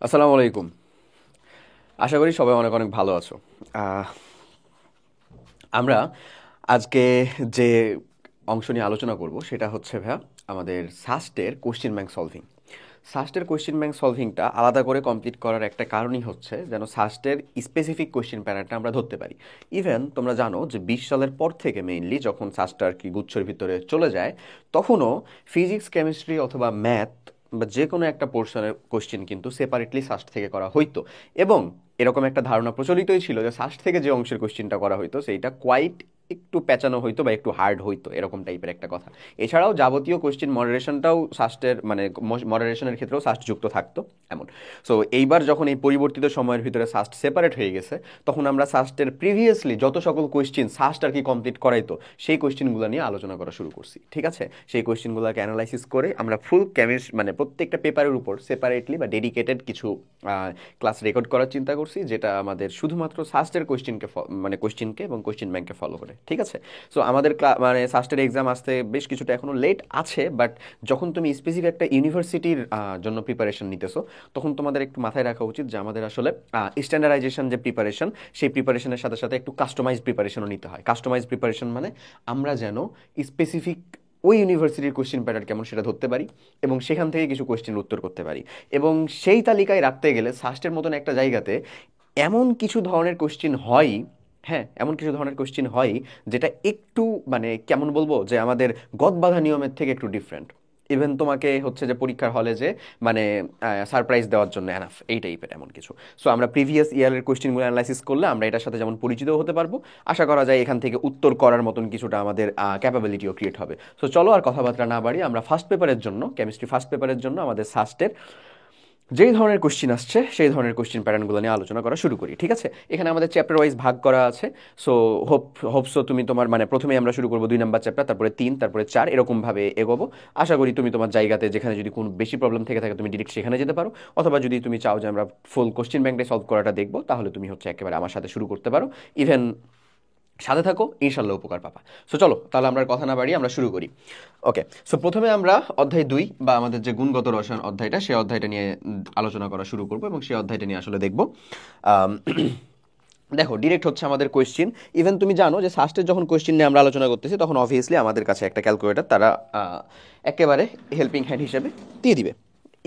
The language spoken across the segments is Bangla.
আসসালামু আলাইকুম। আশা করি সবাই অনেক অনেক ভালো আছো। আহ, আমরা আজকে যে অংশ নিয়ে আলোচনা করব সেটা হচ্ছে ভাইয়া আমাদের সাস্টের কোশ্চেন ব্যাংক সলভিং। সাস্টের কোশ্চেন ব্যাংক সলভিংটা আলাদা করে কমপ্লিট করার একটা কারণই হচ্ছে যেন সাস্টের স্পেসিফিক কোশ্চেন প্যাটার্নটা আমরা ধরতে পারি। ইভেন তোমরা জানো যে 20 সালের পর থেকে মেইনলি যখন সাস্টটা আর কি গুচ্ছের ভিতরে চলে যায়, তখনও ফিজিক্স, কেমিস্ট্রি অথবা ম্যাথ বা যে কোনো একটা পোর্শনের কোশ্চেন কিন্তু সেপারেটলি সাস্ট থেকে করা হইতো। এবং এরকম একটা ধারণা প্রচলিতই ছিল যে সাস্ট থেকে যে অংশের কোশ্চেনটা করা হইতো সেইটা কোয়াইট একটু পেঁচানো হইতো বা একটু হার্ড হইতো, এরকম টাইপের একটা কথা। এছাড়াও যাবতীয় কোশ্চেন মডারেশনটাও সাস্টের মানে মডারেশনের ক্ষেত্রেও সাস্ট যুক্ত থাকতো এমন। সো এইবার যখন এই পরিবর্তিত সময়ের ভিতরে সাস্ট সেপারেট হয়ে গেছে, তখন আমরা সাস্টের প্রিভিয়াসলি যত সকল কোশ্চেন সাস্ট আর কি কমপ্লিট করাইতো সেই কোশ্চেনগুলো নিয়ে আলোচনা করা শুরু করছি। ঠিক আছে, সেই কোশ্চেনগুলোকে অ্যানালাইসিস করে আমরা ফুল মানে প্রত্যেকটা পেপারের উপর সেপারেটলি বা ডেডিকেটেড কিছু ক্লাস রেকর্ড করার চিন্তা করছি, যেটা আমাদের শুধুমাত্র সাস্টের কোশ্চেনকে মানে কোশ্চেনকে এবং কোশ্চেন ব্যাংককে ফলো করে। ঠিক আছে, সো আমাদের মানে সাস্টের এক্সাম আসতে বেশ কিছুটা এখনো লেট আছে, বাট যখন তুমি স্পেসিফিক একটা ইউনিভার্সিটির জন্য প্রিপারেশন নিতেছো, তখন তোমাদের একটু মাথায় রাখা উচিত যে আমাদের আসলে স্ট্যান্ডার্ডাইজেশন যে প্রিপারেশন, সেই প্রিপারেশনের সাথে সাথে একটু কাস্টমাইজ প্রিপারেশনও নিতে হয়। কাস্টমাইজ প্রিপারেশন মানে আমরা যেন স্পেসিফিক ওই ইউনিভার্সিটির কোশ্চেন প্যাটার্ন কেমন সেটা ধরতে পারি এবং সেখান থেকে কিছু কোশ্চেন উত্তর করতে পারি। এবং সেই তালিকায় রাখতে গেলে সাস্টের মতন একটা জায়গাতে এমন কিছু ধরনের কোশ্চেন হয়, হ্যাঁ এমন কিছু ধরনের কোশ্চেন হয় যেটা একটু মানে কেমন বলবো যে আমাদের গদ বাঁধা নিয়মের থেকে একটু ডিফারেন্ট। ইভেন তোমাকে হচ্ছে যে পরীক্ষার হলে যে মানে সারপ্রাইজ দেওয়ার জন্য এনাফ, এই টাইপের এমন কিছু। সো আমরা প্রিভিয়াস ইয়ারের কোশ্চেনগুলো অ্যানালাইসিস করলে আমরা এটার সাথে যেমন পরিচিতও হতে পারবো, আশা করা যায় এখান থেকে উত্তর করার মতন কিছুটা আমাদের ক্যাপাবিলিটিও ক্রিয়েট হবে। সো চলো আর কথাবার্তা না বাড়ি, আমরা ফার্স্ট পেপারের জন্য কেমিস্ট্রি ফার্স্ট পেপারের জন্য আমাদের সাস্টের যেই ধরনের কোশ্চিন আসছে সেই ধরনের কোশ্চিন প্যাটার্নগুলো নিয়ে আলোচনা করা শুরু করি। ঠিক আছে, এখানে আমাদের চ্যাপ্টার ওয়াইজ ভাগ করা আছে। সো হোপসো তুমি তোমার মানে প্রথমে আমরা শুরু করবো 2 নাম্বার চ্যাপ্টার, তারপরে 3, তারপরে 4, এরকমভাবে এগোবো। আশা করি তুমি তোমার জায়গাতে যেখানে যদি কোনো বেশি প্রবলেম থেকে থাকে তুমি ডিরেক্ট সেখানে যেতে পারো, অথবা যদি তুমি চাও যে আমরা ফুল কোশ্চিন ব্যাংকটা সলভ করাটা দেখবো, তাহলে তুমি হচ্ছে একেবারে আমার সাথে শুরু করতে পারো। ইভেন সাথে থাকো, ইনশাল্লাহ উপকার পাবা। সো চলো তাহলে আমরা আর কথা না বাড়িয়ে আমরা শুরু করি। ওকে, সো প্রথমে আমরা অধ্যায় 2 বা আমাদের যে গুণগত রসায়ন অধ্যায়টা, সেই অধ্যায়টা নিয়ে আলোচনা করা শুরু করবো এবং সেই অধ্যায়টা নিয়ে আসলে দেখবো। আম, দেখো ডিরেক্ট হচ্ছে আমাদের কোয়েশ্চেন। ইভেন তুমি জানো যে সাস্টের যখন কোয়েশ্চেন নিয়ে আমরা আলোচনা করতেছি, তখন অবভিয়াসলি আমাদের কাছে একটা ক্যালকুলেটর তারা একেবারে হেল্পিং হ্যান্ড হিসেবে দিয়ে দিবে।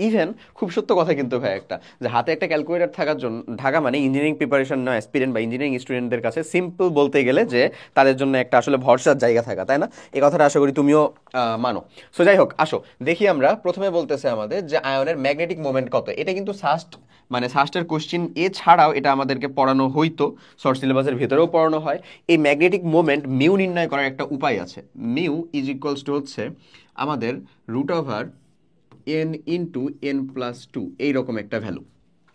ইভেন খুব সত্য কথা কিন্তু ভাই একটা, যে হাতে একটা ক্যালকুলেটর থাকার জন্য থাকা মানে ইঞ্জিনিয়ারিং প্রিপারেশন না অ্যাসপিরেন্ট বা ইঞ্জিনিয়ারিং স্টুডেন্টদের কাছে সিম্পল বলতে গেলে যে তাদের জন্য একটা আসলে ভরসার জায়গা থাকা, তাই না? এই কথাটা আশা করি তুমিও মানো। সো যাই হোক, আসো দেখি আমরা প্রথমে বলতেছে আমাদের যে আয়নের ম্যাগনেটিক মোমেন্ট কত। এটা কিন্তু সাস্ট মানে সাস্টের কোশ্চিন এছাড়াও এটা আমাদেরকে পড়ানো হইতো, শর্ট সিলেবাসের ভেতরেও পড়ানো হয়। এই ম্যাগনেটিক মোমেন্ট মিউ নির্ণয় করার একটা উপায় আছে। মিউ ইজ ইকুয়ালস টু হচ্ছে আমাদের root over N into N plus two, এইরকম একটা ভ্যালু।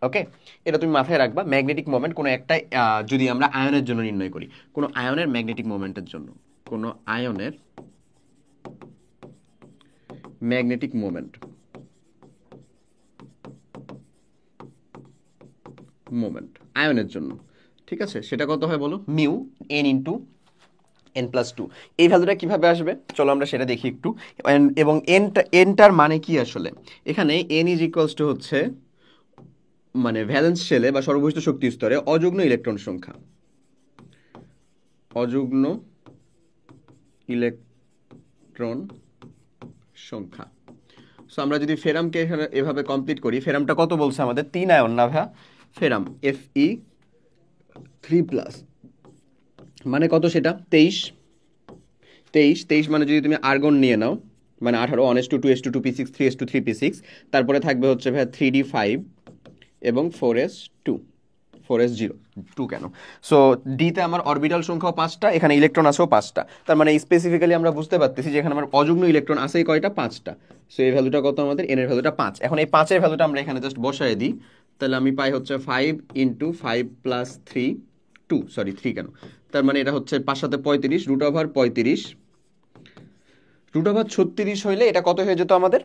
ওকে, এটা তুমি মাথায় রাখবা। ম্যাগনেটিক মোমেন্ট কোনো একটা যদি আমরা আয়নের জন্য নির্ণয় করি, কোনো আয়নের ম্যাগনেটিক মোমেন্টের জন্য, কোনো আয়নের ম্যাগনেটিক মোমেন্ট মোমেন্ট আয়নের জন্য, ঠিক আছে, সেটা কত হয় বলো? Mu N into N plus two. এই ভ্যালুটা কীভাবে আসবে চলো আমরা সেটা দেখি একটু। এবং এনটার মানে কি আসলে? এখানে এন ইজ ইকুয়ালস টু হচ্ছে মানে ভ্যালেন্স শেলে বা সর্ববহিষ্ঠ শক্তি স্তরে অযুগ্ন ইলেকট্রন সংখ্যা, অযুগ্ন ইলেকট্রন সংখ্যা। সো আমরা যদি ফেরামকে এখানে এভাবে কমপ্লিট করি, ফেরামটা কত বলছে আমাদের? 3 আয়ন না ভাইয়া? ফেরাম Fe3+, মানে কত সেটা? 23। 23 মানে যদি তুমি আর্গন নিয়ে নাও, মানে 18, 1s2 2s2 2p6 3s2 3p6, তারপরে থাকবে হচ্ছে ভাইয়া 3d5 এবং 4s2 4s0 2 কেন? সো ডিতে আমার অরবিটাল সংখ্যাও 5টা, এখানে ইলেকট্রন আছেও 5টা। তার মানে স্পেসিফিক্যালি আমরা বুঝতে পারতেছি যে এখানে আমার অযুগ্ন ইলেকট্রন আছেই কয়টা? 5টা। সো এই ভ্যালুটা কত আমাদের? এন এর ভ্যালুটা 5। এখন এই 5 এর ভ্যালুটা আমরা এখানে জাস্ট বসায় দিই, তাহলে আমি পাই হচ্ছে 5 ইন্টু 5 প্লাস 3 2, সরি 3 কেন, তার মানে এটা হচ্ছে 5 সাথে 35, রুট ওভার 35, রুট ওভার 36 হইলে এটা কত হয়ে যেত আমাদের?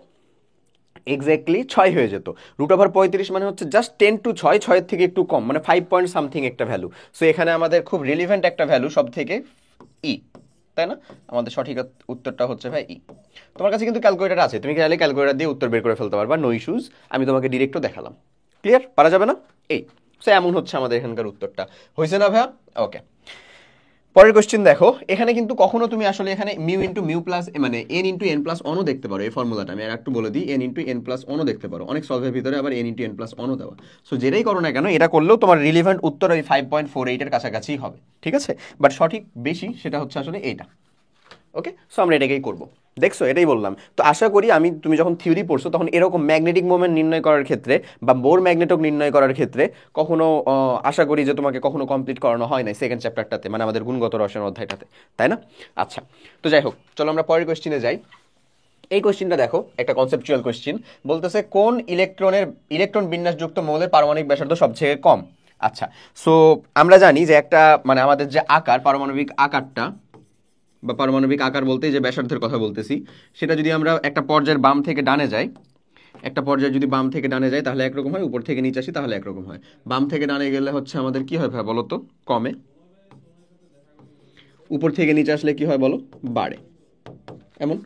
এক্স্যাক্টলি 6 হয়ে যেত। রুট ওভার 35 মানে হচ্ছে জাস্ট 10 টু 6, 6 থেকে একটু কম, মানে 5 পয়েন্ট সামথিং একটা ভ্যালু। সো এখানে আমাদের খুব রিলিভেন্ট একটা ভ্যালু সব থেকে ই, তাই না? আমাদের সঠিক উত্তরটা হচ্ছে ভাই ই। তোমার কাছে কিন্তু ক্যালকুলেটার আছে, তুমি চাইলে ক্যালকুলেটার দিয়ে উত্তর বের করে ফেলতে পারবা, নো ইস্যুজ। আমি তোমাকে ডিরেক্টও দেখালাম। ক্লিয়ার? পারা যাবে না? এই সো এমন হচ্ছে আমাদের এখানকার উত্তরটা। হয়েছে না ভাইয়া? ওকে, পরের কোশ্চেন দেখো। এখানে কিন্তু কখনো তুমি আসলে এখানে মিউ ইন্টু মিউ প্লাস মানে এন ইন্টু এন প্লাস অনও দেখতে পারো। এই ফর্মুলাটা আমি আর একটু বলে দিই, এন ইন্টু এন প্লাস অনও দেখতে পারো। অনেক সলভের ভিতরে আবার এন ইন্টু এন প্লাস অনও দেওয়া। সো যেটাই করো না কেন, এটা করলেও তোমার রিলিভেন্ট উত্তর ওই 5.48 এর কাছাকাছি হবে, ঠিক আছে? বাট সঠিক বেশি সেটা হচ্ছে আসলে এইটা। ওকে, সো আমরা এটাকেই করবো। দেখছো, এটাই বললাম। তো আশা করি তুমি যখন থিওরি পড়ছো তখন এরকম ম্যাগনেটিক মোমেন্ট নির্ণয় করার ক্ষেত্রে বা বোর ম্যাগনেটক নির্ণয় করার ক্ষেত্রে কখনো আশা করি যে তোমাকে কখনো কমপ্লিট করানো হয় নাই সেকেন্ড চ্যাপ্টারটাতে, মানে আমাদের গুণগত রসায়ন অধ্যায়টাতে, তাই না? আচ্ছা, তো যাই হোক, চলো আমরা পরের কোশ্চিনে যাই। এই কোশ্চিনটা দেখো, একটা কনসেপচুয়াল কোশ্চিন। বলতেছে কোন ইলেকট্রন বিন্যাসযুক্ত মৌলের পারমাণবিক ব্যাসার্ধ সবচেয়ে কম। আচ্ছা, সো আমরা জানি যে একটা মানে আমাদের যে আকার, পারমাণবিক আকারটা বা পারমাণবিক আকার বলতে যে ব্যাসার্ধের কথা বলতেছি, সেটা যদি আমরা একটা পর্যায়ের বাম থেকে ডানে যাই, একটা পর্যায়ে যদি বাম থেকে ডানে যাই তাহলে একরকম হয়, উপর থেকে নিচে আসি তাহলে একরকম হয়। বাম থেকে ডানে গেলে হচ্ছে আমাদের কি হয় ভাই বলো তো? কমে। উপর থেকে নিচে আসলে কি হয় বলো? বাড়ে। এমন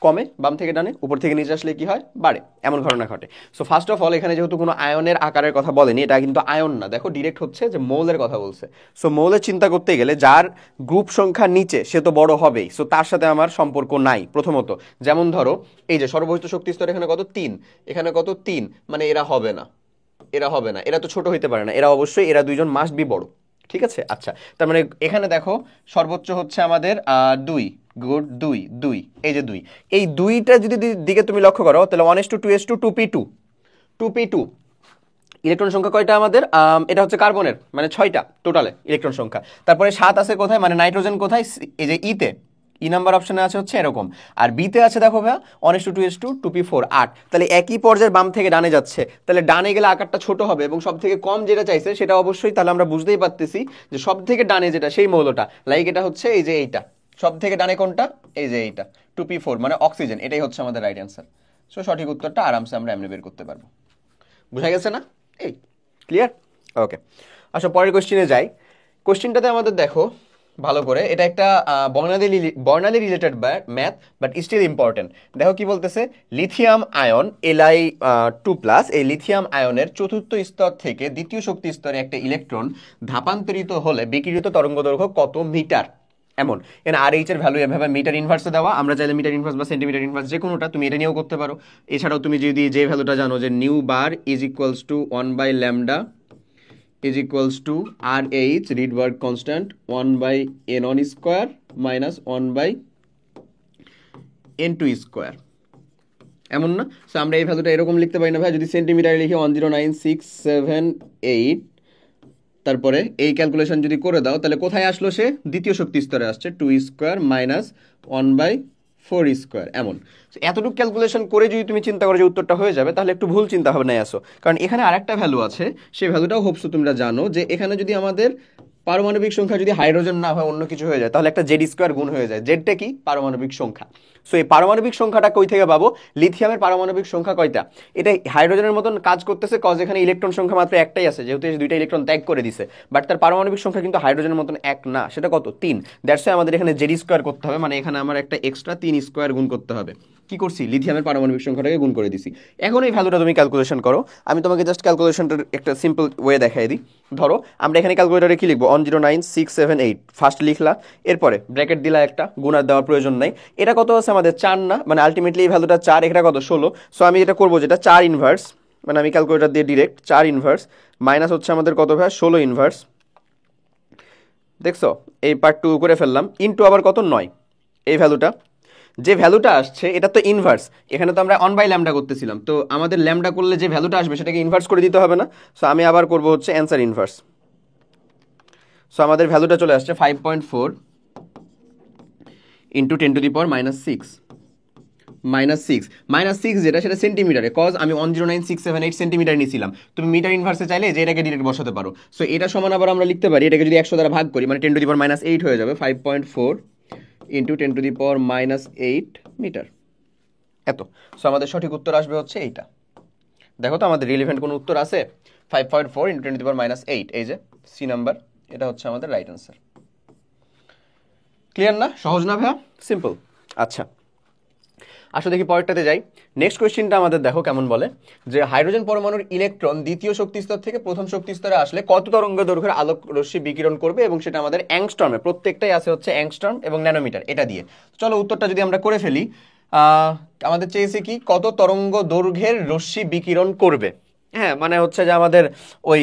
কমে বাম থেকে ডানে, উপর থেকে নিচে আসলে কি হয়? বাড়ে, এমন ঘটনা ঘটে। সো ফার্স্ট অফ অল এখানে যেহেতু কোনো আয়নের আকারের কথা বলেনি, এটা কিন্তু আয়ন না, দেখো ডিরেক্ট হচ্ছে যে মৌলের কথা বলছে। সো মৌলের চিন্তা করতে গেলে যার গ্রুপ সংখ্যা নিচে সে তো বড় হবেই। সো তার সাথে আমার সম্পর্ক নাই প্রথমত। যেমন ধরো এই যে সর্বোচ্চ শক্তি স্তর এখানে কত? 3, এখানে কত? 3, মানে এরা হবে না, এরা হবে না, এরা তো ছোট হইতে পারে না, এরা অবশ্যই এরা দুইজন মাস্ট বি বড়, ঠিক আছে? আচ্ছা, তার মানে এখানে দেখো সর্বোচ্চ হচ্ছে আমাদের 2, গুড, 2, 2, এই যে 2, এই 2টা যদি দিকে তুমি লক্ষ্য করো তাহলে 1:2:2 2p2, 2p2 ইলেকট্রন সংখ্যা কয়টা আমাদের? এটা হচ্ছে কার্বনের, মানে 6টা টোটালে ইলেকট্রন সংখ্যা। তারপরে 7 আছে কোথায়, মানে নাইট্রোজেন কোথায়? এই যে ইতে, ই নাম্বার অপশনে আছে হচ্ছে এরকম। আর বিতে আছে দেখো ভাইয়া 1:2:2 2p4 8। তাহলে একই পর্যায়ের বাম থেকে ডানে যাচ্ছে, তাহলে ডানে গেলে আকারটা ছোট হবে এবং সব থেকে কম যেটা চাইছে সেটা অবশ্যই, তাহলে আমরা বুঝতেই পারতেছি যে সব থেকে ডানে যেটা সেই মৌলটা, লাইক এটা হচ্ছে এই যে এইটা। সব থেকে ডানে কোনটা? এই যে এইটা 2p4, মানে অক্সিজেন। এটাই হচ্ছে আমাদের রাইট অ্যান্সার। সো সঠিক উত্তরটা আরামসে আমরা এমনি বের করতে পারবো। বুঝা গেছে না? এই ক্লিয়ার? ওকে, আচ্ছা পরের কোশ্চেনে যাই। কোশ্চেনটাতে আমাদের দেখো ভালো করে, এটা একটা বর্ণালী related math, but still important. দেখো কি বলতেছে, লিথিয়াম আয়ন Li2+, এই লিথিয়াম আয়নের চতুর্থ স্তর থেকে দ্বিতীয় শক্তি স্তরে একটা ইলেকট্রন ধাপান্তরিত হলে বিকিরিত তরঙ্গদৈর্ঘ্য কত মিটার? এমন এখানে আর এইচ এর ভ্যালু এভাবে মিটার ইনভার্সে দেওয়া। আমরা চাইলে মিটার ইনভার্স বা সেন্টিমিটার ইনভার্স যে কোনোটা তুমি এটা নিয়েও করতে পারো। এছাড়াও তুমি যদি যে ভ্যালুটা জানো যে nu bar is equals to 1/λ is equals to RH, Rydberg constant, 1/n1 square minus 1/n2 square, এমন না? সো আমরা এই ভ্যালুটা এরকম লিখতে পারি না ভাই, যদি সেন্টিমিটারে লিখি 109,678, তারপরে এই ক্যালকুলেশন যদি করে দাও তাহলে কোথায় আসলো? সে দ্বিতীয় শক্তি স্তরে আসছে, 2 স্কোয়ার মাইনাস 1/4 স্কোয়ার। এমন এতটুকু ক্যালকুলেশন করে যদি তুমি চিন্তা করো যে উত্তরটা হয়ে যাবে, তাহলে একটু ভুল চিন্তা ভাবনায় আসো। কারণ এখানে আরেকটা ভ্যালু আছে, সেই ভ্যালুটাও হোপসো তোমরা জানো, যে এখানে যদি আমাদের পারমাণবিক সংখ্যা যদি হাইড্রোজেন না হয় অন্য কিছু হয়ে যায়, তাহলে একটা জেড স্কোয়ার গুণ হয়ে যায়। জেডটা কি? পারমাণবিক সংখ্যা। সো এই পারমাণবিক সংখ্যাটা কই থেকে পাবো? লিথিয়ামের পারমাণবিক সংখ্যা কয়টা? এটা হাইড্রোজেনের মতন কাজ করতেছে, কজ এখানে ইলেকট্রন সংখ্যা মাত্র একটাই আছে, যেহেতু এই দুইটা ইলেকট্রন ত্যাগ করে দিছে। বাট তার পারমাণবিক সংখ্যা কিন্তু হাইড্রোজেনের মতন এক না, সেটা কত? 3। দ্যাটস ওয়াই আমাদের এখানে জেড স্কোয়ার করতে হবে, মানে এখানে আমার একটা এক্সট্রা 3 স্কোয়ার গুণ করতে হবে। কি করছি? লিথিয়ামের পারমাণবিক সংখ্যাটাকে গুণ করে দিছি। এখন এই ভ্যালুটা তুমি ক্যালকুলেশন করো। আমি তোমাকে জাস্ট ক্যালকুলেশনটার একটা সিম্পল ওয়ে দেখাই দিই। ধরো আমরা এখানে ক্যালকুলেটারে কি লিখবো? 109,678 ফার্স্ট লিখলা, এরপরে ব্র্যাকেট দিলা একটা, গুণার দেওয়ার প্রয়োজন নাই। এটা কত আছে আমাদের? 4 না, মানে আলটিমেটলি এই ভ্যালুটা 4, এটা কত? 16। সো আমি এটা করবো যেটা 4 ইনভার্স, মানে আমি ক্যালকুলেটার দিয়ে ডিরেক্ট 4 ইনভার্স মাইনাস হচ্ছে আমাদের কত ভাই? 16 ইনভার্স। দেখছো এই পার্ট 2 করে ফেললাম, ইনটু আবার কত? 9। এই ভ্যালুটা, যে ভ্যালুটা আসছে এটা তো ইনভার্স, এখানে তো আমরা 1/λ করতেছিলাম, তো আমাদের ল্যামডা করলে যে ভ্যালুটা আসবে সেটাকে ইনভার্স করে দিতে হবে না? সো আমি আবার করব হচ্ছে অ্যান্সার ইনভার্স। সো আমাদের ভ্যালুটা চলে আসছে 5.4 ইন্টু 10⁻⁻6 -6 যেটা, সেটা সেন্টিমিটারে, কজ আমি 109,678 সেন্টিমিটার নিয়েছিলাম। তুমি মিটার ইনভার্সে চাইলে যে এটাকে ডিরেক্ট বসাতে পারো। সো এটা সমান আবার আমরা লিখতে পারি, এটাকে যদি 100 দ্বারা ভাগ করি মানে 10⁻⁻8 হয়ে যাবে। 5.4 ইন্টু 10⁻⁸ মিটার, এত। সো আমাদের সঠিক উত্তর আসবে হচ্ছে এইটা। দেখো তো আমাদের রিলেভেন্ট কোনো উত্তর আছে? 5.4 ইন্টু 10⁻⁸, এই যে সি নাম্বার, এটা হচ্ছে আমাদের রাইট অ্যান্সার। ক্লিয়ার না? সহজ না ভাইয়া? সিম্পল। আচ্ছা আসো দেখি পরেরটাতে যাই। নেক্সট কোয়েশ্চেনটা আমাদের দেখো কেমন বলে, যে হাইড্রোজেন পরমাণুর ইলেকট্রন দ্বিতীয় শক্তি স্তর থেকে প্রথম শক্তি স্তরে আসলে কত তরঙ্গ দৈর্ঘ্যের আলোক রশ্মি বিকিরণ করবে, এবং সেটা আমাদের অ্যাংস্ট্রমে, প্রত্যেকটাই আছে হচ্ছে অ্যাংস্ট্রম এবং ন্যানোমিটার এটা দিয়ে। চলো উত্তরটা যদি আমরা করে ফেলি, আমাদের চেয়েছে কি কত তরঙ্গ দৈর্ঘ্যের রশ্মি বিকিরণ করবে। হ্যাঁ, মানে হচ্ছে যে আমাদের ওই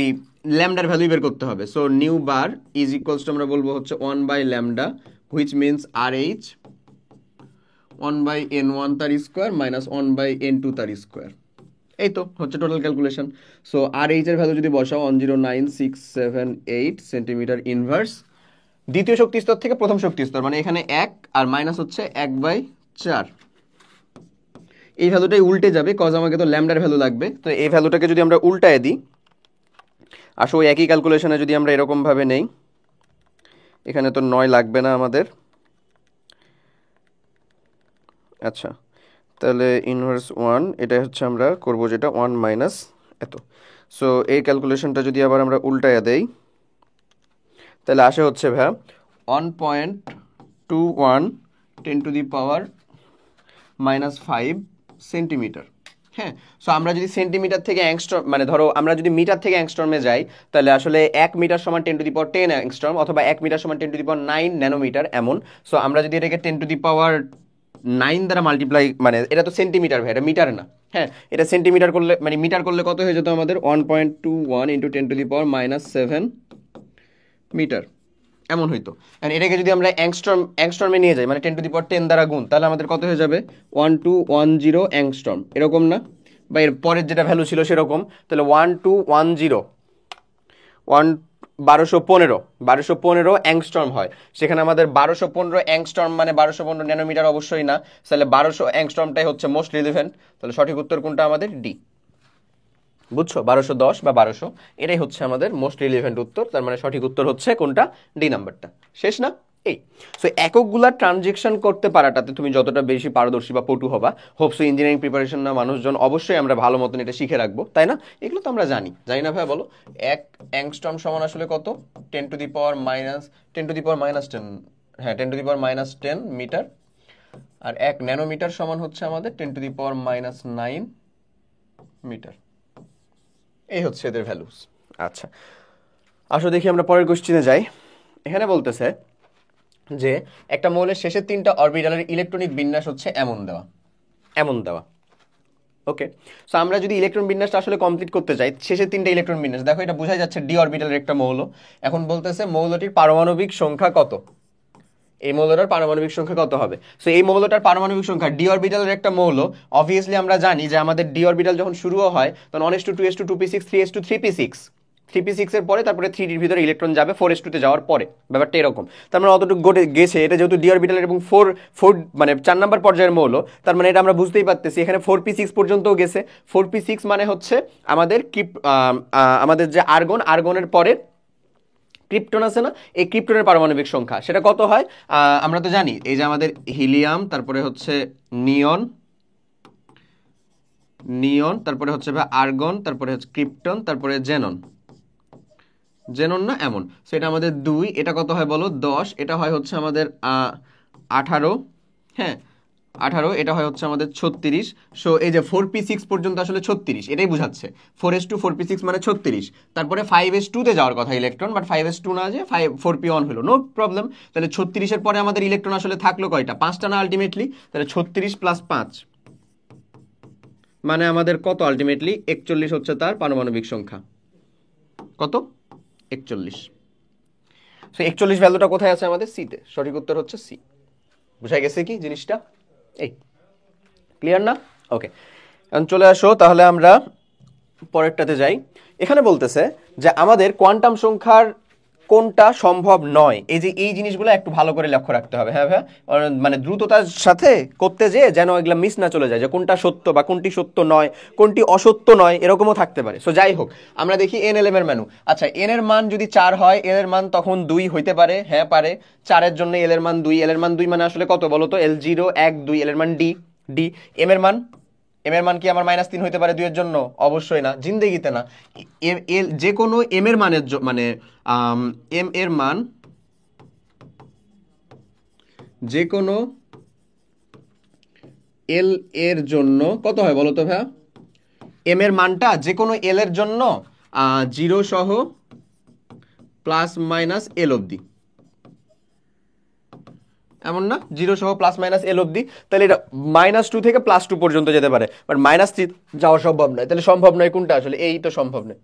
ল্যামডার ভ্যালু বের করতে হবে। So new bar is equals two আমরা বলবো হচ্ছে 1/λ, হুইচ মিনস RH 1/n1 তার স্কোয়ার মাইনাস 1/n2 তার স্কোয়ার। এই তো হচ্ছে টোটাল ক্যালকুলেশন। সো RH এর ভ্যালু যদি বসাও 109,678 সেন্টিমিটার ইনভার্স দ্বিতীয় শক্তি স্তর থেকে প্রথম শক্তি স্তর, মানে এখানে 1 আর মাইনাস হচ্ছে 1/4। এই ভ্যালুটাই উল্টে যাবে, কজ আমাকে তো ল্যামডার ভ্যালু লাগবে। তো এই ভ্যালুটাকে যদি আমরা উল্টায় দিই, আসো ওই একই ক্যালকুলেশনে যদি আমরা এরকমভাবে নেই, এখানে তো 9 লাগবে না আমাদের। আচ্ছা, তাহলে ইনভার্স 1 এটা হচ্ছে আমরা করব যেটা 1 মাইনাস এত। সো এই ক্যালকুলেশনটা যদি আবার আমরা উল্টায়া দেই, তাহলে আসে হচ্ছে ভাই 1.21 10⁻⁻5 সেন্টিমিটার। হ্যাঁ, সো আমরা যদি সেন্টিমিটার থেকে অ্যাংস্ট্রম, মানে ধরো আমরা যদি মিটার থেকে অ্যাংস্ট্রমে যাই, তাহলে আসলে 1 মিটার সমান 10⁻10 অ্যাংস্ট্রম, অথবা 1 মিটার সমান 10⁻9 ন্যানোমিটার এমন। সো আমরা যদি এটাকে 10⁻9 দ্বারা মাল্টিপ্লাই, মানে এটা তো সেন্টিমিটার ভাই, এটা মিটার না। হ্যাঁ, এটা সেন্টিমিটার করলে, মানে মিটার করলে কত হয়ে যেত আমাদের 1.21 × 10⁻⁻7 মিটার এমন হইতো। এটাকে যদি আমরা অ্যাংস্ট্রমে নিয়ে যাই, মানে 10⁻10 দ্বারা গুণ, তাহলে আমাদের কত হয়ে যাবে 1210 অ্যাংস্ট্রম এরকম না, বা এর পরের যেটা ভ্যালু ছিল সেরকম। তাহলে 1215 অ্যাংস্ট্রম হয়। সেখানে আমাদের 1215 অ্যাংস্ট্রম মানে 1215 ন্যানোমিটার অবশ্যই না, তাহলে 1200 অ্যাংস্ট্রমটাই হচ্ছে মোস্ট রিলিভেন্ট। তাহলে সঠিক উত্তর কোনটা আমাদের? ডি। বুঝছো, 1210 বা 1200 এটাই হচ্ছে আমাদের মোস্ট রিলিভেন্ট উত্তর। তার মানে সঠিক উত্তর হচ্ছে কোনটা? ডি নাম্বারটা। শেষ না? এই সো এককগুলা ট্রানজেকশন করতে পারাটাতে তুমি যতটা বেশি পারদর্শী বা পটু হবা, হোপসো ইঞ্জিনিয়ারিং প্রিপারেশন না মানুষজন অবশ্যই আমরা ভালো মতন এটা শিখে রাখবো, তাই না? এগুলো তো আমরা জানি না ভাই, বলো। এক অ্যাংস্ট্রম সমান আসলে কত? 10⁻−10, হ্যাঁ 10⁻−10 মিটার। আর 1 ন্যানোমিটার সমান হচ্ছে আমাদের 10⁻−9 মিটার। এই হচ্ছে এদের ভ্যালুস। আচ্ছা, আসো দেখি আমরা পরের কোশ্চেনে যাই। এখানে বলতেছে যে একটা মৌলের শেষের 3টা অরবিটালের ইলেকট্রনিক বিন্যাস হচ্ছে এমন দেওয়া। ওকে, সো আমরা যদি ইলেকট্রন বিন্যাসটা আসলে কমপ্লিট করতে চাই, শেষের 3টা ইলেকট্রন বিন্যাস দেখো, এটা বোঝাই যাচ্ছে ডি অরবিটালের একটা মৌল। এখন বলতেছে মৌলটির পারমাণবিক সংখ্যা কত, এই মৌলটার পারমাণবিক সংখ্যা কত হবে। সো এই মৌলটার পারমাণবিক সংখ্যা, ডি অরবিটালের একটা মৌল, অবভিয়াসলি আমরা জানি যে আমাদের ডি অরবিটাল যখন শুরুও হয় তখন 1s2 2s2 2p6 3s2 3p6, 3p6 এর পরে তারপরে 3ডির ভিতরে ইলেকট্রন যাবে 4s2 তে যাওয়ার পরে, ব্যাপারটা এরকম। তার মানে অতটুকু গেছে, এটা যেহেতু ডি অরবিটালের এবং 4 মানে 4 নাম্বার পর্যায়ের মৌল, তার মানে এটা আমরা বুঝতেই পারতেছি এখানে 4p6 পর্যন্তও গেছে। 4p6 মানে হচ্ছে আমাদের আমাদের যে আর্গনের পরে ক্রিপ্টন আছে না, এই ক্রিপ্টনের পারমাণবিক সংখ্যা সেটা কত হয়? আমরা তো জানি এই যে আমাদের হিলিয়াম, তারপরে হচ্ছে নিয়ন, তারপরে হচ্ছে আর্গন, তারপরে হচ্ছে ক্রিপ্টন, তারপরে জেনন না এমন। সেটা আমাদের 2, এটা কত হয় বলো? 10, এটা হয় হচ্ছে আমাদের 18, হ্যাঁ 18, এটা হয় হচ্ছে আমাদের 36। সো এই যে 4p6 পর্যন্ত আসলে 36, এটাই বুঝাচ্ছে 4s2 4p6 মানে 36। তারপরে 5s2 তে যাওয়ার কথা ইলেকট্রন, বাট 5s2 না, যে 4p1 হলো, নো প্রবলেম। তাহলে 36 এর পরে আমাদের ইলেকট্রন আসলে থাকলো কয়টা? 5টা না আলটিমেটলি। তাহলে 36 + 5 মানে আমাদের কত আলটিমেটলি? 41 হচ্ছে তার পারমাণবিক সংখ্যা। কত? 41। সো 41 ভ্যালুটা কোথায় আছে আমাদের? সিতে। সঠিক উত্তর হচ্ছে সি। বুঝা গেছে কি জিনিসটা? এই ক্লিয়ার না? ওকে, এখন চলে আসো তাহলে আমরা পরেরটাতে যাই। এখানে বলতেছে যে আমাদের কোয়ান্টাম সংখ্যার কোনটা সম্ভব নয়। এই যে এই জিনিসগুলো একটু ভালো করে লক্ষ্য রাখতে হবে। হ্যাঁ, মানে দ্রুততার সাথে করতে যেয়ে যেন এগুলো মিস না চলে যায়, যে কোনটা সত্য বা কোনটি সত্য নয়, কোনটি অসত্য নয়, এরকমও থাকতে পারে। সো যাই হোক, আমরা দেখি NLM এর ম্যানু। আচ্ছা, এন এর মান যদি 4 হয়, এল এর মান তখন 2 হইতে পারে। হ্যাঁ পারে, 4 এর জন্য এল এর মান 2। এল এর মান 2 মানে আসলে কত বলো তো? L0 1 2, এল এর মান ডি। এম এর মান কি আমার -3 হইতে পারে 2 এর জন্য? অবশ্যই না, জিন্দেগিতে না। যে কোনো এম এর মানের মানে এম এর মান, যে কোনো এল এর জন্য কত হয় বলো তো ভাইয়া? এম এর মানটা যে কোনো এল এর জন্য 0 সহ প্লাস মাইনাস এল অবধি, এমন না? 0 সহ প্লাস মাইনাস এল অবধি, তাহলে এটা -2 থেকে +2 পর্যন্ত যেতে পারে, বাট -3 যাওয়া সম্ভব নয়। তাহলে সম্ভব নয় কোনটা আসলে? এই তো সম্ভব নয়।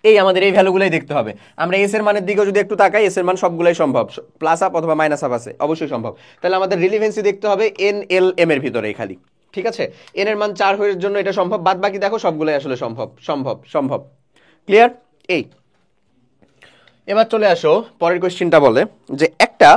এই আমাদের এই ভ্যালুগুলোই দেখতে হবে। আমরা এস এর মানের দিকেও যদি একটু তাকাই, এস এর মান সবগুলাই সম্ভব, প্লাস আপ অথবা মাইনাস আপ আছে, অবশ্যই সম্ভব। তাহলে আমাদের রিলিভেন্সি দেখতে হবে এন এল এম এর ভিতরে খালি, ঠিক আছে? এন এর মান 4 হওয়ার জন্য এটা সম্ভব, বাদ বাকি দেখো সবগুলাই আসলে সম্ভব সম্ভব সম্ভব। ক্লিয়ার? এই এবার চলে আসো পরের কোয়েশ্চেনটা, বলে যে একটা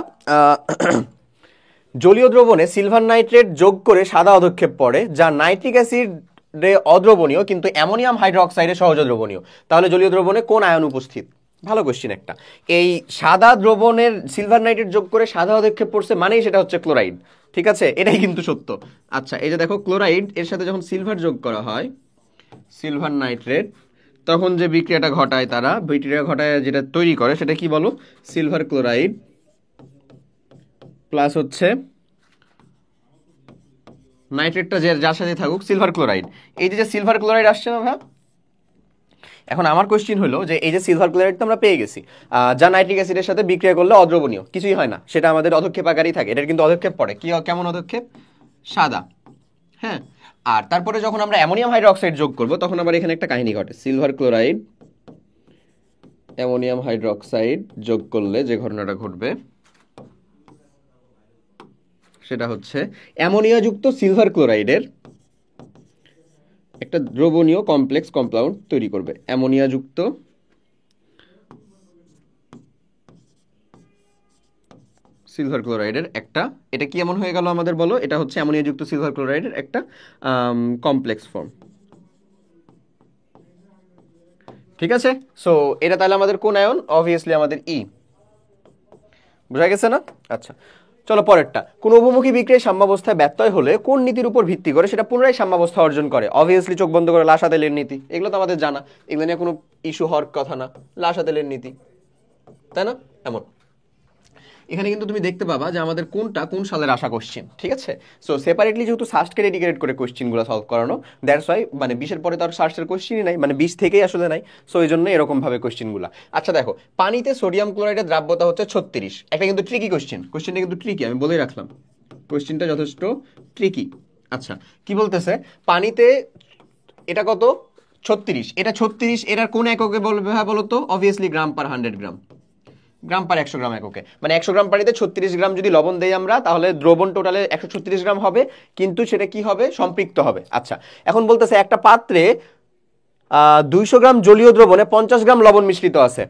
জলীয় দ্রবণে সিলভার নাইট্রেট যোগ করে সাদা অধক্ষেপ পড়ে, যা নাইট্রিক অ্যাসিডে অদ্রবণীয় কিন্তু অ্যামোনিয়াম হাইড্রোক্সাইডে সহজ দ্রবণীয়। তাহলে জলীয় দ্রবণে কোন আয়ন উপস্থিত? ভালো কোয়েশ্চেন একটা। এই সাদা দ্রবণের সিলভার নাইট্রেট যোগ করে সাদা অধক্ষেপ পড়ছে মানেই সেটা হচ্ছে ক্লোরাইড, ঠিক আছে? এটাই কিন্তু সত্য। আচ্ছা, এই যে দেখো ক্লোরাইড এর সাথে যখন সিলভার যোগ করা হয়, সিলভার নাইট্রেট, তখন যে বিক্রিয়াটা ঘটায়, তারা বিক্রিয়া ঘটায় যেটা তৈরি করে সেটা কি বলো? সিলভার ক্লোরাইড প্লাস হচ্ছে নাইট্রেটটা যার সাথে থাকুক সিলভার ক্লোরাইড। এই যে সিলভার ক্লোরাইড আসছে না ভাই? এখন আমার কোয়েশ্চেন হলো যে এই যে সিলভার ক্লোরাইড তো আমরা পেয়ে গেছি, যা নাইট্রিক অ্যাসিডের সাথে বিক্রিয়া করলে অদ্রবণীয়, কিছুই হয় না, সেটা আমাদের অধক্ষেপ আকারেই থাকে। এটার কিন্তু অধক্ষেপ পড়ে কি, কেমন অধক্ষেপ? সাদা। হ্যাঁ, আর তারপরে যখন আমরা অ্যামোনিয়াম হাইড্রোক্সাইড যোগ করব তখন আবার এখানে একটা কাহিনী ঘটে। সিলভার ক্লোরাইড অ্যামোনিয়াম হাইড্রোক্সাইড যোগ করলে যে ঘটনাটা ঘটবে সেটা হচ্ছে অ্যামোনিয়াযুক্ত সিলভার ক্লোরাইডের একটা দ্রবণীয় কমপ্লেক্স কম্পাউন্ড তৈরি করবে। অ্যামোনিয়াযুক্ত সিলভার ক্লোরাইডের একটা, এটা কি এমন হয়ে গেল আমাদের বলো? এটা হচ্ছে অ্যামোনিয়াযুক্ত সিলভার ক্লোরাইডের একটা কমপ্লেক্স ফর্ম, ঠিক আছে? সো এটা তাহলে আমাদের কোন আয়ন? অবভিয়াসলি আমাদের ই। বোঝা গেছে না? আচ্ছা, চলো পরেরটা। কোন অভিমুখী বিক্রিয়ায় সাম্যাবস্থায় ব্যত্যয় হলে কোন নীতির উপর ভিত্তি করে সেটা পুনরায় সাম্যাবস্থা অর্জন করে? অবভিয়াসলি চোখ বন্ধ করে লাসাতেলের নীতি, এগুলো তো আমাদের জানা, এগুলো নিয়ে কোনো ইস্যু হওয়ার কথা না। লাসাতেলের নীতি, তাই না? এমন এখানে কিন্তু তুমি দেখতে পাবা যে আমাদের কোনটা কোন সালের আসা কোশ্চেন, ঠিক আছে? সো সেপারেটলি যেহেতু সার্চকে ডেডিকেটেড করে কোশ্চেনগুলো সলভ করানো, দ্যাটস ওয়াই মানে 20-এর পরে তো আর সার্চের কোশ্চেনই নাই, মানে 20 থেকেই আসলে নাই। সো এই জন্য এরকমভাবে কোশ্চেনগুলো। আচ্ছা দেখো, পানিতে সোডিয়াম ক্লোরাইডের দ্রাব্যতা হচ্ছে 36। একটা কিন্তু ট্রিকি কোশ্চেন, কোশ্চেনটা কিন্তু ট্রিকি, আমি বলেই রাখলাম কোশ্চেনটা যথেষ্ট ট্রিকি। আচ্ছা, কি বলতেছে? পানিতে এটা কত? 36। এটা 36 এটার কোন এককে বলবে হ্যাঁ বলো তো? অবভিয়াসলি গ্রাম পার 100 গ্রাম, গ্রাম পার 100 গ্রাম এককে। মানে 100 গ্রাম পানিতে 36 গ্রাম যদি লবণ দেই আমরা, তাহলে দ্রবণ টোটালে 136 গ্রাম হবে, কিন্তু সেটা কি হবে? সম্পৃক্ত হবে। আচ্ছা, এখন বলতেছে একটা পাত্রে 200 গ্রাম জলীয় দ্রবণে 50 গ্রাম লবণ মিশ্রিত আছে।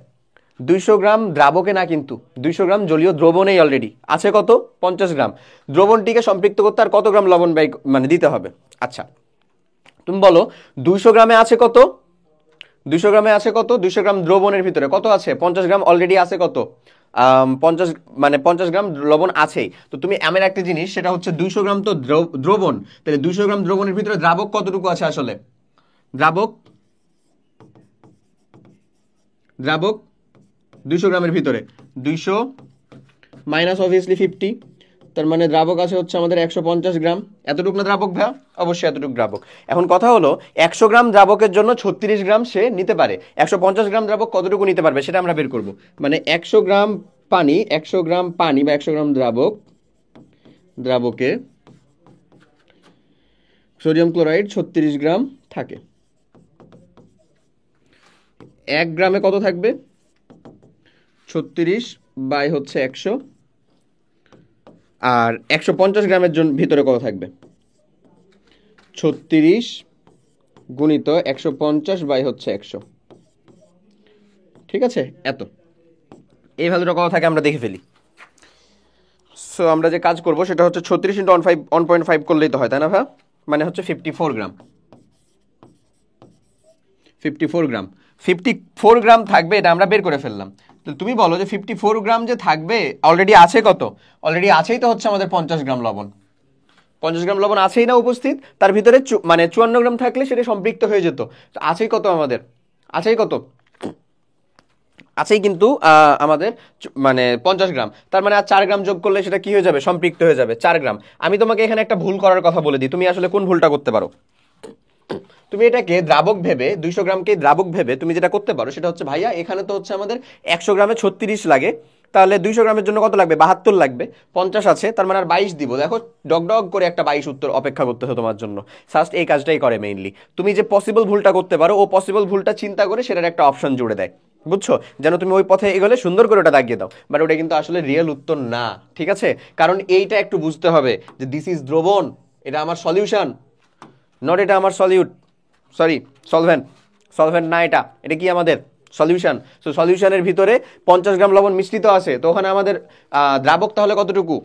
200 গ্রাম দ্রাবকে না, কিন্তু 200 গ্রাম জলীয় দ্রবণেই অলরেডি আছে কত? 50 গ্রাম। দ্রবণটিকে সম্পৃক্ত করতে আর কত গ্রাম লবণ ব্যয় মানে দিতে হবে? আচ্ছা, তুমি বলো 200 গ্রামে আছে কত? 200 গ্রামে আছে কত? 200 গ্রাম দ্রবণের ভিতরে কত আছে? 50 গ্রাম অলরেডি আছে কত? 50 মানে 50 গ্রাম লবণ আছেই। তো তুমি এমন একটা জিনিস, সেটা হচ্ছে 200 গ্রাম তো দ্রবণ, তাহলে 200 গ্রাম দ্রবণের ভিতরে দ্রাবক কতটুকু আছে আসলে? দ্রাবক দ্রাবক 200 গ্রামের ভিতরে 200 মাইনাস অবভিয়াসলি 50, তার মানে দ্রাবক আছে হচ্ছে আমাদের 150 গ্রাম। এতটুকু না দ্রাবক ভাইয়া? অবশ্যই এতটুকু দ্রাবক। এখন কথা হলো 100 গ্রাম দ্রাবকের জন্য 36 গ্রাম সে নিতে পারে, 150 গ্রাম দ্রাবক কতটুকু নিতে পারবে সেটা আমরা বের করব। মানে 100 গ্রাম পানি, 100 গ্রাম পানি বা 100 গ্রাম দ্রাবকে সোডিয়াম ক্লোরাইড 36 গ্রাম থাকে। 1 গ্রামে কত থাকবে? 36 বাই হচ্ছে 100, আর 150 গ্রামের জন্য ভিতরে কত থাকবে? 36 গুণিত 150 বাই হচ্ছে 100, ঠিক আছে? এত এই ভ্যালুটা কত থাকে আমরা দেখে ফেলি। সো আমরা যে কাজ করব সেটা হচ্ছে 36 ইন্টু 1.5 করলেই তো হয়, তাই না ভাই? মানে হচ্ছে 54 গ্রাম। 54 গ্রাম 54 গ্রাম থাকবে, এটা আমরা বের করে ফেললাম। তো তুমি বলো যে 54 গ্রাম যে থাকবে, অলরেডি আছে কত? অলরেডি আছেই তো হচ্ছে আমাদের 50 গ্রাম লবণ। 50 গ্রাম লবণ আছেই না উপস্থিত, তার ভিতরে মানে 54 গ্রাম থাকলে সেটা সম্পৃক্ত হয়ে যেত। তো আছেই কত আমাদের? আছেই কত? আছেই কিন্তু আমাদের মানে 50 গ্রাম, তার মানে আর 4 গ্রাম যোগ করলে সেটা কি হয়ে যাবে, সম্পৃক্ত হয়ে যাবে 4 গ্রাম। আমি তোমাকে এখানে একটা ভুল করার কথা বলে দিই, তুমি আসলে কোন ভুলটা করতে পারো। তুমি এটাকে দ্রাবক ভেবে 200 গ্রামকে দ্রাবক ভেবে তুমি যেটা করতে পারো সেটা হচ্ছে, ভাইয়া এখানে তো হচ্ছে আমাদের 100 গ্রামে 36 লাগে, তাহলে 200 গ্রামের জন্য কত লাগবে, 72 লাগবে, 50 আছে তার মানে আর 22 দিব। দেখো ডগ ডগ করে একটা 22 উত্তর অপেক্ষা করতেছে তোমার জন্য। জাস্ট এই কাজটাই করে মেইনলি। তুমি যে পসিবল ভুলটা করতে পারো, ও পসিবল ভুলটা চিন্তা করে সেটার একটা অপশন জুড়ে দেয়, বুঝছো, যেন তুমি ওই পথে এগোলে সুন্দর করে ওটা দাগিয়ে দাও, বাট ওটা কিন্তু আসলে রিয়েল উত্তর না, ঠিক আছে। কারণ এইটা একটু বুঝতে হবে যে দিস ইজ দ্রবণ, এটা আমার সলিউশন, নট এটা আমার সলিউট, সরি সলভেন্ট, সলভেন্ট না, এটা এটা কি আমাদের সলিউশন। সো সলিউশনের ভিতরে 50 গ্রাম লবণ মিশ্রিত আছে, তো ওখানে আমাদের দ্রাবক তাহলে কতটুকু,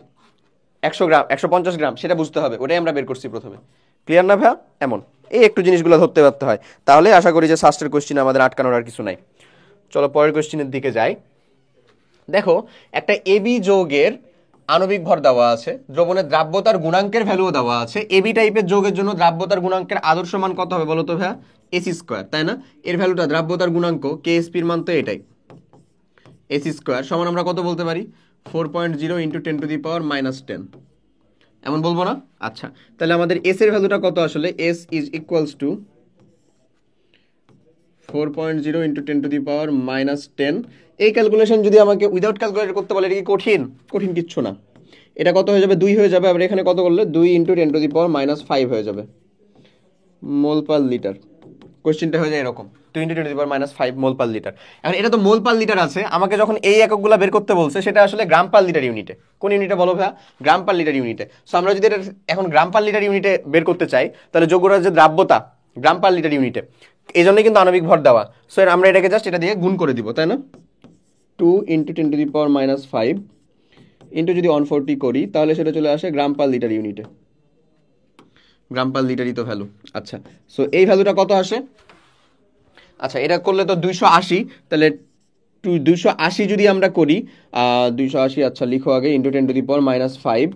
100 গ্রাম, 150 গ্রাম, সেটা বুঝতে হবে, ওটাই আমরা বের করছি প্রথমে। ক্লিয়ার না ভাইয়া? এমন এই একটু জিনিসগুলো ধরতে পারতে হয়, তাহলে আশা করি যে শাস্ত্রের কোশ্চিনে আমাদের আটকানোর আর কিছু নাই। চলো পরের কোশ্চিনের দিকে যাই। দেখো একটা এবি যৌগের আণবিক ভর দেওয়া আছে, দ্রবণের দ্রাব্যতার গুণাঙ্কের ভ্যালুও দেওয়া আছে। এবি টাইপের যৌগের জন্য দ্রাব্যতার গুণাঙ্কের আদর্শ মান কত হবে বলো তো ভাইয়া, এসি স্কোয়ার, তাই না? এর ভ্যালুটা দ্রাব্যতার গুণাঙ্ক কেএসপির মান তো এটাই, এসি স্কোয়ার সমান আমরা কত বলতে পারি, 4.0 ইন্টু 10⁻⁻10, এমন বলবো না? আচ্ছা, তাহলে আমাদের এস এর ভ্যালুটা কত আসলে, S is equals two 4.0 into 10⁻⁻10। এই ক্যালকুলেশন যদি আমাকে উইদাউট ক্যালকুলেটর করতে বলে, এটা কি কঠিন? কঠিন কিচ্ছু না। এটা কত হয়ে যাবে, 2 হয়ে যাবে, আবার এখানে কত করলে 2 ইন্টু 10⁻⁵ হয়ে যাবে মোল পার লিটার। কোশ্চেনটা হয়ে যায় এরকম, 2 ইন্টু 10⁻⁵ মোল পার লিটার। এখন এটা তো মোল পার লিটার আছে, আমাকে যখন এই এককগুলো বের করতে বলছে সেটা আসলে গ্রাম পার লিটার ইউনিটে। কোন ইউনিটে বলো ভাইয়া, গ্রাম পার লিটার ইউনিটে। সো আমরা যদি এটা এখন গ্রাম পার লিটার ইউনিটে বের করতে চাই, তাহলে যোগ্যরা যে দ্রাব্যতা গ্রাম পার লিটার ইউনিটে, এই জন্যই কিন্তু আণবিক ভর দেওয়া। সো আমরা এটাকে জাস্ট এটা দিয়ে গুণ করে দিব, তাই না? 2 ইন্টু 10⁻⁵ ইন্টু যদি 140 করি তাহলে সেটা চলে আসে গ্রাম পার লিটার ইউনিটে, গ্রাম পার লিটারই তো ভ্যালু। আচ্ছা, সো এই ভ্যালুটা কত আসে, আচ্ছা এটা করলে তো 280, তাহলে 280 যদি আমরা করি, 280, আচ্ছা লিখো আগে, ইন্টু 10⁻⁵,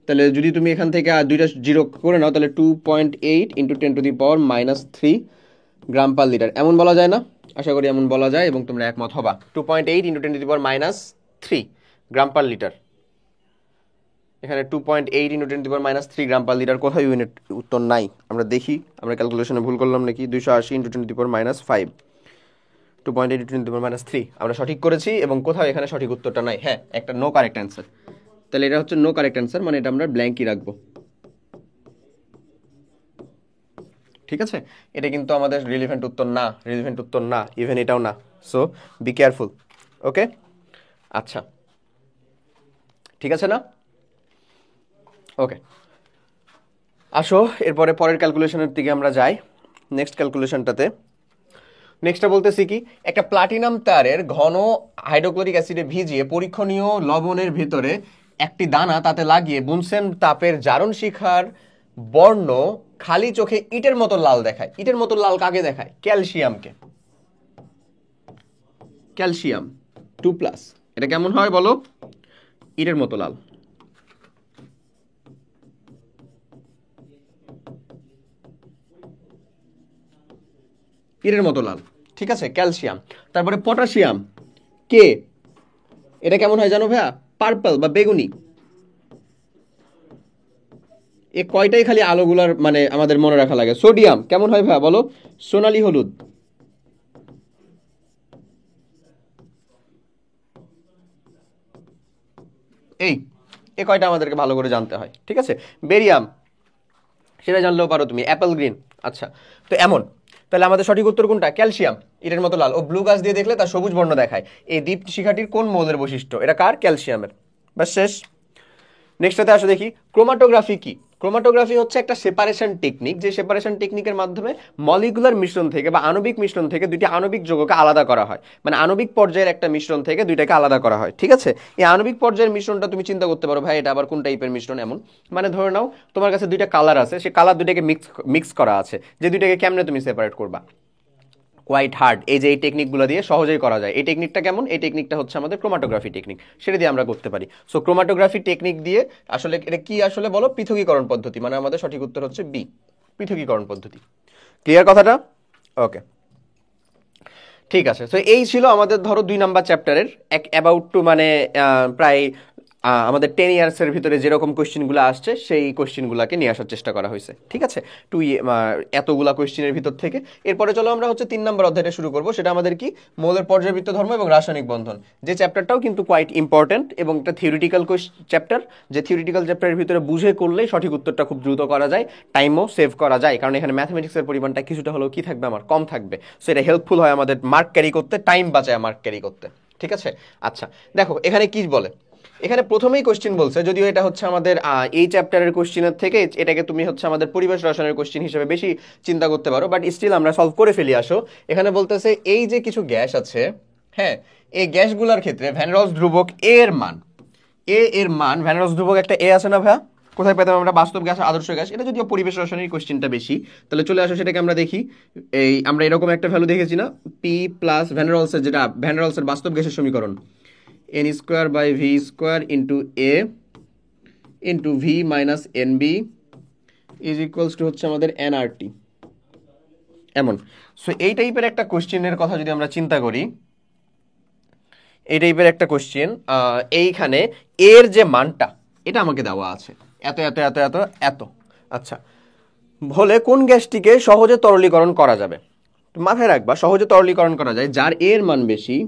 তাহলে যদি তুমি এখান থেকে দুইটা জিরো করে নাও, তাহলে 2.8 ইন্টু 10⁻³ গ্রাম পার লিটার, এমন বলা যায় না? আশা করি এমন বলা যায় এবং তোমরা একমত হবা। 2.8 ইন্টু 10⁻³ গ্রাম পার লিটার, এখানে 2.8 ইন্টু 10⁻³ গ্রাম পার লিটার, কোথাও ইউনিট উত্তর নাই। আমরা দেখি আমরা ক্যালকুলেশনে ভুল করলাম নাকি। 280 ইন্টু 10⁻⁵, 2.8 ইন্টু 10⁻³ আমরা সঠিক করেছি এবং কোথাও এখানে সঠিক উত্তরটা নাই। হ্যাঁ, একটা নো কারেক্ট অ্যান্সার, তাহলে এটা হচ্ছে নো কারেক্ট অ্যান্সার, মানে এটা আমরা ব্ল্যাঙ্কই রাখবো, ঠিক আছে। এটা কিন্তু আমাদের রিলিভেন্ট উত্তর না, রিলিভেন্ট উত্তর না, ইভেন এটাও না। সো বি কেয়ারফুল, ওকে। আচ্ছা, ঠিক আছে না? ওকে, আসো এরপরে পরের ক্যালকুলেশনের দিকে আমরা যাই। নেক্সট ক্যালকুলেশনটাতে নেক্সটটা বলতেছি কি, একটা প্লাটিনাম তারের ঘন হাইড্রোক্লোরিক অ্যাসিডে ভিজিয়ে পরীক্ষণীয় লবণের ভিতরে একটি দানা তাতে লাগিয়ে বুনসেন তাপের জারণ শিখার বর্ণ খালি চোখে ইটের মতো লাল দেখায়। ইটের মতো লাল কাকে দেখায়? ক্যালসিয়ামকে। ক্যালসিয়াম 2+, এটা কেমন হয় বলো? ইটের মতো লাল। ইটের মতো লাল, ঠিক আছে, ক্যালসিয়াম। তারপরে পটাশিয়াম কে, এটা কেমন হয় জানো ভাইয়া? পার্পল বা বেগুনি। এ কয়টাই খালি আলোগুলার মানে আমাদের মনে রাখা লাগে। সোডিয়াম কেমন হয় ভাইয়া বলো? সোনালী হলুদ। এই এ কয়টা আমাদেরকে ভালো করে জানতে হয়, ঠিক আছে। বেরিয়াম সেটা জানলেও পারো তুমি, অ্যাপেল গ্রিন। আচ্ছা, তো এমন, তাহলে আমাদের সঠিক উত্তর কোনটা? ক্যালসিয়াম, ইটের মতো লাল। ও ব্লু গাছ দিয়ে দেখলে তার সবুজ বর্ণ দেখায়। এই দ্বীপ শিখাটির কোন মৌলের বৈশিষ্ট্য? এটা কার? ক্যালসিয়ামের। বাস শেষ। নেক্সটটাতে আসো দেখি, ক্রোমাটোগ্রাফি কি? ক্রোমাটোগ্রাফি হচ্ছে একটা সেপারেশন টেকনিক, যে সেপারেশন টেকনিকের মাধ্যমে মলিকুলার মিশ্রণ থেকে বা আণবিক মিশ্রণ থেকে দুইটি আণবিক যৌগকে আলাদা করা হয়। মানে আণবিক পর্যায়ের একটা মিশ্রণ থেকে দুইটাকে আলাদা করা হয়, ঠিক আছে। এই আণবিক পর্যায়ের মিশ্রণটা তুমি চিন্তা করতে পারো, ভাই এটা আবার কোন টাইপের মিশ্রণ? এমন মানে ধরে নাও তোমার কাছে দুইটা কালার আছে, সে কালার দুইটাকে মিক্স করা আছে, যে দুইটাকে কেমনে তুমি সেপারেট করবা? Quite hard. এই যে এই টেকনিকগুলো দিয়ে সহজেই করা যায়। এই টেকনিকটা কেমন? এই টেকনিকটা হচ্ছে আমাদের ক্রোমাটোগ্রাফি টেকনিক, সেটা দিয়ে আমরা করতে পারি। সো ক্রোমাটোগ্রাফি টেকনিক দিয়ে আসলে এটা কি আসলে বলো? পৃথকীকরণ পদ্ধতি। মানে আমাদের সঠিক উত্তর হচ্ছে বি, পৃথকীকরণ পদ্ধতি। ক্লিয়ার কথাটা? ওকে, ঠিক আছে, তো এই ছিল আমাদের ধরো 2 নাম্বার চ্যাপ্টারের এক অ্যাবাউট টু মানে প্রায় আমাদের 10 ইয়ার্সের ভিতরে যেরকম কোয়েশ্চেনগুলো আসছে সেই কোয়েশ্চেনগুলোকে নিয়ে আসার চেষ্টা করা হয়েছে। ঠিক আছে, এতগুলা কোয়েশ্চেনের ভিতর থেকে এরপরে চলো আমরা হচ্ছে 3 নাম্বার অধ্যায়টা শুরু করব। সেটা আমাদের কি, মৌলের পর্যায়বৃত্ত ধর্ম এবং রাসায়নিক বন্ধন, যে চ্যাপ্টারটাও কিন্তু কোয়াইট ইম্পর্টেন্ট এবং একটা থিওরিটিক্যাল চ্যাপ্টার, যে থিওরিটিক্যাল চ্যাপ্টারের ভিতরে বুঝে করলেই সঠিক উত্তরটা খুব দ্রুত করা যায়, টাইমও সেভ করা যায়, কারণ এখানে ম্যাথমেটিক্সের পরিমাণটা কিছুটা হলেও কি থাকবে, আমার কম থাকবে। সো এটা হেল্পফুল হয় আমাদের মার্ক ক্যারি করতে, টাইম বাঁচায় মার্ক ক্যারি করতে। ঠিক আছে, আচ্ছা দেখো এখানে কি বলে। এখানে প্রথমেই কোশ্চেন বলছে, যদিও এটা হচ্ছে আমাদের এই চ্যাপ্টারের কোশ্চেনের থেকে এটাকে তুমি হচ্ছে আমাদের পরিবেশ রসায়নের কোশ্চেন হিসেবে বেশি চিন্তা করতে পারো, বাট স্টিল আমরা সলভ করে ফেলি। আসো, এখানে বলতেছে এই যে কিছু গ্যাস আছে, হ্যাঁ, এই গ্যাসগুলোর ক্ষেত্রে ভ্যান রস ধ্রুবক এর মান, এর মান, ভ্যান রস ধ্রুবক একটা এ আছে না ভাইয়া, কোথায় পেতাম আমরা, বাস্তব গ্যাস আদর্শ গ্যাস, এটা যদিও পরিবেশ রসায়নের কোশ্চেনটা বেশি। তাহলে চলে আসো সেটাকে আমরা দেখি। এই আমরা এরকম একটা ভ্যালু দেখেছি না, পি প্লাস ভ্যান রলসের, যেটা ভ্যান রলসের বাস্তব গ্যাসের সমীকরণ, N square by V square into A into V minus N B is equals to হচ্ছে আমাদের এনআরটি, এমন। সো এই টাইপের একটা কোশ্চেনের কথা যদি আমরা চিন্তা করি, এই টাইপের একটা কোশ্চেন, এইখানে এর যে মানটা এটা আমাকে দেওয়া আছে এত এত এত এত এত। আচ্ছা, বলে কোন গ্যাসটিকে সহজে তরলীকরণ করা যাবে। মাথায় রাখবা, সহজে তরলীকরণ করা যায় যার এর মান বেশি,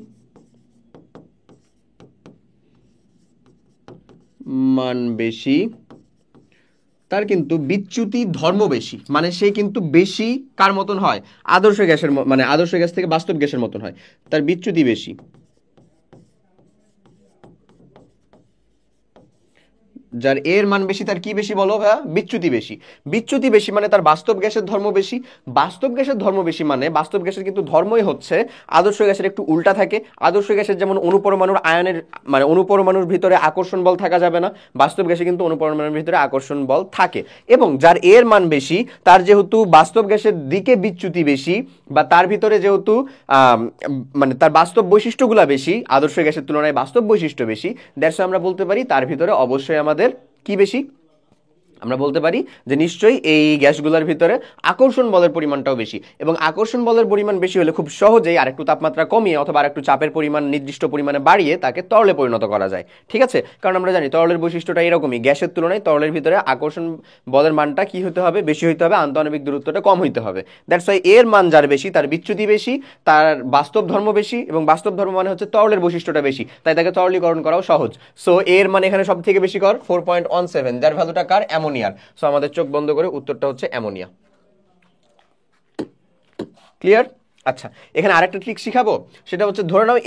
তার কিন্তু বিচ্যুতি ধর্ম বেশি, মানে সে কিন্তু বেশি কার মতন হয়, আদর্শ গ্যাসের, মানে আদর্শ গ্যাস থেকে বাস্তব গ্যাসের মতন হয়, তার বিচ্যুতি বেশি। যার এর মান বেশি তার কি বেশি বলো ভাইয়া, বিচ্যুতি বেশি। বিচ্যুতি বেশি মানে তার বাস্তব গ্যাসের ধর্ম বেশি। বাস্তব গ্যাসের ধর্ম বেশি মানে বাস্তব গ্যাসের কিন্তু ধর্মই হচ্ছে আদর্শ গ্যাসের একটু উল্টা থাকে। আদর্শ গ্যাসের যেমন অনুপরমাণুর আয়নের, মানে অনুপরমাণুর ভিতরে আকর্ষণ বল থাকা যাবে না, বাস্তব গ্যাসে কিন্তু অনুপরমাণুর ভিতরে আকর্ষণ বল থাকে। এবং যার এর মান বেশি তার যেহেতু বাস্তব গ্যাসের দিকে বিচ্যুতি বেশি, বা তার ভিতরে যেহেতু মানে তার বাস্তব বৈশিষ্ট্যগুলো বেশি, আদর্শ গ্যাসের তুলনায় বাস্তব বৈশিষ্ট্য বেশি, দ্যাটস আমরা বলতে পারি তার ভিতরে অবশ্যই আমাদের কি বেশি, আমরা বলতে পারি যে নিশ্চয়ই এই গ্যাসগুলোর ভিতরে আকর্ষণ বলের পরিমাণটাও বেশি। এবং আকর্ষণ বলের পরিমাণ বেশি হলে খুব সহজেই আরেকটু তাপমাত্রা কমিয়ে অথবা আরেকটু চাপের পরিমাণ নির্দিষ্ট পরিমাণে বাড়িয়ে তাকে তরলে পরিণত করা যায়। ঠিক আছে, কারণ আমরা জানি তরলের বৈশিষ্ট্যটা এরকমই, গ্যাসের তুলনায় তরলের ভিতরে আকর্ষণ বলের মানটা কি হতে হবে, বেশি হইতে হবে, আন্তঃআণবিক দূরত্বটা কম হইতে হবে। দ্যাটস ওয়াই এর মান যার বেশি তার বিচ্যুতি বেশি, তার বাস্তব ধর্ম বেশি, এবং বাস্তব ধর্ম মানে হচ্ছে তরলের বৈশিষ্ট্যটা বেশি, তাই তাকে তরলীকরণ করাও সহজ। সো এর মানে এখানে সব থেকে বেশি কর 4.17, যার ভ্যালুটা কার, অ্যামোনিয়ার। সো আমাদের চোখ বন্ধ করে উত্তরটা হচ্ছে অ্যামোনিয়া। ক্লিয়ার? আচ্ছা, এখানে আরেকটা ট্রিক শিখাবো, সেটা হচ্ছে ধরে নাও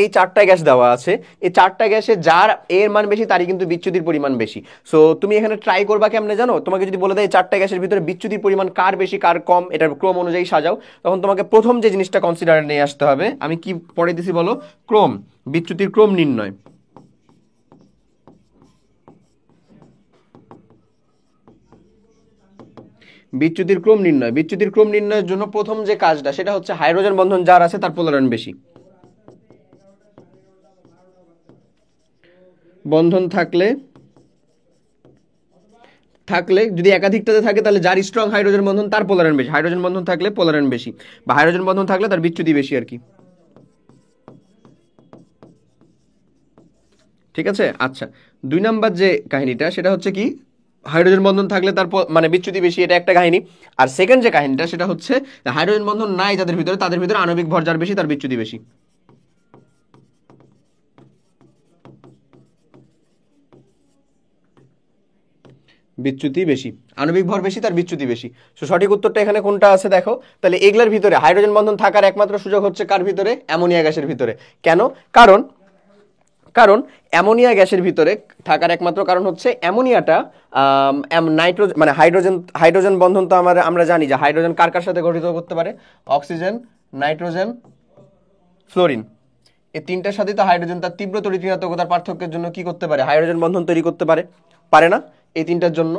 এই 4টা গ্যাস দেওয়া আছে, এই 4টা গ্যাসে যার এর মান বেশি তারই কিন্তু বিচ্যুতির পরিমাণ বেশি। সো তুমি এখানে ট্রাই করবা কেমনে জানো, তোমাকে যদি বলে দেয় 4টা গ্যাসের ভিতরে বিচ্যুতির পরিমাণ কার বেশি কার কম, এটার ক্রম অনুযায়ী সাজাও, তখন তোমাকে প্রথম যে জিনিসটা কনসিডারে নিয়ে আসতে হবে, আমি কি পড়ে দিছি বলো, ক্রম, বিচ্যুতির ক্রম নির্ণয়। বিচ্যুতির ক্রম নির্ণয়, বিচ্যুতির ক্রম নির্ণয়ের জন্য প্রথম যে কাজটা সেটা হচ্ছে হাইড্রোজেন বন্ধন যার আছে তার পোলারায়ন বেশি। বন্ধন থাকলে যদি একাধিকটাতে থাকে তাহলে যার স্ট্রং হাইড্রোজেন বন্ধন তার পোলারায়ন বেশি, হাইড্রোজেন বন্ধন থাকলে পোলারায়ন বেশি, বা হাইড্রোজেন বন্ধন থাকলে তার বিচ্যুতি বেশি আর কি। ঠিক আছে, আচ্ছা 2 নাম্বার যে কাহিনীটা সেটা হচ্ছে কি, হাইড্রোজেন বন্ধন থাকলে তার মানে বিচ্যুতি বেশি, এটা একটা কাহিনী। আর সেকেন্ড যে কাহিনীটা সেটা হচ্ছে হাইড্রোজেন বন্ধন নাই যাদের ভিতরে, তাদের ভিতরে আণবিক ভর যার বেশি তার বিচ্যুতি বেশি। বিচ্যুতি বেশি, আণবিক ভর বেশি তার বিচ্যুতি বেশি। সো সঠিক উত্তরটা এখানে কোনটা আছে দেখো, তাহলে এগুলোর ভিতরে হাইড্রোজেন বন্ধন থাকার একমাত্র সুযোগ হচ্ছে কার ভিতরে, অ্যামোনিয়া গ্যাসের ভিতরে। কেন? কারণ কারণ অ্যামোনিয়া গ্যাসের ভিতরে থাকার একমাত্র কারণ হচ্ছে অ্যামোনিয়াটা নাইট্রোজেন, মানে হাইড্রোজেন বন্ধন তো আমরা জানি যে হাইড্রোজেন কার কার সাথে গঠিত করতে পারে, অক্সিজেন, নাইট্রোজেন, ফ্লোরিন, এই তিনটার সাথে তো হাইড্রোজেন তার তীব্র তড়িৎ-ঋণাত্মকতার পার্থক্যের জন্য কি করতে পারে, হাইড্রোজেন বন্ধন তৈরি করতে পারে, পারে না? এই তিনটার জন্য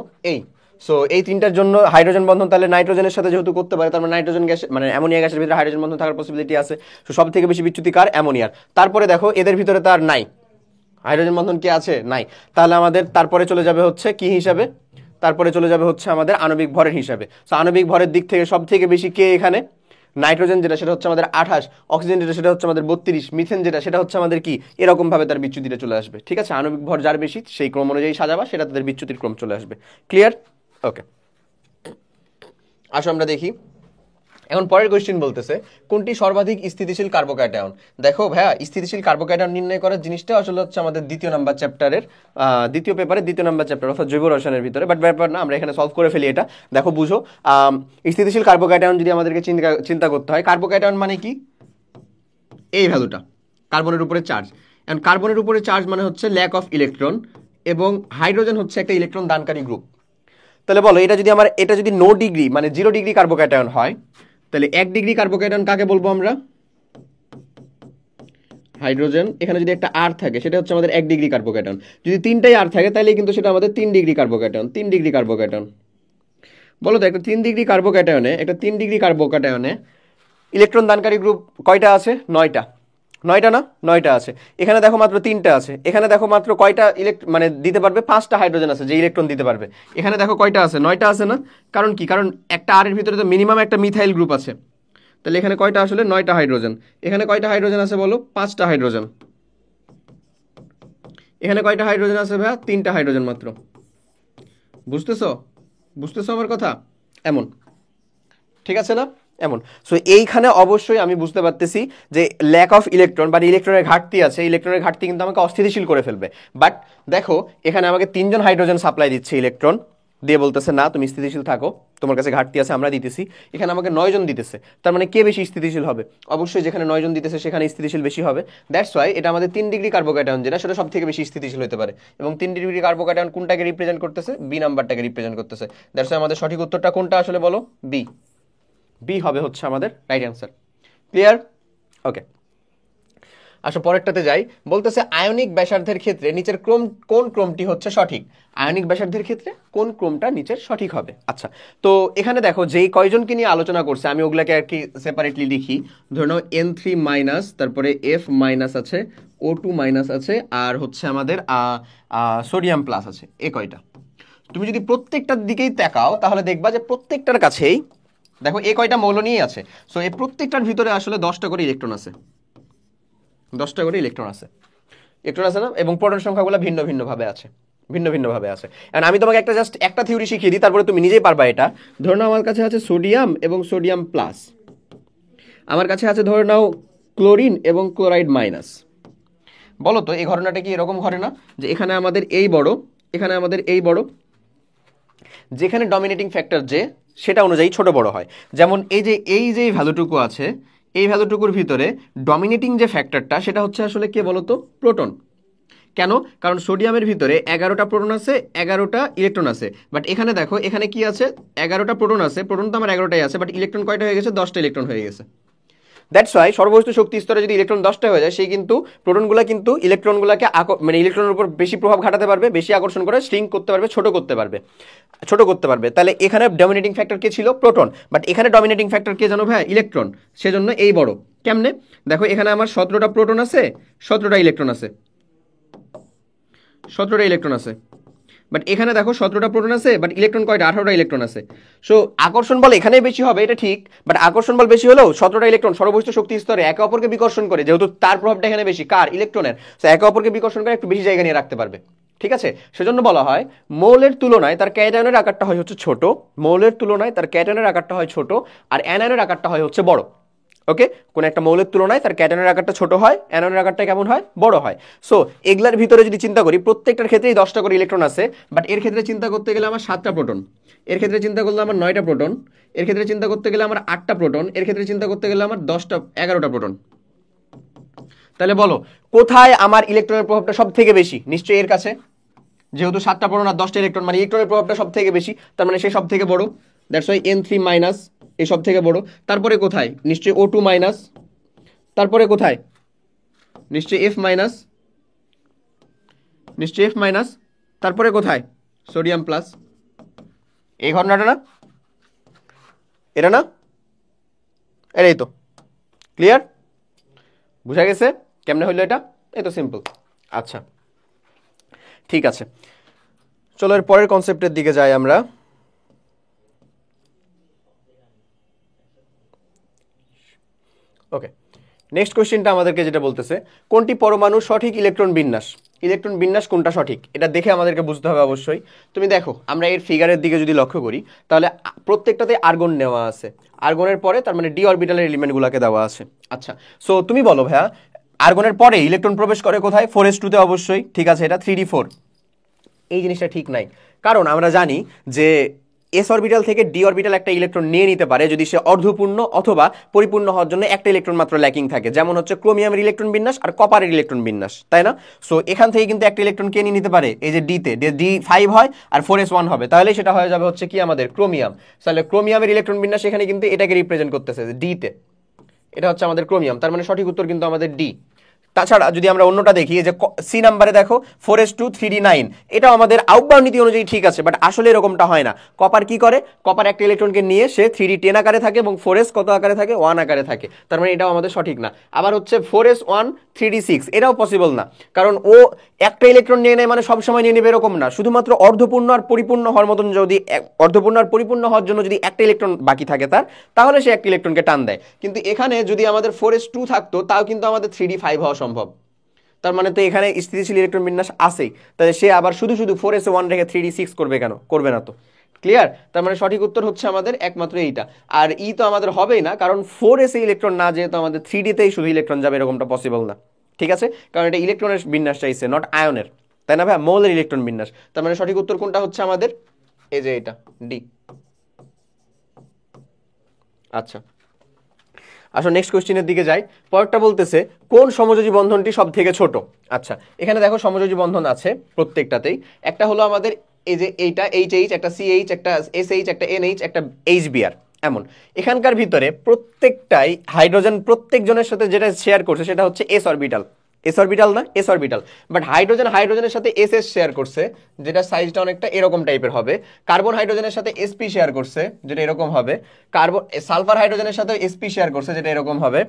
সো এই তিনটার জন্য হাইড্রোজেন বন্ধন তাহলে নাইট্রোজেনের সাথে যেহেতু করতে পারে, তার মানে নাইট্রোজেন গ্যাস মানে অ্যামোনিয়া গ্যাসের ভিতরে হাইড্রোজেন বন্ধন থাকার পসিবিলিটি আছে। সো সব থেকে বেশি বিচ্যুতি কার, অ্যামোনিয়ার। তারপরে দেখো এদের ভিতরে তার নাই, হাইড্রোজেন বন্ধন কি আছে, নাই, তাহলে আমাদের তারপরে চলে যাবে হচ্ছে কি হিসাবে, তারপরে চলে যাবে হচ্ছে আমাদের আণবিক ভরের হিসাবে। সো আণবিক ভরের দিক থেকে সব থেকে বেশি কে এখানে, নাইট্রোজেন যেটা সেটা হচ্ছে আমাদের 28, অক্সিজেন যেটা সেটা হচ্ছে আমাদের 32, মিথেন যেটা সেটা হচ্ছে আমাদের কি, এরকম ভাবে তার বিচ্যুতিটা চলে আসবে। ঠিক আছে, আণবিক ভর যার বেশি সেই ক্রম অনুযায়ী সাজাবা, সেটা তাদের বিচ্যুতির ক্রম চলে আসবে। ক্লিয়ার? ওকে, আসো আমরা দেখি। এখন পরের কোশ্চেন বলতেছে কোনটি সর্বাধিক স্থিতিশীল কার্বোক্যাটায়ন। দেখো ভাইয়া, স্থিতিশীল কার্বোক্যাটায়ন নির্ণয় করার জিনিসটা আসলে হচ্ছে আমাদের দ্বিতীয় নাম্বার চ্যাপ্টারের দ্বিতীয় পেপারের দ্বিতীয় নাম্বার চ্যাপ্টার অর্থাৎ জৈব রসায়নের ভিতরে, বাট ব্যাপার না, আমরা এখানে সলভ করে ফেলি এটা। দেখো বুঝো, স্থিতিশীল কার্বোক্যাটায়ন যদি আমাদেরকে চিন্তা করতে হয়, কার্বোক্যাটায়ন মানে কি, এই ভ্যালুটা কার্বনের উপরে চার্জ। এখন কার্বনের উপরে চার্জ মানে হচ্ছে ল্যাক অফ ইলেকট্রন, এবং হাইড্রোজেন হচ্ছে একটা ইলেকট্রন দানকারী গ্রুপ। তাহলে বলো, এটা যদি নো ডিগ্রি মানে 0 ডিগ্রি কার্বোক্যাটায়ন হয়, তাহলে 1 ডিগ্রি কার্বোক্যাটায়ন কাকে বলবো আমরা? হাইড্রোজেন। এখানে যদি একটা আর থাকে সেটা হচ্ছে আমাদের 1 ডিগ্রি কার্বোক্যাটায়ন। যদি তিনটাই আর থাকে তাহলে কিন্তু সেটা আমাদের 3 ডিগ্রি কার্বোক্যাটায়ন। 3 degree carbocation. বলো তো, একটা 3 ডিগ্রি কার্বোক্যাটায়নে ইলেকট্রন দানকারী গ্রুপ কয়টা আছে? 9টা। 9টা না? 9টা আছে। এখানে দেখো মাত্র 3টা আছে। এখানে দেখো মাত্র কয়টা মানে দিতে পারবে? 5টা হাইড্রোজেন আছে যে ইলেকট্রন দিতে পারবে। এখানে দেখো কয়টা আছে? 9টা আছে না? কারণ কি? কারণ একটা আর এর ভিতরে তো মিনিমাম একটা মিথাইল গ্রুপ আছে। তাহলে এখানে কয়টা আসলে? 9টা হাইড্রোজেন। এখানে কয়টা হাইড্রোজেন আছে বলো? 5টা হাইড্রোজেন। এখানে কয়টা হাইড্রোজেন আছে ভাইয়া? 3টা হাইড্রোজেন মাত্র। বুঝতেছো? বুঝতেছো আমার কথা? এমন, ঠিক আছে না? এমন। সো এইখানে অবশ্যই আমি বুঝতে পারতেছি যে ল্যাক অফ ইলেকট্রন বা ইলেকট্রনের ঘাটতি আছে। ইলেকট্রনের ঘাটতি কিন্তু আমাকে অস্থিতিশীল করে ফেলবে। বাট দেখো, এখানে আমাকে 3জন হাইড্রোজেন সাপ্লাই দিচ্ছে ইলেকট্রন দিয়ে, বলতেছে না তুমি স্থিতিশীল থাকো, তোমার কাছে ঘাটতি আছে, আমরা দিতেছি। এখানে আমাকে 9জন দিতেছে, তার মানে কে বেশি স্থিতিশীল হবে? অবশ্যই যেখানে 9জন দিতেছে সেখানে স্থিতিশীল বেশি হবে। দ্যাটস ওয়াই এটা আমাদের 3 ডিগ্রি কার্বোক্যাটায়ন যেটা সেটা সব থেকে বেশি স্থিতিশীল হতে পারে। এবং 3 ডিগ্রি কার্বোক্যাটায়ন কোনটাকে রিপ্রেজেন্ট করতেছে? বি নাম্বারটাকে রিপ্রেজেন্ট করতেছে। দ্যাটস ওয়াই আমাদের সঠিক উত্তরটা কোনটা আসলে বলো? বি। বি হবে হচ্ছে আমাদের রাইট অ্যান্সার। ক্লিয়ার? ওকে, আসো পরেরটাতে যাই। বলতেছে আয়নিক ব্যাসার্ধের ক্ষেত্রে নিচের কোন ক্রমটি হচ্ছে সঠিক? আয়নিক ব্যাসার্ধের ক্ষেত্রে কোন ক্রমটা নিচের সঠিক হবে? আচ্ছা, তো এখানে দেখো যেই কয়জনকে নিয়ে আলোচনা করছে আমি ওগুলাকে আর কি সেপারেটলি লিখি। ধরে নাও N3 মাইনাস, তারপরে F মাইনাস আছে, O2 মাইনাস আছে, আর হচ্ছে আমাদের সোডিয়াম প্লাস আছে। এ কয়টা তুমি যদি প্রত্যেকটার দিকেই তাকাও তাহলে দেখবা যে প্রত্যেকটার কাছেই দেখো এ কয়টা মৌল নিয়েই আছে। সো এই প্রত্যেকটার ভিতরে আসলে 10টা করে ইলেকট্রন আছে। 10টা করে ইলেকট্রন আছে। ইলেকট্রন আছে না? এবং প্রোটন সংখ্যাগুলো ভিন্ন ভিন্ন ভাবে আছে। ভিন্ন ভিন্ন ভাবে আছে। এন্ড আমি তোমাকে একটা থিওরি শিখিয়ে দিই, তারপরে তুমি নিজেই পারবা এটা। ধরে নাও আমার কাছে আছে সোডিয়াম এবং সোডিয়াম প্লাস। আমার কাছে আছে ধরে নাও ক্লোরিন এবং ক্লোরাইড মাইনাস। বলো তো এই ঘটনাটা কি এরকম ঘটে না যে এখানে আমাদের এই বড়, এখানে আমাদের এই বড়, যেখানে ডমিনেটিং ফ্যাক্টর যে সেটা অনুযায়ী ছোট বড় হয়। যেমন এই যে ভ্যালুটুকু আছে, এই ভ্যালুটুকুর ভিতরে ডমিনেটিং যে ফ্যাক্টরটা সেটা হচ্ছে আসলে কে বলতো? প্রোটন। কেন? কারণ সোডিয়ামের ভিতরে 11টা প্রোটন আছে, 11টা ইলেকট্রন আছে। বাট এখানে দেখো, এখানে কি আছে? 11টা প্রোটন আছে, প্রোটন তো আমার 11টাই আছে, বাট ইলেকট্রন কয়টা হয়ে গেছে? 10টা ইলেকট্রন হয়ে গেছে। দ্যাটস ওয়াই সর্ববস্তু শক্তি স্তরে যদি ইলেকট্রন 10টা হয়ে যায়, সেই কিন্তু প্রোটনগুলো কিন্তু ইলেকট্রনগুলোকে মানে ইলেকট্রনের উপর বেশি প্রভাব ঘটাতে পারবে, বেশি আকর্ষণ করে শ্রিঙ্ক করতে পারবে, ছোট করতে পারবে। তাহলে এখানে ডমিনেটিং ফ্যাক্টর কে ছিল? প্রোটন। বাট এখানে ডমিনেটিং ফ্যাক্টর কে জানো ভাই? ইলেকট্রন। সেজন্য এই বড়। কেমনে? দেখো এখানে আমার 17টা প্রোটন আছে, 17টা ইলেকট্রন আছে, 17টা ইলেকট্রন আছে। বাট এখানে দেখো 17টা প্রোটন আছে, বাট ইলেকট্রন কয়টা? 18টা ইলেকট্রন আছে। সো আকর্ষণ বল এখানে বেশি হবে, এটা ঠিক। বাট আকর্ষণ বল বেশি হলেও 17টা ইলেকট্রন সর্ববস্তু শক্তি স্তরে একে অপরকে বিকর্ষণ করে, যেহেতু তার প্রভাবটা এখানে বেশি, কার? ইলেকট্রনের। সো একে অপরকে বিকর্ষণ করে একটু বেশি জায়গা নিয়ে রাখতে পারবে। ঠিক আছে, সেজন্য বলা হয় মৌলের তুলনায় তার ক্যাটায়নের আকারটা হয় হচ্ছে ছোট, মৌলের তুলনায় তার ক্যাটায়নের আকারটা হয় ছোট, আর অ্যানায়নের আকারটা হয় হচ্ছে বড়। ওকে, কোন একটা মৌলের তুলনায় তার ক্যাটায়নের আকারটা ছোট হয়, অ্যানোনের আকারটা কেমন হয়? বড় হয়। সো এগুলার ভিতরে যদি চিন্তা করি প্রত্যেকটার ক্ষেত্রেই 10টা করে ইলেকট্রন আছে। বাট এর ক্ষেত্রে চিন্তা করতে গেলে আমার 7টা প্রোটন, এর ক্ষেত্রে চিন্তা করলে আমার 9টা প্রোটন, এর ক্ষেত্রে চিন্তা করতে গেলে আমার 8টা প্রোটন, এর ক্ষেত্রে চিন্তা করতে গেলে আমার 11টা প্রোটন। তাহলে বলো কোথায় আমার ইলেকট্রনের প্রভাবটা সব থেকে বেশি? নিশ্চয়ই এর কাছে, যেহেতু 7টা প্রোটন আর 10টা ইলেকট্রন, মানে ইলেকট্রনের প্রভাবটা সব থেকে বেশি, তার মানে সে সব থেকে বড়। দ্যাটস ওয়াই N3 মাইনাস এই সব থেকে বড়। তারপরে কোথায়? নিশ্চয়ই O2 মাইনাস। তারপরে কোথায়? নিশ্চয়ই F মাইনাস, নিশ্চয়ই F মাইনাস। তারপরে কোথায়? Sodium plus. এই ঘটনাটা না? এটা না? এটাই তো। ক্লিয়ার? বুঝা গেছে কেমনে হইলো এটা? এই তো সিম্পল। আচ্ছা, ঠিক আছে, চলো এর পরের কনসেপ্টের দিকে যাই আমরা। ওকে, নেক্সট কোয়েশ্চেনটা আমাদেরকে যেটা বলতেছে কোনটি পরমাণু সঠিক ইলেকট্রন বিন্যাস, ইলেকট্রন বিন্যাস কোনটা সঠিক এটা দেখে আমাদেরকে বুঝতে হবে অবশ্যই। তুমি দেখো আমরা এর ফিগারের দিকে যদি লক্ষ্য করি তাহলে প্রত্যেকটাতে আর্গন নেওয়া আছে, আর্গনের পরে তার মানে ডি অরবিটালের এলিমেন্টগুলোকে দেওয়া আছে। আচ্ছা, সো তুমি বলো ভাইয়া আর্গনের পরে ইলেকট্রন প্রবেশ করে কোথায়? 4s2 তে অবশ্যই, ঠিক আছে, এটা 3d4। এই জিনিসটা ঠিক নাই, কারণ আমরা জানি যে এস অরবিটাল থেকে ডি অরবিটাল একটা ইলেকট্রন নিয়ে নিতে পারে যদি সে অর্ধপূর্ণ অথবা পরিপূর্ণ হওয়ার জন্য একটা ইলেকট্রন মাত্র ল্যাকিং থাকে, যেমন হচ্ছে ক্রোমিয়ামের ইলেকট্রন বিন্যাস আর কপারের ইলেকট্রন বিন্যাস, তাই না? সো এখান থেকে কিন্তু একটা ইলেকট্রন কে নিয়ে নিতে পারে, এই যে ডিতে D5 হয় আর 4s1 হবে, তাহলে সেটা হয়ে যাবে হচ্ছে কি আমাদের ক্রোমিয়াম। তাহলে ক্রোমিয়ামের ইলেকট্রন বিন্যাস এখানে কিন্তু এটাকে রিপ্রেজেন্ট করতেছে ডিতে, এটা হচ্ছে আমাদের ক্রোমিয়াম, তার মানে সঠিক উত্তর কিন্তু আমাদের ডি। তাছাড়া যদি আমরা অন্যটা দেখি যে সি নাম্বারে দেখো 4s2 3d9, এটাও আমাদের আউটবাউন্ড নীতি অনুযায়ী ঠিক আছে, বাট আসলে এরকমটা হয় না। কপার কি করে, কপার একটা ইলেকট্রনকে নিয়ে সে 3d10 আকারে থাকে এবং 4s কত আকারে থাকে, 1 আকারে থাকে, তার মানে এটাও আমাদের সঠিক না। আবার হচ্ছে 4s1 3d6, এটাও পসিবল না, কারণ ও একটা ইলেকট্রন নিয়ে নেয় মানে সবসময় নিয়ে নেবে এরকম না, শুধুমাত্র অর্ধপূর্ণ আর পরিপূর্ণ হওয়ার মতন যদি অর্ধপূর্ণ আর পরিপূর্ণ হওয়ার জন্য যদি একটা ইলেকট্রন বাকি থাকে তার, তাহলে সে একটা ইলেকট্রনকে টান দেয়। কিন্তু এখানে যদি আমাদের 4s2 থাকতো তাও কিন্তু আমাদের 3d5 হওয়া সম্ভব, তার মানে তো এখানে স্থিতিশীল ইলেকট্রন বিন্যাস আছেই, তাহলে সে আবার শুধু শুধু 4s1 রেখে 3d6 করবে কেন? করবে না তো। ক্লিয়ার? তার মানে সঠিক উত্তর হচ্ছে আমাদের একমাত্র এইটা। আর ই তো আমাদের হবেই না, কারণ 4s ইলেকট্রন না, যেহেতু আমাদের 3dতেই শুধু ইলেকট্রন যাবে এরকমটা পসিবল না, ঠিক আছে, কারণ এটা ইলেকট্রনের বিন্যাস চাইছে, নট আয়নের, তাই না ভাই? মৌলের ইলেকট্রন বিন্যাস, তার মানে সঠিক উত্তর কোনটা হচ্ছে আমাদের? এই যে এটা ডি। আচ্ছা, আসলে নেক্সট কোয়েশ্চেনের দিকে যাই। পরেরটা বলতেছে কোন সমযোজী বন্ধনটি সব থেকে ছোট? আচ্ছা, এখানে দেখো সমযোজী বন্ধন আছে প্রত্যেকটাতেই, একটা হলো আমাদের এই যে এইটা এইচ, একটা সিএইচ, একটা এসএইচ, একটা এনএইচ, একটা এইচবিআর, এমন। এখানকার ভিতরে প্রত্যেকটাই হাইড্রোজেন প্রত্যেকজনের সাথে যেটা শেয়ার করছে সেটা হচ্ছে এস অরবিটাল, এস অরবিটাল না, এস অরবিটাল, বাট হাইড্রোজেন হাইড্রোজেনের সাথে এস এস শেয়ার করছে, যেটা সাইজটা অনেকটা এরকম টাইপের হবে। কার্বন হাইড্রোজেনের সাথে এসপি শেয়ার করছে, যেটা এরকম হবে। কার্বন সালফার হাইড্রোজেনের সাথে এসপি শেয়ার করছে, যেটা এরকম হবে।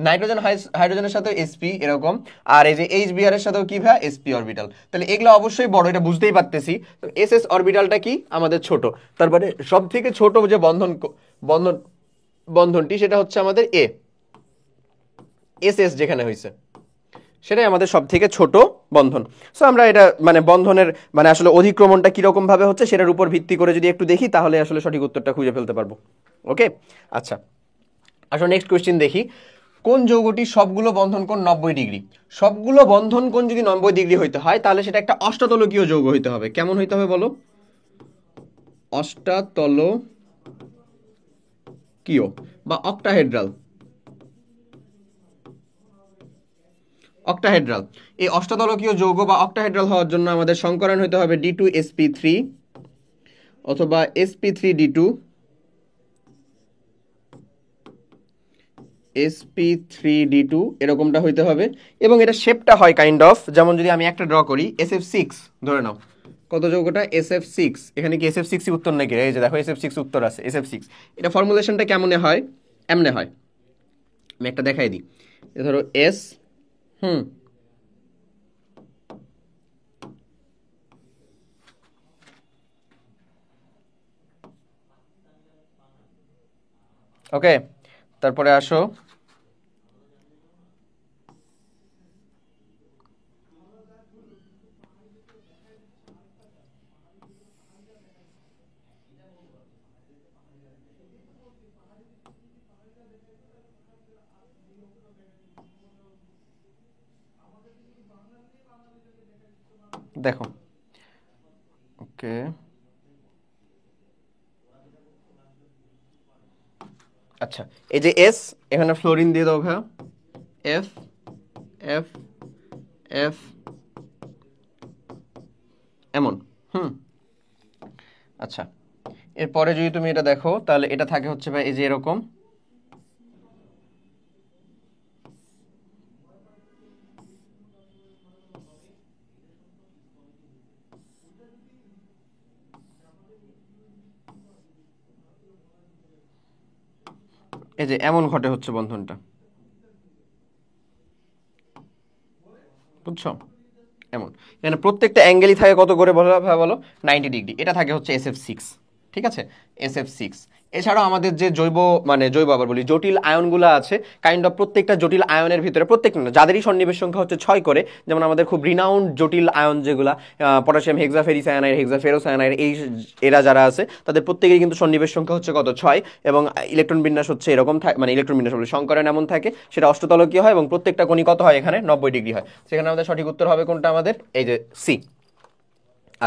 নাইট্রোজেন হাইড্রোজেনের সাথে এসপি এরকম, আর এই যে এইচবিআর এর সাথেও কি ভাই, এসপি অরবিটাল। তাহলে এগুলো অবশ্যই বড়, এটা বুঝতেই পারতেছি। তো এস এস অরবিটালটা কি আমাদের ছোট, তারপরে সব থেকে ছোট যে বন্ধন বন্ধনটি সেটা হচ্ছে আমাদের এস এস যেখানে হয়েছে, সেটাই আমাদের সব থেকে ছোট বন্ধন। সো আমরা এটা মানে বন্ধনের মানে আসলে অধিক্রমণটা কিরকম ভাবে হচ্ছে সেটার উপর ভিত্তি করে যদি একটু দেখি তাহলে আসলে সঠিক উত্তরটা খুঁজে ফেলতে পারবো। ওকে, আচ্ছা, আসলে নেক্সট কোয়েশ্চেন দেখি। কোন যৌগটি সবগুলো বন্ধন কোণ 90 ডিগ্রি? সবগুলো বন্ধন কোণ যদি 90 ডিগ্রি হইতে হয় তাহলে সেটা একটা অষ্টাতলকীয় যৌগ হইতে হবে। কেমন হইতে হবে বলো? অষ্টাতলকীয় বা অক্টাহেড্রাল। অক্টাহেড্রাল, এই অষ্টাতলকীয় যৌগ বা অক্টাহেড্রাল হওয়ার জন্য আমাদের সংকরণ হতে হবে D2sp3 অথবা sp3d2, sp3d2 এরকমটা হইতে হবে। এবং এটা শেপটা হয় কাইন্ড অফ, যেমন যদি আমি একটা ড্র করি SF6 ধরে নাও, কত যৌগটা SF6, এখানে কি SF6 উত্তর নাকি? এই যে দেখো SF6 উত্তর আছে, SF6। এটা ফর্মুলেশনটা কেমনে হয়? এমনে হয়, আমি একটা দেখাই দিই। ধরো S, ওকে, তারপরে আসো দেখো, ওকে, আচ্ছা, এই যে এস, এখানে ফ্লোরিন দিয়ে দাও ভাইয়া, এফ এফ এফ এমন। আচ্ছা, এরপরে যদি তুমি এটা দেখো তাহলে এটা থাকে হচ্ছে ভাই এই যে এরকম, এই যে এমন ঘটে হচ্ছে বন্ধনটা, বুঝছো? এমন, এখানে প্রত্যেকটা অ্যাঙ্গেলই থাকে কত করে বলো ভাই বলো? 90 ডিগ্রি। এটা থাকে হচ্ছে SF6, ঠিক আছে, SF6। এছাড়াও আমাদের যে জৈব আবার বলি জটিল আয়নগুলো আছে, কাইন্ড অফ প্রত্যেকটা জটিল আয়নের ভিতরে প্রত্যেকটা না, যাদেরই সন্নিবেশ সংখ্যা হচ্ছে 6 করে, যেমন আমাদের খুব রিনাউন্ড জটিল আয়ন যেগুলা পটাশিয়াম হেক্সাফেরিসায়ানাইড, হেক্সাফেরোসায়ানাইড, এরা যারা আছে তাদের প্রত্যেকেরই কিন্তু সন্নিবেশ সংখ্যা হচ্ছে কত, 6, এবং ইলেকট্রন বিন্যাস হচ্ছে এরকম মানে ইলেকট্রন বিন্যাস বলি সংকরায়ন এমন থাকে, সেটা অষ্টতলকীয় হয় এবং প্রত্যেকটা কোণই কত হয় এখানে 90 ডিগ্রি হয়। সেখানে আমাদের সঠিক উত্তর হবে কোনটা, আমাদের এই যে সি।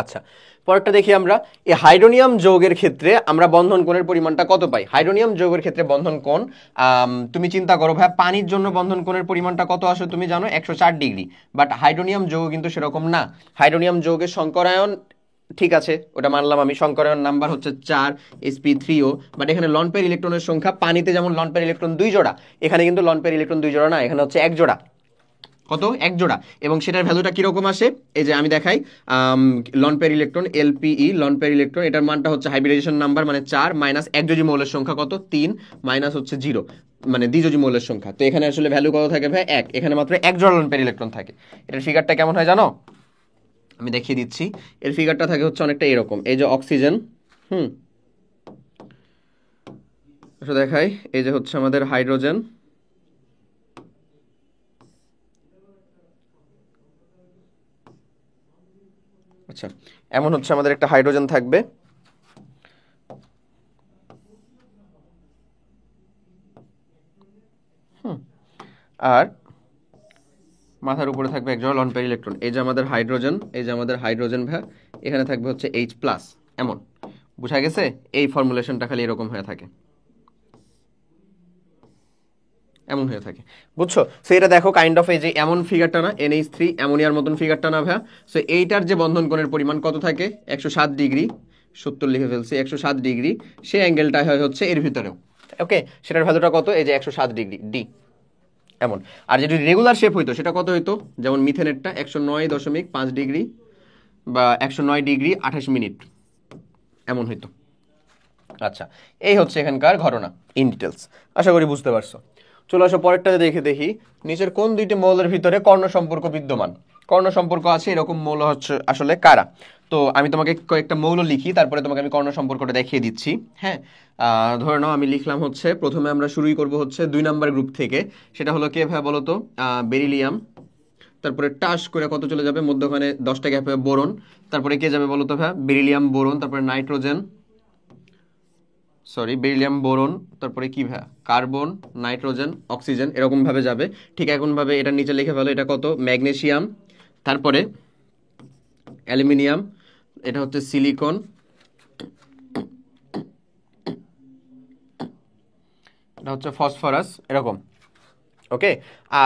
আচ্ছা, পরেরটা দেখি আমরা। এই হাইড্রোনিয়াম যৌগের ক্ষেত্রে আমরা বন্ধন কোণের পরিমাণটা কত পাই? হাইড্রোনিয়াম যৌগের ক্ষেত্রে বন্ধন কোণ, তুমি চিন্তা করো ভাই, পানির জন্য বন্ধন কোণের পরিমাণটা কত আসে তুমি জানো, 104 ডিগ্রি। বাট হাইড্রোনিয়াম যৌগ কিন্তু সেরকম না। হাইড্রোনিয়াম যৌগের সংকরায়ন, ঠিক আছে ওটা মানলাম আমি, সংকরায়ন নাম্বার হচ্ছে 4 sp3o, বাট এখানে লন পেয়ার ইলেকট্রনের সংখ্যা, পানিতে যেমন লন পেয়ার ইলেকট্রন 2 জোড়া, এখানে কিন্তু লন পেয়ার ইলেকট্রন 2 জোড়া না, এখানে হচ্ছে 1 জোড়া। কত? 1 জোড়া। এবং সেটার ভ্যালুটা কিরকম আসে, এই যে আমি দেখাই, loan pair electron LPE, loan pair electron, এটার মানটা হচ্ছে হাইব্রিডাইজেশন নাম্বার মানে 4 মাইনাস একযোজি মৌলের সংখ্যা কত, 3 মাইনাস হচ্ছে 0 মানে দ্বিযোজি মৌলের সংখ্যা। তো এখানে আসলে ভ্যালু কত থাকে ভাই, 1। এখানে মাত্র 1 জোড়া লন পেয়ার ইলেকট্রন থাকে। এটার ফিগারটা কেমন হয় জানো, আমি দেখিয়ে দিচ্ছি। এর ফিগারটা থাকে হচ্ছে অনেকটা এরকম, এই যে অক্সিজেন, দেখাই, এই যে হচ্ছে আমাদের হাইড্রোজেন, আচ্ছা এমন হচ্ছে আমাদের একটা হাইড্রোজেন থাকবে, আর মাথার উপরে থাকবে এক জোড়া লন পেয়ার ইলেকট্রন। এই যে আমাদের হাইড্রোজেন, এই যে আমাদের হাইড্রোজেন ভাই, এখানে থাকবে হচ্ছে H+, এমন। বুঝা গেছে? এই ফর্মুলেশনটা খালি এরকম হয়ে থাকে, এমন হয়ে থাকে, বুঝছো? সো এটা দেখো কাইন্ড অফ এই যে এমন ফিগারটা না, NH3 অ্যামোনিয়ার মতন ফিগারটা না ভাইয়া। সো এইটার যে বন্ধন কোণের পরিমাণ কত থাকে, 107 ডিগ্রি, 70 লিখে ফেলছি, 107 ডিগ্রি, সেই অ্যাঙ্গেলটা হয় হচ্ছে এর ভিতরেও। ওকে, সেটার ভ্যালুটা কত, এই যে 107 ডিগ্রি ডি, এমন। আর যদি রেগুলার শেপ হইতো সেটা কত হইতো, যেমন মিথেনেরটা 109.5 ডিগ্রি বা 109 ডিগ্রি 28 মিনিট, এমন হইতো। আচ্ছা, এই হচ্ছে এখানকার ঘটনা ইন ডিটেলস, আশা করি বুঝতে পারছো। চলো আসো পরেরটাতে দেখি নিচের কোন দুইটি মৌলের ভিতরে কর্ণ সম্পর্ক বিদ্যমান। কর্ণ সম্পর্ক আছে এরকম মৌল হচ্ছে আসলে কারা? তো আমি তোমাকে কয়েকটা মৌল লিখি, তারপরে তোমাকে আমি কর্ণ সম্পর্কটা দেখিয়ে দিচ্ছি। হ্যাঁ, ধরে নাও আমি লিখলাম হচ্ছে, প্রথমে আমরা শুরুই করব হচ্ছে 2 নাম্বার গ্রুপ থেকে, সেটা হলো কে ভাই বলো তো, বেরিলিয়াম। তারপরে টাস করে কত চলে যাবে, মধ্যখানে 10টা গ্যাপ হবে বোরন। তারপরে কে যাবে বলো তো ভাই, বেরিলিয়াম বোরন, তারপরে নাইট্রোজেন, বেরিলিয়াম বোরন, তারপরে কি ভাই, কার্বন, নাইট্রোজেন, অক্সিজেন, এরকম ভাবে যাবে। ঠিক এখন ভাবে এটা নিচে লিখে ফেলো, এটা কত, ম্যাগনেসিয়াম, তারপরে অ্যালুমিনিয়াম, এটা হচ্ছে সিলিকন, এটা হচ্ছে ফসফরাস, এরকম। ওকে,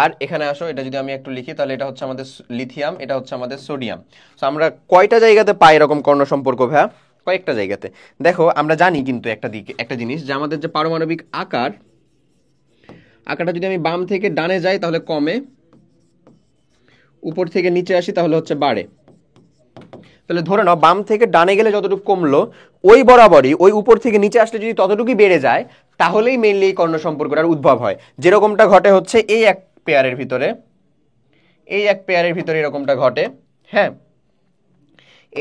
আর এখানে আসো, এটা যদি আমি একটু লিখি তাহলে এটা হচ্ছে আমাদের লিথিয়াম, এটা হচ্ছে আমাদের সোডিয়াম। সো আমরা কয়টা জায়গাতে পাই এরকম কর্ণ সম্পর্ক ভাইয়া? কয়েকটা জায়গাতে। দেখো আমরা জানি কিন্তু একটা জিনিস, যে আমাদের যে পারমাণবিক আকারটা যদি আমি বাম থেকে ডানে যাই তাহলে কমে, উপর থেকে নিচে আসি তাহলে হচ্ছে বাড়ে। তাহলে ধরে নাও বাম থেকে ডানে গেলে যতটুকু কমলো, ওই বরাবরই ওই উপর থেকে নিচে আসলে যদি ততটুকুই বেড়ে যায়, তাহলেই মেইনলি এই কর্ণ সম্পর্কটার উদ্ভব হয়। যেরকমটা ঘটে হচ্ছে এই এক পেয়ারের ভিতরে, এরকমটা ঘটে। হ্যাঁ,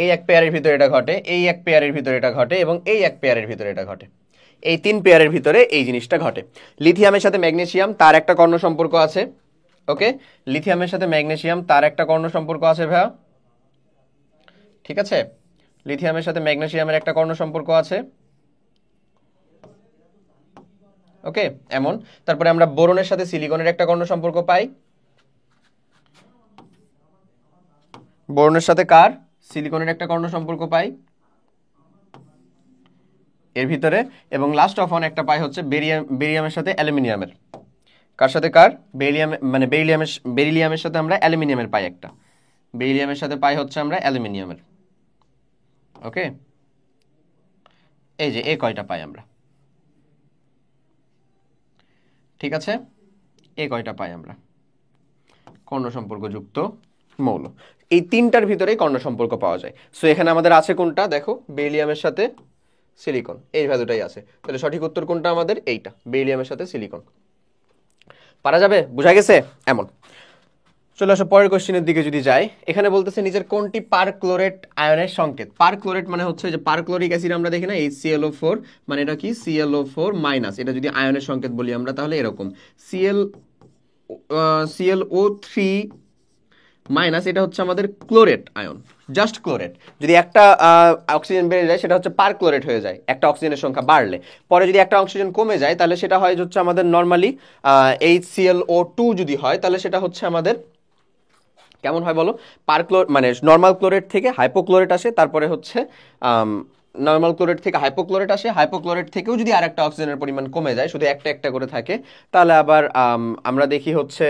এই এক পেয়ারের ভিতরে এটা ঘটে, এই এক পেয়ারের ভিতরে এটা ঘটে, এবং এই এক পেয়ারের ভিতরে এটা ঘটে। এই 3 পেয়ারের ভিতরে এই জিনিসটা ঘটে। লিথিয়ামের সাথে ম্যাগনেসিয়াম তার একটা কর্ণ সম্পর্ক আছে। ওকে, লিথিয়ামের সাথে ম্যাগনেসিয়াম তার একটা কর্ণ সম্পর্ক আছে ভাইয়া, ঠিক আছে? লিথিয়ামের সাথে ম্যাগনেসিয়ামের একটা কর্ণ সম্পর্ক আছে। ওকে, এমন। তারপরে আমরা বোরনের সাথে সিলিকনের একটা কর্ণ সম্পর্ক পাই। বোরনের সাথে কার, সিলিকনের একটা কর্ণ সম্পর্ক পাই এর ভিতরে। এবং লাস্ট অফ অন একটা পাই হচ্ছে বেরিয়ামের সাথে অ্যালুমিনিয়ামের। কার সাথে কার, মানে বেরিলিয়ামের সাথে আমরা অ্যালুমিনিয়ামের পাই একটা, বেরিলিয়ামের সাথে পাই হচ্ছে আমরা অ্যালুমিনিয়ামের। ওকে, এই যে এই কয়টা পাই আমরা, ঠিক আছে? এই কয়টা পাই আমরা কর্ণ সম্পর্কযুক্ত মৌল। এই 3টার ভিতরেই কর্ণ সম্পর্ক পাওয়া যায়। সো এখানে আমাদের আছে কোনটা, দেখো, বেরিলিয়ামের সাথে সিলিকন, এই ভ্যালুটাই আছে। তাহলে সঠিক উত্তর কোনটা আমাদের, এইটা, বেরিলিয়ামের সাথে সিলিকন। পারা যাবে? বুঝা গেছে? এমন। চলে আসো পরের কোশ্চেনের দিকে যদি যাই, এখানে বলতেছে নিচের কোনটি পারক্লোরেট আয়নের সংকেত। পারক্লোরেট মানে হচ্ছে যে পারক্লোরিক অ্যাসিড আমরা দেখি না HClO4, মানে এটা কি ClO4 মাইনাস, এটা যদি আয়নের সংকেত বলি আমরা তাহলে এরকম ClO3 মাইনাস, এটা হচ্ছে আমাদের ক্লোরেট আয়ন, জাস্ট ক্লোরেট। যদি একটা অক্সিজেন বেড়ে যায় সেটা হচ্ছে পারক্লোরেট হয়ে যায় একটা অক্সিজেনের সংখ্যা বাড়লে, পরে যদি একটা অক্সিজেন কমে যায় তাহলে সেটা হয় হচ্ছে আমাদের নর্মালি HClO2 যদি হয় তাহলে সেটা হচ্ছে আমাদের কেমন হয় বলো, মানে নর্মাল ক্লোরেট থেকে হাইপোক্লোরেট আসে, তারপরে হচ্ছে নর্মাল ক্লোরেট থেকে হাইপোক্লোরেট আসে, হাইপোক্লোরেট থেকেও যদি আর একটা অক্সিজেনের পরিমাণ কমে যায়, শুধু একটা একটা করে থাকে, তাহলে আবার আমরা দেখি হচ্ছে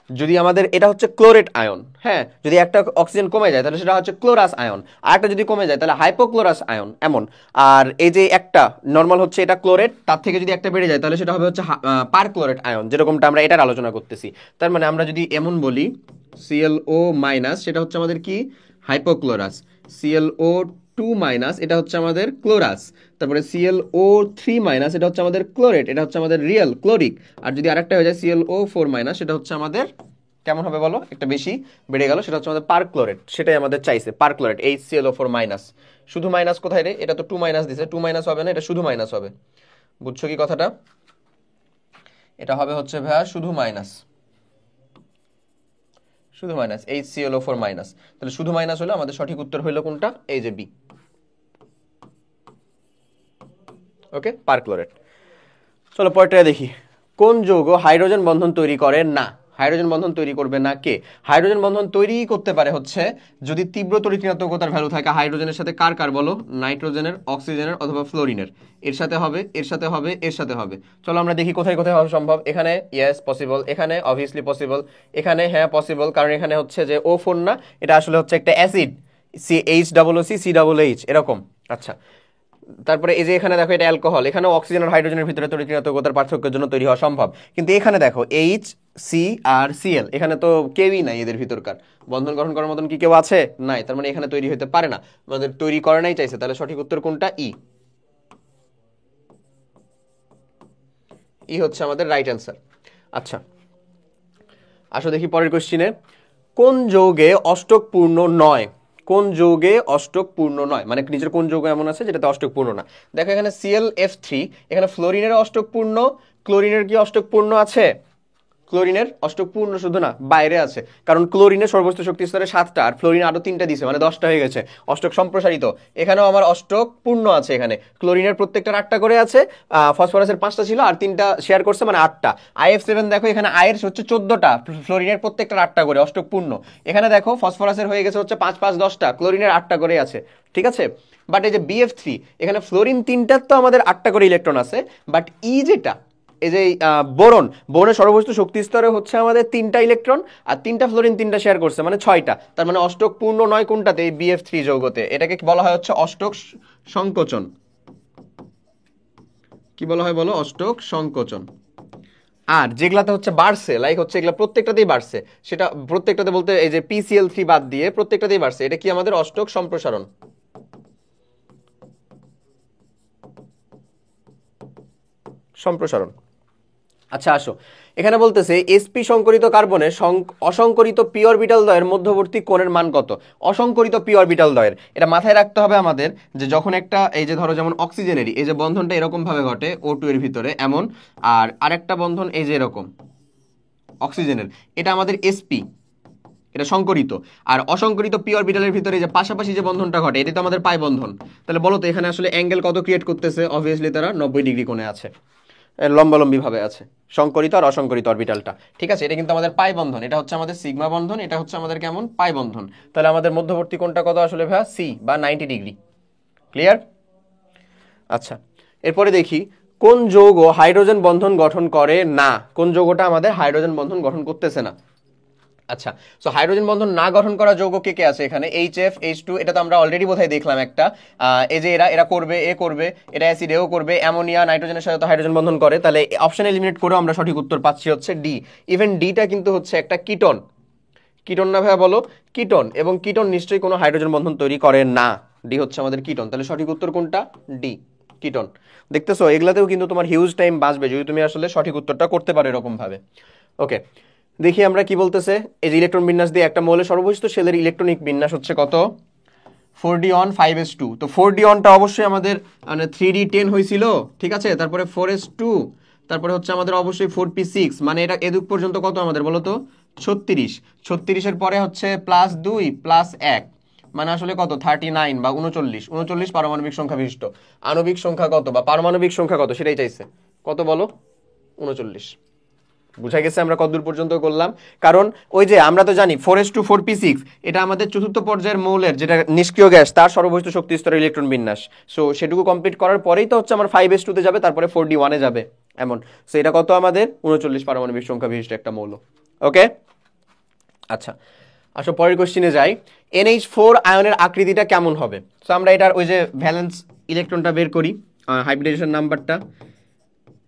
যদি আমাদের এটা হচ্ছে ক্লোরেট আয়ন, হ্যাঁ, যদি একটা অক্সিজেন কমে যায় তাহলে সেটা হচ্ছে ক্লোরাস আয়ন, আর একটা যদি কমে যায় তাহলে হাইপোক্লোরাস আয়ন, এমন। আর এই যে একটা নর্মাল হচ্ছে এটা ক্লোরেট, তার থেকে যদি একটা বেড়ে যায় তাহলে সেটা হবে হচ্ছে পারক্লোরেট আয়ন, যেরকমটা আমরা এটার আলোচনা করতেছি। তার মানে আমরা যদি এমন বলি ClO মাইনাস, সেটা হচ্ছে আমাদের কি হাইপোক্লোরাস, ClO2 মাইনাস, এটা হচ্ছে আমাদের ক্লোরাস, তারপরে ClO3 মাইনাস, এটা হচ্ছে আমাদের ক্লোরেট, এটা হচ্ছে আমাদের রিয়েল ক্লোরিক। আর যদি আরেকটা হয়ে যায় ClO4 মাইনাস, সেটা হচ্ছে আমাদের কেমন হবে বলো, একটা বেশি বেড়ে গেল, সেটা হচ্ছে আমাদের পারক্লোরেট, সেটাই আমাদের চাইছে পারক্লোরেট HClO4 মাইনাস। শুধু মাইনাস কোথায় রে, এটা তো 2 মাইনাস দিছে, 2 মাইনাস হবে না, এটা শুধু মাইনাস হবে, বুঝছো কি কথাটা? এটা হবে হচ্ছে ভাইয়া শুধু মাইনাস, শুধু মাইনাস HClO4 মাইনাস। তাহলে শুধু মাইনাস হলে আমাদের সঠিক উত্তর হইল কোনটা, এই যে বি। ওকে, পারক্লোরেট। চলো পরেরটা দেখি, কোন যৌগ হাইড্রোজেন বন্ধন তৈরি করে না। হাইড্রোজেন বন্ধন তৈরি করবে না কে? হাইড্রোজেন বন্ধন তৈরি করতে পারে হচ্ছে যদি তীব্র তড়িৎ-ঋণাত্মকতার ভ্যালু থাকে হাইড্রোজেনের সাথে, কার কার বলো, নাইট্রোজেনের, অক্সিজেনের অথবা ফ্লোরিনের, এর সাথে হবে, এর সাথে হবে, এর সাথে হবে। চলো আমরা দেখি কোথায় কোথায় হওয়া সম্ভব। এখানে ইয়েস পসিবল, এখানে অবভিয়াসলি পসিবল, এখানে হ্যাঁ পসিবল, কারণ এখানে হচ্ছে যে O4 না, এটা আসলে হচ্ছে একটা অ্যাসিড, CHOOC COOH এরকম। আচ্ছা, তারপরে এই যে এখানে দেখো এটা অ্যালকোহল, এখানেও অক্সিজেন আর হাইড্রোজেনের ভিতরে তড়িৎ-ঋণাত্মকতার পার্থক্যের জন্য তৈরি হওয়া সম্ভব। কিন্তু এখানে দেখো HC আর Cl, এখানে তো কেউই নাই এদের ভিতরকার, বন্ধন গঠন করার মতন কি কেউ আছে? নাই, তার মানে এখানে তৈরি হতে পারে না, আমাদের তৈরি করে নাই চাইছে, তাহলে সঠিক উত্তর কোনটা? ই হচ্ছে আমাদের রাইট অ্যান্সার। আচ্ছা, আসো দেখি পরের কোশ্চিনে, কোন যৌগে অষ্টক পূর্ণ নয়? কোন যৌগে অষ্টক পূর্ণ নয়, মানে নিচের কোন যৌগ এমন আছে যেটাতে অষ্টক পূর্ণ না? দেখো এখানে ClF3, এখানে ফ্লোরিনের অষ্টক পূর্ণ, ক্লোরিনের কি অষ্টক পূর্ণ আছে? ক্লোরিনের অষ্টক পূর্ণ শুধু না, বাইরে আছে, কারণ ক্লোরিনের সর্বোচ্চ শক্তি স্তরে 7টা আর ফ্লোরিন আরো 3টা দিছে, মানে 10টা হয়ে গেছে, অষ্টক সম্প্রসারিত। এখানেও আমার অষ্টক পূর্ণ আছে, এখানে ক্লোরিনের প্রত্যেকটার 8টা করে আছে, ফসফরাসের 5টা ছিল আর 3টা শেয়ার করছে, মানে 8টা। IF7 দেখো এখানে আয়ের হচ্ছে 14টা, ফ্লোরিনের প্রত্যেকটার 8টা করে, অষ্টক পূর্ণ। এখানে দেখো ফসফরাসের হয়ে গেছে হচ্ছে 5 5 10টা, ক্লোরিনের 8টা করে আছে, ঠিক আছে। বাট এই যে BF3, এখানে ফ্লোরিন 3টার তো আমাদের 8টা করে ইলেকট্রন আছে, বাট যেটা এই যে বোরনের সর্বোচ্চ শক্তি স্তরে হচ্ছে আমাদের 3টা ইলেকট্রন, আর 3টা ফ্লোরিন 3টা শেয়ার করছে, মানে 6টা। তার মানে অষ্টক পূর্ণ নয় কোনটাতে? এই BF3 যৌগতে। এটাকে বলা হয় হচ্ছে অষ্টক সংকোচন। কি বলা হয় বলো? অষ্টক সংকোচন। আর যেগুলাতে হচ্ছে বাড়ছে, লাইক হচ্ছে এগুলা প্রত্যেকটাতেই বাড়ছে, সেটা প্রত্যেকটাতে বলতে এই যে PCl3 বাদ দিয়ে প্রত্যেকটাতেই বাড়ছে, এটা কি আমাদের অষ্টক সম্প্রসারণ। সম্প্রসারণ। আচ্ছা আসো, এখানে বলতেছে sp সংকরিত কার্বনের অসংকরিত পি অরবিটাল দ্বয়ের মধ্যবর্তী কোণের মান কত? অসংকরিত পি অরবিটাল দ্বয়ের, এটা মাথায় রাখতে হবে আমাদের, যে যখন একটা এই যে ধরো যেমন অক্সিজেনেরই এই যে বন্ধনটা এরকম ভাবে ঘটে O2 এর ভিতরে এমন, আর আরেকটা বন্ধন এই যে এরকম অক্সিজেনের, এটা আমাদের sp, এটা সংকরিত। আর অসংকরিত পি অরবিটালের ভিতরে যে পাশাপাশি যে বন্ধনটা ঘটে এটা তো আমাদের পাই বন্ধন। তাহলে বলো তো এখানে আসলে অ্যাঙ্গেল কত ক্রিয়েট করতেছে? অবভিয়াসলি তারা 90 ডিগ্রি কোণে আছে, লম্বালম্বি ভাবে আছে, সংকরিত আর অসংকরিত অরবিটালটা, ঠিক আছে। এটা কিন্তু আমাদের পাই বন্ধন, এটা হচ্ছে আমাদের সিগমা বন্ধন, এটা হচ্ছে আমাদের কেমন? পাই বন্ধন। তাহলে আমাদের মধ্যবর্তী কোণটা কত আসলে ভাইয়া? সি বা 90 ডিগ্রি। ক্লিয়ার? আচ্ছা, এরপরে দেখি কোন যৌগ হাইড্রোজেন বন্ধন গঠন করে না। কোন যৌগটা আমাদের হাইড্রোজেন বন্ধন গঠন করতেছে না? আচ্ছা, সো হাইড্রোজেন বন্ধন না গঠন করা যৌগ কে কে আছে এখানে? HF H2, এটা তো আমরা অলরেডি বোধহয় দেখলাম একটা, এই যে এরা করবে, এ করবে, এটা অ্যাসিড, এও করবে, অ্যামোনিয়া নাইট্রোজেনের সাথে তো হাইড্রোজেন বন্ধন করে, তাহলে অপশন এলিমিনেট করেও আমরা সঠিক উত্তর পাচ্ছি হচ্ছে ডি। ইভেন ডিটা কিন্তু হচ্ছে একটা কিটোন, কিটোন না ভাইয়া বলো? কিটোন, এবং কিটোন নিশ্চয়ই কোনো হাইড্রোজেন বন্ধন তৈরি করে না, ডি হচ্ছে আমাদের কিটোন। তাহলে সঠিক উত্তর কোনটা? D, ketone. দেখতেছো এগুলাতেও কিন্তু তোমার হিউজ টাইম বাঁচবে যদি তুমি আসলে সঠিক উত্তরটা করতে পারো এরকম ভাবে। ওকে, দেখি আমরা কি বলতেছে। এই যে ইলেকট্রন বিন্যাস দিয়ে একটা মৌলের সর্ববৈশিষ্ট্য শেলের ইলেকট্রনিক বিন্যাস হচ্ছে কত 4d on 5s2। তো 4d অনটা অবশ্যই আমাদের মানে 3d10 হয়েছিল, ঠিক আছে, তারপরে 4s2, তারপরে হচ্ছে আমাদের অবশ্যই 4p6, মানে এটা এদুক পর্যন্ত কত আমাদের বলো তো 36। 36-এর পরে হচ্ছে +2 + 1, মানে আসলে কত 39 বা 39। 39 পারমাণবিক সংখ্যা বিশিষ্ট। আণবিক সংখ্যা কত বা পারমাণবিক সংখ্যা কত সেটাই চাইছে। কত বলো 39। বুঝা গেছে আমরা কতদূর পর্যন্ত করলাম? কারণ ওই যে আমরা তো জানি 4s2 4p6 এটা আমাদের চতুর্থ পর্যায়ের মৌলের যেটা নিষ্ক্রিয় গ্যাস তার সর্ববৈশিষ্ট্য শক্তি স্তরের ইলেকট্রন বিন্যাস। সো সেটুকু কমপ্লিট করার পরেই তো হচ্ছে আমার 5s2 তে যাবে, তারপরে 4d1 এ যাবে এমন। সো এটা কত আমাদের 39 পারমাণবিক সংখ্যা বিশিষ্ট একটা মৌল। ওকে, আচ্ছা আসো পরের কোশ্চেনে যাই। NH4 আয়নের আকৃতিটা কেমন হবে? সো আমরা এটার ওই যে ভ্যালেন্স ইলেকট্রনটা বের করি, হাইব্রিডেশন নাম্বারটা।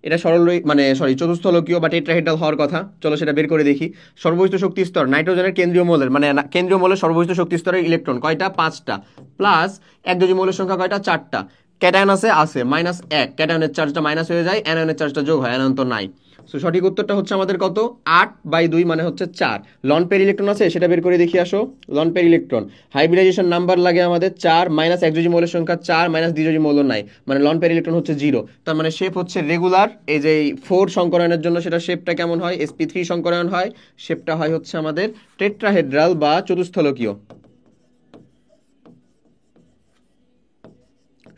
এটা সরল মানে চতুস্থলকীয় বা টেট্রাহেড্রাল হওয়ার কথা। চলো সেটা বের করে দেখি। সর্ববৈশিষ্ট্য শক্তি স্তর নাইট্রোজেনের কেন্দ্রীয় মৌলের মানে কেন্দ্রীয় মৌলের সর্ববৈশিষ্ট্য শক্তি স্তরের ইলেকট্রন কয়টা 5টা, প্লাস একযোজী মৌলের সংখ্যা কয়টা 4টা, ক্যাটায়ন আছে -1, ক্যাটায়নের চার্জটা মাইনাস হয়ে যায়, অ্যানায়নের চার্জটা যোগ হয়, অ্যানায়ন তো নাই। সো সঠিক উত্তরটা হচ্ছে আমাদের কত 8/2 মানে হচ্ছে 4। লন পের ইলেকট্রন আছে সেটা বের করে দেখি আসো। লন পের ইলেকট্রন হাইব্রিডাইজেশন নাম্বার লাগে আমাদের 4 মাইনাস একযোজী মৌলের সংখ্যা 4 মাইনাস দ্বিযোজী মৌল নাই, মানে লন পের ইলেকট্রন হচ্ছে 0। তার মানে শেপ হচ্ছে রেগুলার। এই যে 4 সংকরায়নের জন্য সেটা শেপটা কেমন হয়, sp3 সংকরায়ন হয়, শেপটা হয় হচ্ছে আমাদের টেট্রাহেড্রাল বা চতুস্থলকীয়,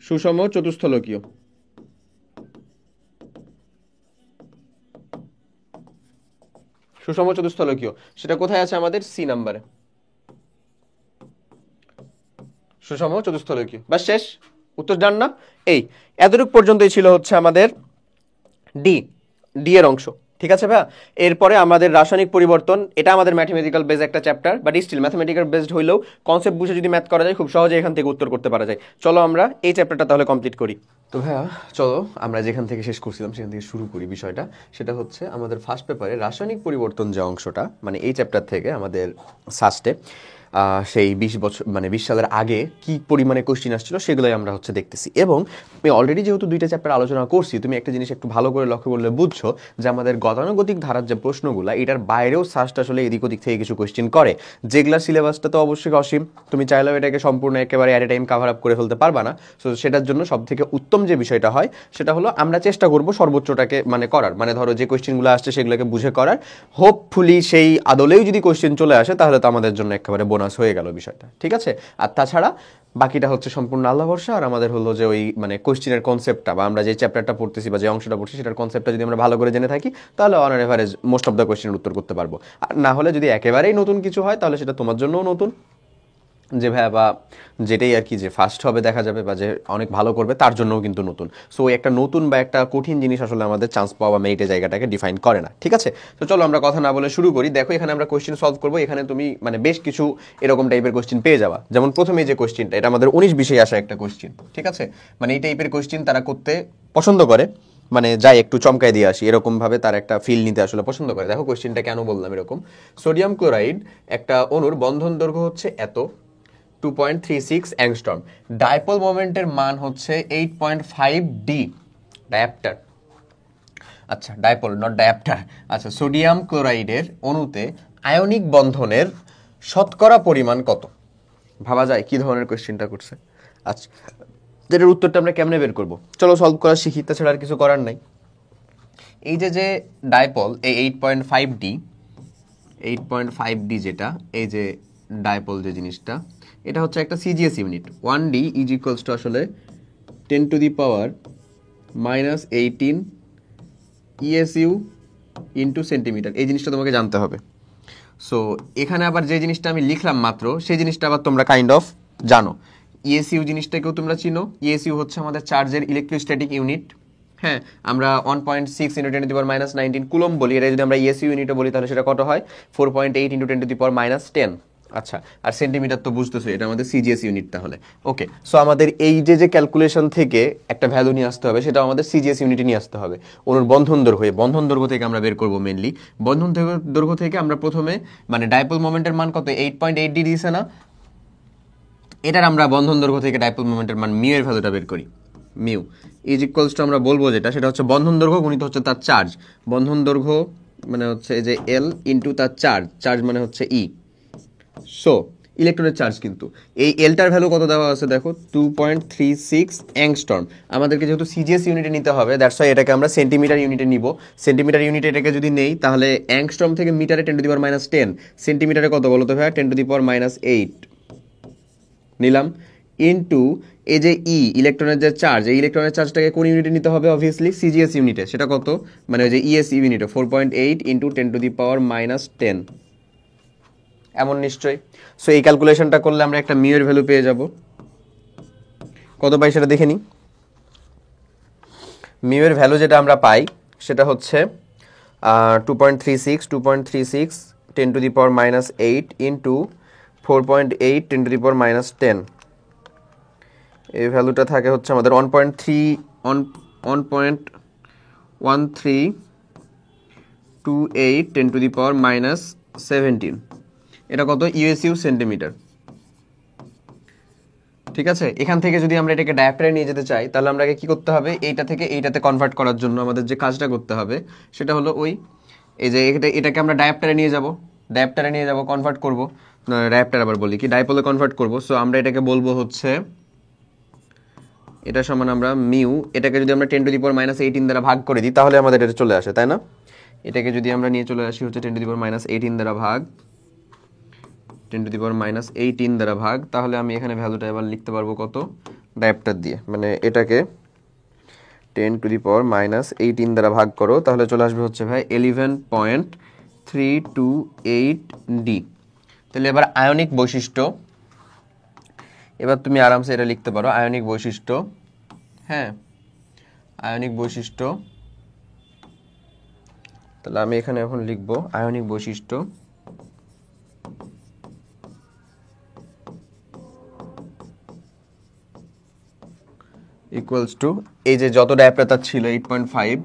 সুষম চতুস্থলকীয়। সুষম চতুস্থলকীয় সেটা কোথায় আছে আমাদের সি নাম্বারে, সুষম চতুস্থলকীয়। বাস শেষ, উত্তর ডান না? এই এতটুকু পর্যন্তই ছিল হচ্ছে আমাদের ডি ডি এর অংশ, ঠিক আছে ভাইয়া। এরপরে আমাদের রাসায়নিক পরিবর্তন, এটা আমাদের ম্যাথমেটিক্যাল বেস একটা chapter, but still mathematical based হইলেও কনসেপ্ট বুঝে যদি ম্যাথ করা যায় খুব সহজে এখান থেকে উত্তর করতে পারা যায়। চলো আমরা এই চ্যাপ্টারটা তাহলে কমপ্লিট করি। তো ভাইয়া চলো আমরা যেখান থেকে শেষ করছিলাম সেখান থেকে শুরু করি বিষয়টা। সেটা হচ্ছে আমাদের ফার্স্ট পেপারে রাসায়নিক পরিবর্তন যে অংশটা, মানে এই চ্যাপ্টার থেকে আমাদের সাস্টে সেই 20 বছর মানে 20 সালের আগে কি পরিমাণে কোশ্চিন আসছিল সেগুলোই আমরা হচ্ছে দেখতেছি। এবং আমি অলরেডি যেহেতু 2টা চ্যাপ্টার আলোচনা করছি, তুমি একটা জিনিস একটু ভালো করে লক্ষ্য করলে বুঝছো যে আমাদের গতানুগতিক ধারার যে প্রশ্নগুলো এটার বাইরেও সাস্ট আসলে এদিক ওদিক থেকে কিছু কোশ্চিন করে, যেগুলা সিলেবাসটা তো অবশ্যই অসীম, তুমি চাইলেও এটাকে সম্পূর্ণ একেবারে at a time cover up করে ফেলতে পারবা না। সো সেটার জন্য সব থেকে উত্তম যে বিষয়টা হয় সেটা হলো আমরা চেষ্টা করব সর্বোচ্চটাকে মানে করার, মানে ধরো যে কোশ্চেনগুলো আসছে সেগুলোকে বুঝে করার। হোপফুলি সেই আদলেও যদি কোশ্চেন চলে আসে তাহলে তো আমাদের জন্য একেবারে বোনাস হয়ে গেল বিষয়টা, ঠিক আছে। আর তাছাড়া বাকিটা হচ্ছে সম্পূর্ণ আল্লাহ ভরসা। আর আমাদের হলো যে ওই মানে কোশ্চেনের কনসেপ্টটা বা আমরা যে চ্যাপ্টারটা পড়তেছি বা যে অংশটা পড়ছি সেটার কনসেপ্টটা যদি আমরা ভালো করে জেনে থাকি তাহলে on an average most of the কোশ্চেনের উত্তর করতে পারবো। আর না হলে যদি একেবারেই নতুন কিছু হয় তাহলে সেটা তোমার জন্যও নতুন, যে ভাইয়া বা যেটাই আর কি যে ফার্স্ট হবে দেখা যাবে বা যে অনেক ভালো করবে তার জন্যও কিন্তু নতুন। সো একটা নতুন বা একটা কঠিন জিনিস আসলে আমাদের চান্স পাওয়া বা মেরিটের জায়গাটাকে ডিফাইন করে না, ঠিক আছে। তো চলো আমরা কথা না বলে শুরু করি। দেখো এখানে আমরা কোশ্চেন সলভ করবো, এখানে তুমি মানে বেশ কিছু এরকম টাইপের কোশ্চেন পেয়ে যাবা। যেমন প্রথমে যে কোশ্চেনটা, এটা আমাদের 19-20-এ আসা একটা কোশ্চেন, ঠিক আছে। মানে এই টাইপের কোশ্চেন তারা করতে পছন্দ করে, মানে যাই একটু চমকায় দিয়ে আসি এরকম ভাবে তার একটা ফিল নিতে আসলে পছন্দ করে। দেখো কোশ্চেনটা কেন বললাম এরকম। সোডিয়াম ক্লোরাইড একটা অণুর বন্ধন দৈর্ঘ্য হচ্ছে এত 2.36 অ্যাংস্ট্রম, ডাইপোল মোমেন্টের মান হচ্ছে 8.5 ডি, ডায়াপ্টার। আচ্ছা ডাইপোল নট ডায়াপ্টার। আচ্ছা সোডিয়াম ক্লোরাইডের অণুতে আয়নিক বন্ধনের শতকরা পরিমাণ কত? ভাবা যায় কি ধরনের কোশ্চেনটা করছে। আচ্ছা এটার উত্তরটা আমরা কেমনে বের করব? চলো সলভ করা শিখি, তাছাড়া আর কিছু করার নাই। এই যে ডাইপোল এই 8.5 ডি যেটা, এই যে ডাইপোল যে জিনিসটা, এটা হচ্ছে একটা CGS unit. 1D is equals two আসলে 10⁻⁻18 ESU ইন্টু সেন্টিমিটার। এই জিনিসটা তোমাকে জানতে হবে। সো এখানে আবার যে জিনিসটা আমি লিখলাম মাত্র সেই জিনিসটা আবার তোমরা কাইন্ড অফ জানো। ইএসইউ জিনিসটাকেও তোমরা চিনো। ইএসইউ হচ্ছে আমাদের চার্জের ইলেকট্রোস্ট্যাটিক ইউনিট। হ্যাঁ, আমরা 1.6 × 10⁻⁻19 কুলম্ব বলি, এটা যদি আমরা ইএসইউ ইউনিটে বলি তাহলে সেটা কত হয় 4.8 × 10⁻10। আচ্ছা আর সেন্টিমিটার তো বুঝতেছো এটা আমাদের সিজিএস ইউনিট। তাহলে ওকে, সো আমাদের এই যে ক্যালকুলেশন থেকে একটা ভ্যালু নিয়ে আসতে হবে, সেটা আমাদের সিজিএস ইউনিটে নিয়ে আসতে হবে। অনুর বন্ধন দৈর্ঘ্য থেকে আমরা বের করবো মেনলি। বন্ধন দৈর্ঘ্য থেকে আমরা প্রথমে মানে ডাইপোল মোমেন্টের মান কত 8.8 ডি দিয়েছে না, এটার আমরা বন্ধন দৈর্ঘ্য থেকে ডাইপোল মোমেন্টের মান মিউ এর ভ্যালুটা বের করি। মিউ ইজ ইকুয়ালস টু আমরা বলবো যেটা সেটা হচ্ছে বন্ধন দৈর্ঘ্য গুণিত হচ্ছে তার চার্জ। বন্ধন দৈর্ঘ্য মানে হচ্ছে এই যে এল ইন্টু তার চার্জ মানে হচ্ছে ই। সো ইলেকট্রনের চার্জ কিন্তু এই এলটার ভ্যালু কত দেওয়া আছে দেখো 2.36 অ্যাংস্ট্রম। আমাদেরকে যেহেতু সিজিএস ইউনিটে নিতে হবে, দ্যাটস ওয়াই এটাকে আমরা সেন্টিমিটার ইউনিটে নিব। সেন্টিমিটার ইউনিটে এটাকে যদি নেই তাহলে অ্যাংস্ট্রম থেকে মিটারে 10⁻⁻10, সেন্টিমিটারে কত বলো তো ভাইয়া 10⁻⁸ নিলাম, ইন্টু এই যে ই ইলেকট্রনের যে চার্জ, এই ইলেকট্রনের চার্জটাকে কোন ইউনিটে নিতে হবে অবভিয়াসলি সিজিএস ইউনিটে। সেটা কত মানে ওই যে ইএস ইউনিটে 4.8 ইন্টু 10⁻⁻10 এমন নিশ্চয়ই। সো এই ক্যালকুলেশনটা করলে আমরা একটা মিউ এর ভ্যালু পেয়ে যাব। কত পাই সেটা দেখে নিই। মিউ এর ভ্যালু যেটা আমরা পাই সেটা হচ্ছে 2.36 10⁻⁸ ইন্টু 4.8 10⁻⁻10। এই ভ্যালুটা থাকে হচ্ছে আমাদের 1.1328 10⁻17। এটা কত ইউএসইউ সেন্টিমিটার। ঠিক আছে, এখান থেকে যদি আমরা এটাকে ডায়াপ্টারে নিয়ে যেতে চাই তাহলে আমরা কি করতে হবে, এইটা থেকে এইটাতে কনভার্ট করার জন্য আমাদের যে কাজটা করতে হবে সেটা হলো ওই এই যে এটাকে আমরা ডায়াপ্টারে নিয়ে যাব কনভার্ট করব, ডায়াপ্টার আবার বলি কি ডাইপোলে কনভার্ট করব। সো আমরা এটাকে বলবো হচ্ছে এটা সমান আমরা মিউ, এটাকে যদি আমরা 10⁻18 দ্বারা ভাগ করে দিই তাহলে আমাদের এটা চলে আসে, তাই না? এটাকে যদি আমরা নিয়ে চলে আসি হচ্ছে 10⁻18 দ্বারা ভাগ 10⁻18 দ্বারা ভাগ, তাহলে আমি এখানে ভ্যালুটা এবার লিখতে পারবো কত ডায়াপ্টার দিয়ে, মানে এটাকে 10⁻18 দ্বারা ভাগ করো তাহলে চলে আসবে হচ্ছে ভাই 11.328D। তাহলে এবার আয়নিক বৈশিষ্ট্য, এবার তুমি আরামসে এটা লিখতে পারো আয়নিক বৈশিষ্ট্য। হ্যাঁ, আয়নিক বৈশিষ্ট্য, তাহলে আমি এখানে এখন লিখবো আয়নিক বৈশিষ্ট্য ইকুয়ালস টু এই যে যত ডায়াপ্টার তার ছিল 8.5,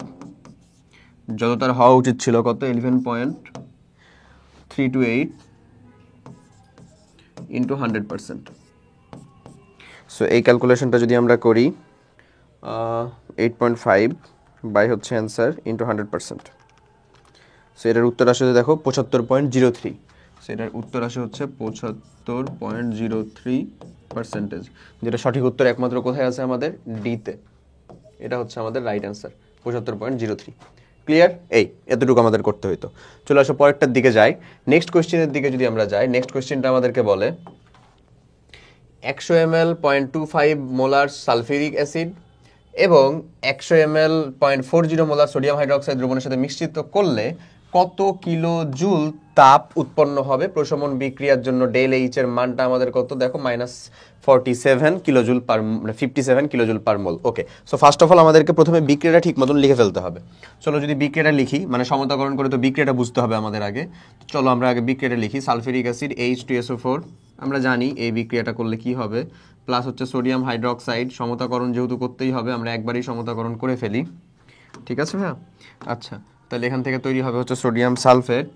যত তার হওয়া উচিত ছিল কত 11.328 ইন্টু 100%। সো এই ক্যালকুলেশনটা যদি আমরা করি 8.5 বাই হচ্ছে অ্যান্সার ইন্টু 100%। সো এটার উত্তর আসে দেখো 75.03। সো এটার উত্তর আসে হচ্ছে 75.03%, যেটা সঠিক উত্তর একমাত্র কোথায় আছে আমাদের ডিতে। এটা হচ্ছে আমাদের রাইট অ্যান্সার 75.03। ক্লিয়ার? এই এতটুকু আমাদের করতে হইতো। চলে আসো পরেরটার দিকে যাই। নেক্সট কোয়েশ্চেনের দিকে যদি আমরা যাই, নেক্সট কোয়েশ্চেনটা আমাদেরকে বলে 100 ml 0.25 মোলার সালফিউরিক অ্যাসিড এবং 100 ml 0.40 মোলার সোডিয়াম হাইড্রোক্সাইড দ্রবণের সাথে মিশ্রিত করলে কত কিলো জুল তাপ উৎপন্ন হবে প্রশমন বিক্রিয়ার জন্য। ডেল এইচ এর মানটা আমাদের কত দেখো -47 kilojoule per 57 kilojoule per mole. Okay, so first of all আমাদেরকে প্রথমে বিক্রিয়াটা ঠিক মতন লিখে ফেলতে হবে। চলো যদি বিক্রিয়াটা লিখি, মানে সমতাকরণ করে তো বিক্রিয়াটা বুঝতে হবে আমাদের আগে। চলো আমরা আগে বিক্রিয়াটা লিখি। সালফিউরিক অ্যাসিড H2SO4, আমরা জানি এই বিক্রিয়াটা করলে কি হবে, প্লাস হচ্ছে সোডিয়াম হাইড্রোক্সাইড, সমতাকরণ যেহেতু করতেই হবে আমরা একবারই সমতাকরণ করে ফেলি। ঠিক আছে ভাইয়া? আচ্ছা, তাহলে এখান থেকে তৈরি হবে হচ্ছে সোডিয়াম সালফেট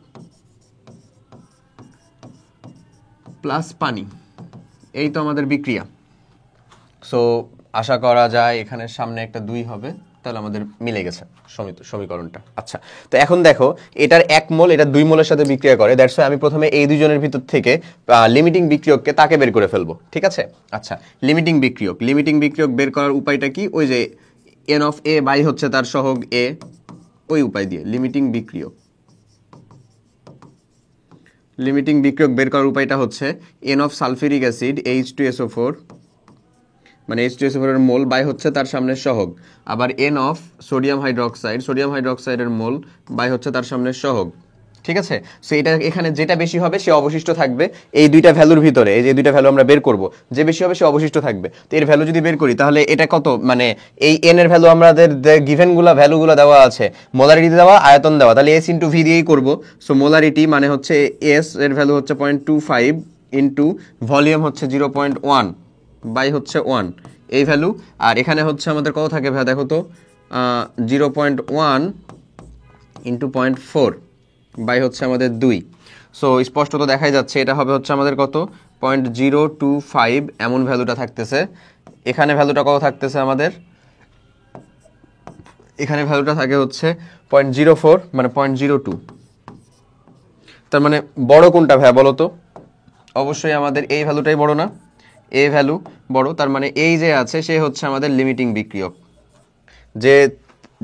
প্লাস পানি। এই তো আমাদের বিক্রিয়া। সো আশা করা যায় এখানে সামনে একটা 2 হবে, তাহলে আমাদের মিলে গেছে সমীকরণটা। আচ্ছা, তো এখন দেখো এটার 1 মোল এটা 2 মোলের সাথে বিক্রিয়া করে, দ্যাটস ওয়াই আমি প্রথমে এই দুজনের ভিতর থেকে লিমিটিং বিক্রিয়ককে তাকে বের করে ফেলবো। ঠিক আছে? আচ্ছা, লিমিটিং বিক্রিয়ক বের করার উপায়টা কি, ওই যে এন অফ এ বাই হচ্ছে তার সহগ এ, ওই উপায় দিয়ে লিমিটিং বিক্রিয়ক বের করার উপায়টা হচ্ছে N of sulphuric acid H2SO4 মানে H2SO4 এর মোল বাই হচ্ছে তার সামনের সহগ, আবার এন অফ সোডিয়াম হাইড্রোক্সাইডের মোল বাই হচ্ছে তার সামনের সহগ। ঠিক আছে? সো এটা এখানে যেটা বেশি হবে সে অবশিষ্ট থাকবে এই দুইটা ভ্যালুর ভিতরে। এই যে দুইটা ভ্যালু আমরা বের করব, যে বেশি হবে সে অবশিষ্ট থাকবে। তো এর ভ্যালু যদি বের করি তাহলে এটা কত, মানে এই এন এর ভ্যালু আমাদের গিভেন ভ্যালুগুলো দেওয়া আছে, মোলারিটি দেওয়া, আয়তন দেওয়া, তাহলে এস ইন্টু ভি দিয়েই করবো। সো মোলারিটি মানে হচ্ছে এস এর ভ্যালু হচ্ছে 0.25 ইন্টু ভলিউম হচ্ছে 0.1 বাই হচ্ছে 1 এই ভ্যালু। আর এখানে হচ্ছে আমাদের কত থাকে ভাই দেখো তো 0.1 ইন্টু 0.4 বাই হচ্ছে আমাদের 2। সো স্পষ্টত দেখাই যাচ্ছে এটা হবে হচ্ছে আমাদের কত 0.025 এমন ভ্যালুটা থাকতেছে। এখানে ভ্যালুটা কত থাকতেছে আমাদের, এখানে ভ্যালুটা থাকে হচ্ছে 0.04 মানে 0.02। তার মানে বড় কোনটা ভাইয়া বলো তো? অবশ্যই আমাদের এই ভ্যালুটাই বড় না? এ ভ্যালু বড়, তার মানে এই যে আছে সে হচ্ছে আমাদের লিমিটিং বিক্রিয়ক। যে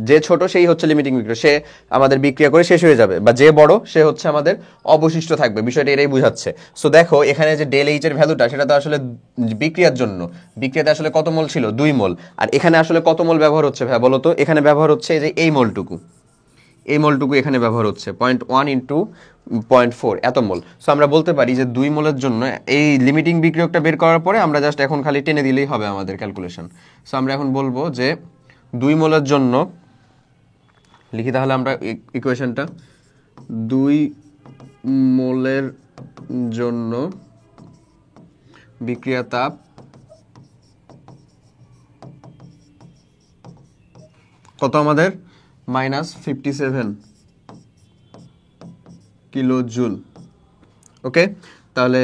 যে ছোট সেই হচ্ছে লিমিটিং বিক্রিয়ক, সে আমাদের বিক্রিয়া করে শেষ হয়ে যাবে, বা যে বড় সে হচ্ছে আমাদের অবশিষ্ট থাকবে। বিষয়টা এটাই বুঝাচ্ছে। সো দেখো এখানে যে ডেল এইচ এর ভ্যালুটা, সেটা তো আসলে বিক্রিয়ার জন্য, বিক্রিয়াতে আসলে কত মোল ছিল? 2 মোল। আর এখানে আসলে কত মোল ব্যবহার হচ্ছে ভাই বলো তো? এখানে ব্যবহার হচ্ছে যে এই মোলটুকু, এই মোলটুকু এখানে ব্যবহার হচ্ছে 0.1 ইন্টু 0.4 এত মোল। সো আমরা বলতে পারি যে 2 মোলের জন্য এই লিমিটিং বিক্রিয়কটা বের করার পরে আমরা জাস্ট এখন খালি টেনে দিলেই হবে আমাদের ক্যালকুলেশন। সো আমরা এখন বলবো যে 2 মোলের জন্য লিখি তাহলে আমরা ইকুয়েশনটা, 2 মোলের জন্য বিক্রিয়া তাপ কত আমাদের? -57 কিলো জুল। ওকে, তাহলে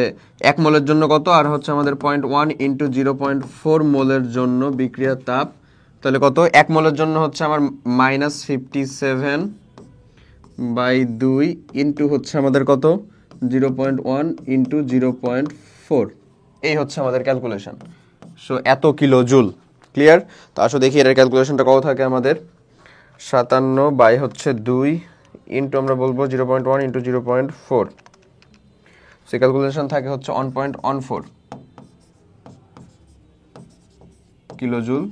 1 মোলের জন্য কত? আর হচ্ছে আমাদের 0.1 ইন্টু 0.4 মোলের জন্য বিক্রিয়া তাপ, তাহলে কত? 1 মোলের জন্য হচ্ছে আমার -57/2 ইন্টু হচ্ছে আমাদের কত? 0.1 ইন্টু 0.4। এই হচ্ছে আমাদের ক্যালকুলেশন। সো এত কিলো জুল। ক্লিয়ার? তো আসো দেখি এর ক্যালকুলেশনটা কত থাকে আমাদের। 57/2 ইন্টু আমরা বলবো 0.1 ইন্টু 0.4। সে ক্যালকুলেশন থাকে হচ্ছে 1.14 কিলোজুল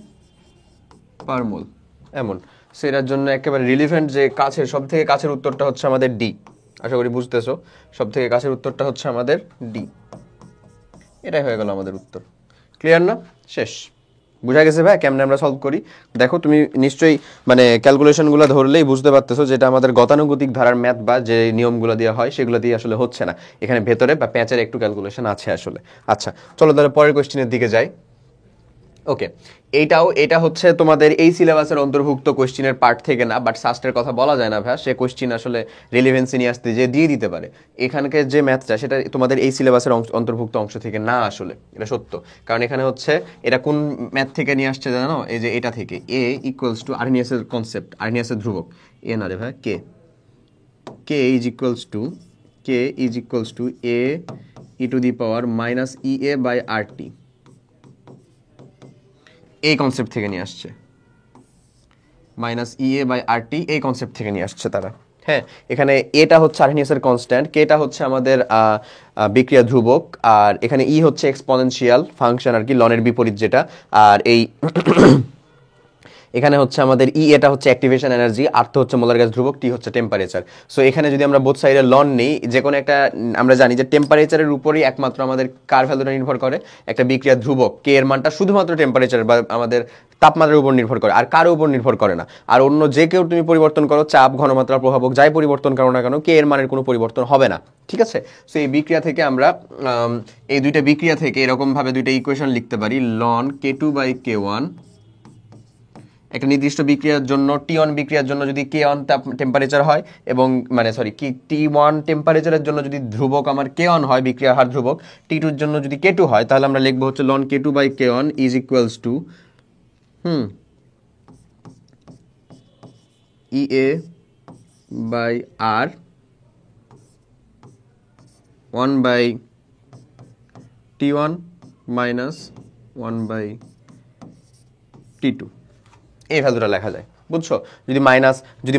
পার মোল। এমন সেটার জন্য একেবারে রিলিভেন্ট যে কাছের, সব থেকে কাছের উত্তরটা হচ্ছে আমাদের ডি। আশা করি বুঝতেছো, সব থেকে কাছের উত্তরটা হচ্ছে আমাদের ডি। এটাই হয়ে গেল আমাদের উত্তর। ক্লিয়ার না? শেষ। বুঝা গেছে ভাই কেমনে আমরা সলভ করি? দেখো তুমি নিশ্চয়ই মানে ক্যালকুলেশনগুলো ধরলেই বুঝতে পারতেছো যেটা আমাদের গতানুগতিক ধারার ম্যাথ বা যে নিয়মগুলো দেওয়া হয় সেগুলো দিয়ে আসলে হচ্ছে না। এখানে ভেতরে বা প্যাচের একটু ক্যালকুলেশন আছে আসলে। আচ্ছা চলো তাহলে পরের কোয়েশ্চেনের দিকে যাই। ওকে, এটা হচ্ছে তোমাদের এই সিলেবাসের অন্তর্ভুক্ত কোয়েশ্চেনের পার্ট থেকে না, বাট সাস্টের কথা বলা যায় না ভাই, সে কোয়েশ্চেন আসলে রিলেভেন্সি নিয়ে আসতে যে দিয়ে দিতে পারে। এখানকার যে ম্যাথটা সেটা তোমাদের এই সিলেবাসের অন্তর্ভুক্ত অংশ থেকে না আসলে, এটা সত্য। কারণ এখানে হচ্ছে এটা কোন ম্যাথ থেকে নিয়ে আসছে জানো? এই যে এটা থেকে, এ ইকুয়ালস টু আর্নিয়াসের কনসেপ্ট, আর্নিয়াসের ধ্রুবক, এ না রে ভাই, k, k is equals to A e to the power minus E A by R T. এই কনসেপ্ট থেকে নিয়ে আসছে, -EA/RT এই কনসেপ্ট থেকে নিয়ে আসছে তারা। হ্যাঁ, এখানে এটা হচ্ছে আর্হেনিয়াসের কনস্ট্যান্ট, কেটা হচ্ছে আমাদের বিক্রিয়া ধ্রুবক, আর এখানে ই হচ্ছে এক্সপোনেনশিয়াল ফাংশন আর কি, লনের বিপরীত যেটা। আর এই এখানে হচ্ছে আমাদের ই, এটা হচ্ছে অ্যাক্টিভেশন এনার্জি, আর তো হচ্ছে মোলার গ্যাস ধ্রুবক, টি হচ্ছে টেম্পারেচার। সো এখানে যদি আমরা বোথ সাইডে লন নেই, যে কোনো একটা, আমরা জানি যে টেম্পারেচারের উপরই একমাত্র আমাদের কার ভ্যালুটা নির্ভর করে, একটা বিক্রিয়া ধ্রুবক কে এর মানটা শুধুমাত্র টেম্পারেচার বা আমাদের তাপমাত্রার উপর নির্ভর করে, আর কার উপর নির্ভর করে না। আর অন্য যে কেউ তুমি পরিবর্তন করো, চাপ, ঘনমাত্রা, প্রভাবক যাই পরিবর্তন করো না কেন, কে এর মানের কোনো পরিবর্তন হবে না। ঠিক আছে? সো এই বিক্রিয়া থেকে আমরা এই দুইটা বিক্রিয়া থেকে এরকম ভাবে দুইটা ইকুয়েশন লিখতে পারি। লন K2/K1 একটা নির্দিষ্ট বিক্রিয়ার জন্য, T1 বিক্রিয়ার জন্য যদি K1 টেম্পারেচার হয়, এবং মানে সরি T1 টেম্পারেচারের জন্য যদি ধ্রুবক আমার K1 হয়, বিক্রিয়ার হার ধ্রুবক, T2 এর জন্য যদি K2 হয়, তাহলে আমরা লিখবো হচ্ছে ln K2/K1 is equals to EA/R 1/T1 minus 1/T2। এই ভ্যালুটা লেখা যায়, বুঝছো? যদি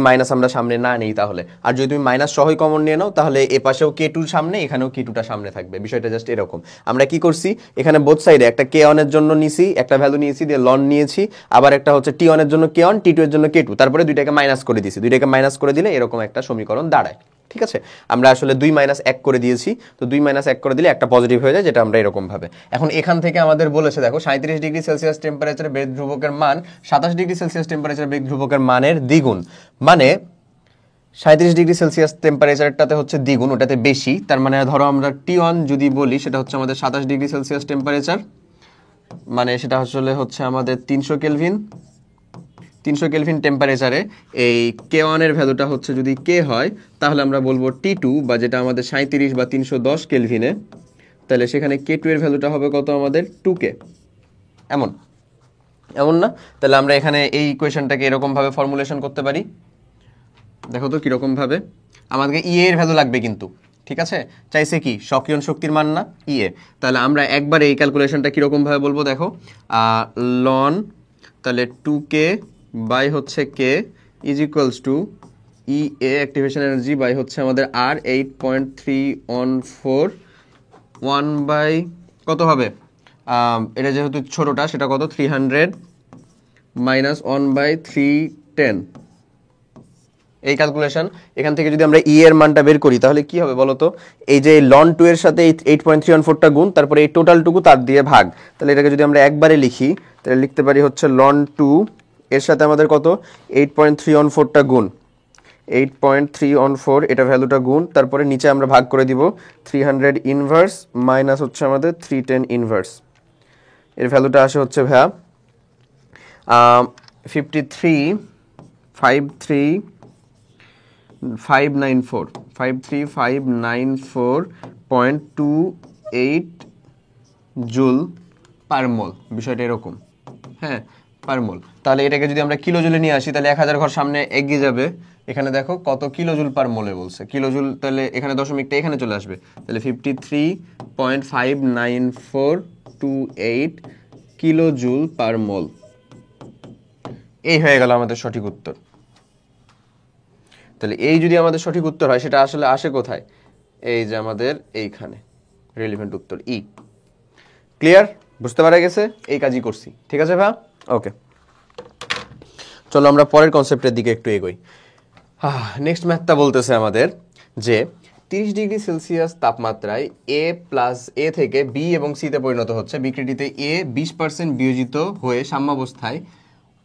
মাইনাস আমরা সামনে না নেই তাহলে, আর যদি তুমি মাইনাস সহই কমন নিয়ে নাও তাহলে এ পাশেও K2 সামনে, এখানেও K2টা সামনে থাকবে। বিষয়টা জাস্ট এরকম। আমরা কি করছি, এখানে বোথ সাইডে একটা K1 এর জন্য নিছি, একটা ভ্যালু নিয়েছি, দিয়ে লন নিয়েছি, আবার একটা হচ্ছে T1 এর জন্য K1, T2 এর জন্য K2, তারপরে দুইটাকে মাইনাস করে দিয়েছি। দুইটাকে মাইনাস করে দিলে এরকম একটা সমীকরণ দাঁড়ায়। ঠিক আছে? আমরা আসলে 2 - 1 করে দিয়েছি, তো 2 - 1 করে দিলে একটা পজিটিভ হয়ে যায়, যেটা আমরা এরকম ভাবে। এখন এখান থেকে আমাদের বলেছে দেখো 37°C টেম্পারেচারে বেগ ধ্রুবকের মান 27°C টেম্পারেচারে বেগ ধ্রুবকের মানের দ্বিগুণ। মানে 37°C টেম্পারেচারটাতে হচ্ছে দ্বিগুণ, ওটাতে বেশি। তার মানে ধরো আমরা T1 যদি বলি, সেটা হচ্ছে আমাদের 27°C টেম্পারেচার, মানে সেটা আসলে হচ্ছে আমাদের 300 কেলভিন। 300 কেলভিন টেম্পারেচারে এই K1 এর ভ্যালুটা হচ্ছে যদি K হয়, তাহলে আমরা বলবো T2, বা যেটা আমাদের 37 বা 310 কেলভিনে, তাহলে সেখানে K2 এর ভ্যালুটা হবে কত আমাদের 2K। এমন এমন না? তাহলে আমরা এখানে এই ইকুয়েশনটাকে এরকমভাবে ফর্মুলেশন করতে পারি। দেখো তো কীরকমভাবে, আমাদেরকে ই এর ভ্যালু লাগবে কিন্তু, ঠিক আছে? চাইছে কি সক্রিয়ণ শক্তির মান না ই এ। তাহলে আমরা একবারে এই ক্যালকুলেশনটা কীরকমভাবে বলবো দেখো, লন তাহলে 2k বাই হচ্ছে k is equals to e A activation energy by হচ্ছে আমাদের আর 8.314 1 বাই কত হবে, এটা যেহেতু ছোটোটা সেটা কত 300 মাইনাস 1/310। এই ক্যালকুলেশন এখান থেকে যদি আমরা ই এর মানটা বের করি তাহলে কি হবে বলো তো, এই যে লন 2 এর সাথে এই 8.314টা গুণ, তারপরে এই টোটালটুকু তার দিয়ে ভাগ। তাহলে এটাকে যদি আমরা একবারে লিখি তাহলে লিখতে পারি হচ্ছে লন 2 এর সাথে আমাদের কত 8.314টা গুণ, 8.314 এটা ভ্যালুটা গুণ, তারপরে নিচে আমরা ভাগ করে দিব 300 ইনভার্স মাইনাস হচ্ছে আমাদের 310 ইনভার্স। এর ভ্যালুটা আসে হচ্ছে ভ্যা 53594.28 জুল পার মোল। বিষয়টা এরকম, হ্যাঁ, পার মোল। তাহলে এটাকে যদি আমরা কিলো জুলে নিয়ে আসি তাহলে 1000 ঘর সামনে এগিয়ে যাবে। এখানে দেখো কত কিলো জুল পার মোলে বলছে, কিলো জুল, তাহলে এখানে দশমিকটা এখানে চলে আসবে। তাহলে 53.59428 কিলো জুল পার মোল। এই হয়ে গেল আমাদের সঠিক উত্তর। তাহলে এই যদি আমাদের সঠিক উত্তর হয় সেটা আসলে আসে কোথায়, এই যে আমাদের এইখানে রিলেভেন্ট উত্তর ই। ক্লিয়ার? বুঝতে পারা গেছে? এই কাজই করছি, ঠিক আছে ভাই? ওকে, চলো আমরা পরের কনসেপ্টের দিকে একটু এগোই। নেক্সট ম্যাথটা বলতেছে আমাদের যে 30 ডিগ্রি সেলসিয়াস তাপমাত্রায় এ থেকে বি এবং সিতে পরিণত হচ্ছে, বিক্রিটিতে এ 20% বিয়োজিত হয়ে সাম্যাবস্থায়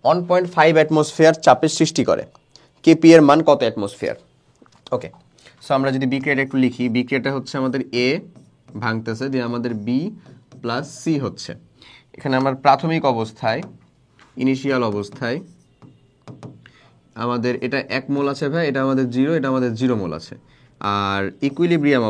1.5 অ্যাটমসফিয়ার চাপের সৃষ্টি করে। কেপি এর মান কত অ্যাটমসফিয়ার? ওকে, সো আমরা যদি বিক্রিয়াটা একটু লিখি, বিক্রিয়াটা হচ্ছে আমাদের এ ভাঙতেছে দিয়ে আমাদের বি প্লাস সি হচ্ছে। এখানে আমার প্রাথমিক অবস্থায়, ইনিশিয়াল অবস্থায় আমাদের এটা 1 মোল আছে ভাই, এটা আমাদের 0, এটা আমাদের 0 মোল আছে। আর ইকুইলিব্রিয়াম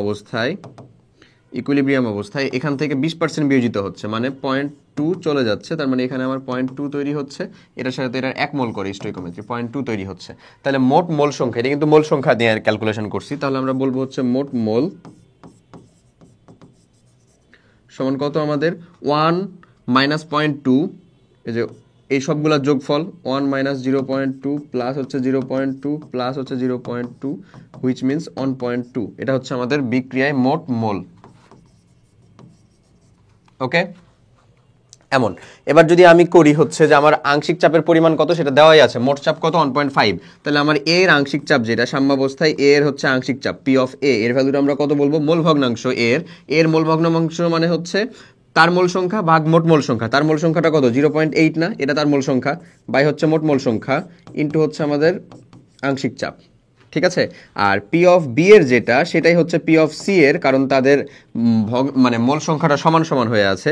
অবস্থায় এখান থেকে 20% বিয়োজিত হচ্ছে, মানে 0.2 চলে যাচ্ছে, তার মানে এখানে আমার 0.2 তৈরি হচ্ছে, এটার সাথে এটা 1 মোল করে স্টোইকোমেট্রি, 0.2 তৈরি হচ্ছে। তাহলে মোট মোল সংখ্যা, এটা কিন্তু মোল সংখ্যা দিয়ে ক্যালকুলেশন করছি, তাহলে আমরা বলবো হচ্ছে মোট মোল সমান কত আমাদের 1 মাইনাস 0.2, এই যে এই সবগুলোর যোগফল 1 মাইনাস 0.2 প্লাস হচ্ছে 0.2 প্লাস হচ্ছে 0.2 হুইচ মিনস 1.2। এটা হচ্ছে আমাদের বিক্রিয়ায় মোট মোল। ওকে, এমন। এবার যদি আমি করি হচ্ছে যে আমার আংশিক চাপের পরিমাণ কত সেটা দেওয়াই আছে, মোট চাপ কত 1.5। তাহলে আমার এর আংশিক চাপ যেটা সাম্যাবস্থায় এর হচ্ছে আংশিক চাপ পি অফ এ, এর ভ্যালুটা আমরা কত বলবো, মোল ভগ্নাংশ এর মোল ভগ্নাংশ মানে হচ্ছে তার মোল সংখ্যা ভাগ মোট মোল সংখ্যা। তার মোল সংখ্যাটা কত 0.8 না, এটা তার মোল সংখ্যা, বাই হচ্ছে মোট মোল সংখ্যা ইন্টু হচ্ছে আমাদের আংশিক চাপ, ঠিক আছে? আর পি অফ বি এর যেটা সেটাই হচ্ছে পি অফ সি এর, কারণ তাদের মানে মোল সংখ্যাটা সমান সমান হয়ে আছে,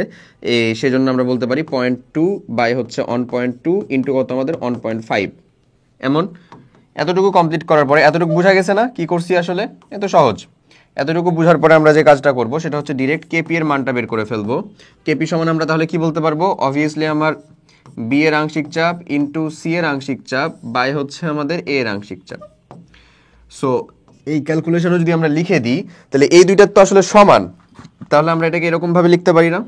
সেজন্য আমরা বলতে পারি 0.2 বাই হচ্ছে 1.2 ইন্টু কত আমাদের 1.5। এমন এতটুকু কমপ্লিট করার পরে এতটুকু বোঝা গেছে না কি করছি আসলে? এত সহজ। এতটুকু বোঝার পরে আমরা যে কাজটা করব সেটা হচ্ছে ডিরেক্ট কেপি এর মানটা বের করে ফেলবো। কেপি সমান আমরা তাহলে কি বলতে পারবো, অবভিয়াসলি আমার বি এর আংশিক চাপ ইন্টু সি এর আংশিক চাপ বাই হচ্ছে আমাদের এ এর আংশিক চাপ। সো এই ক্যালকুলেশনও যদি আমরা লিখে দিই তাহলে এই দুইটার তো আসলে সমান, তাহলে আমরা এটাকে এরকমভাবে লিখতে পারি না,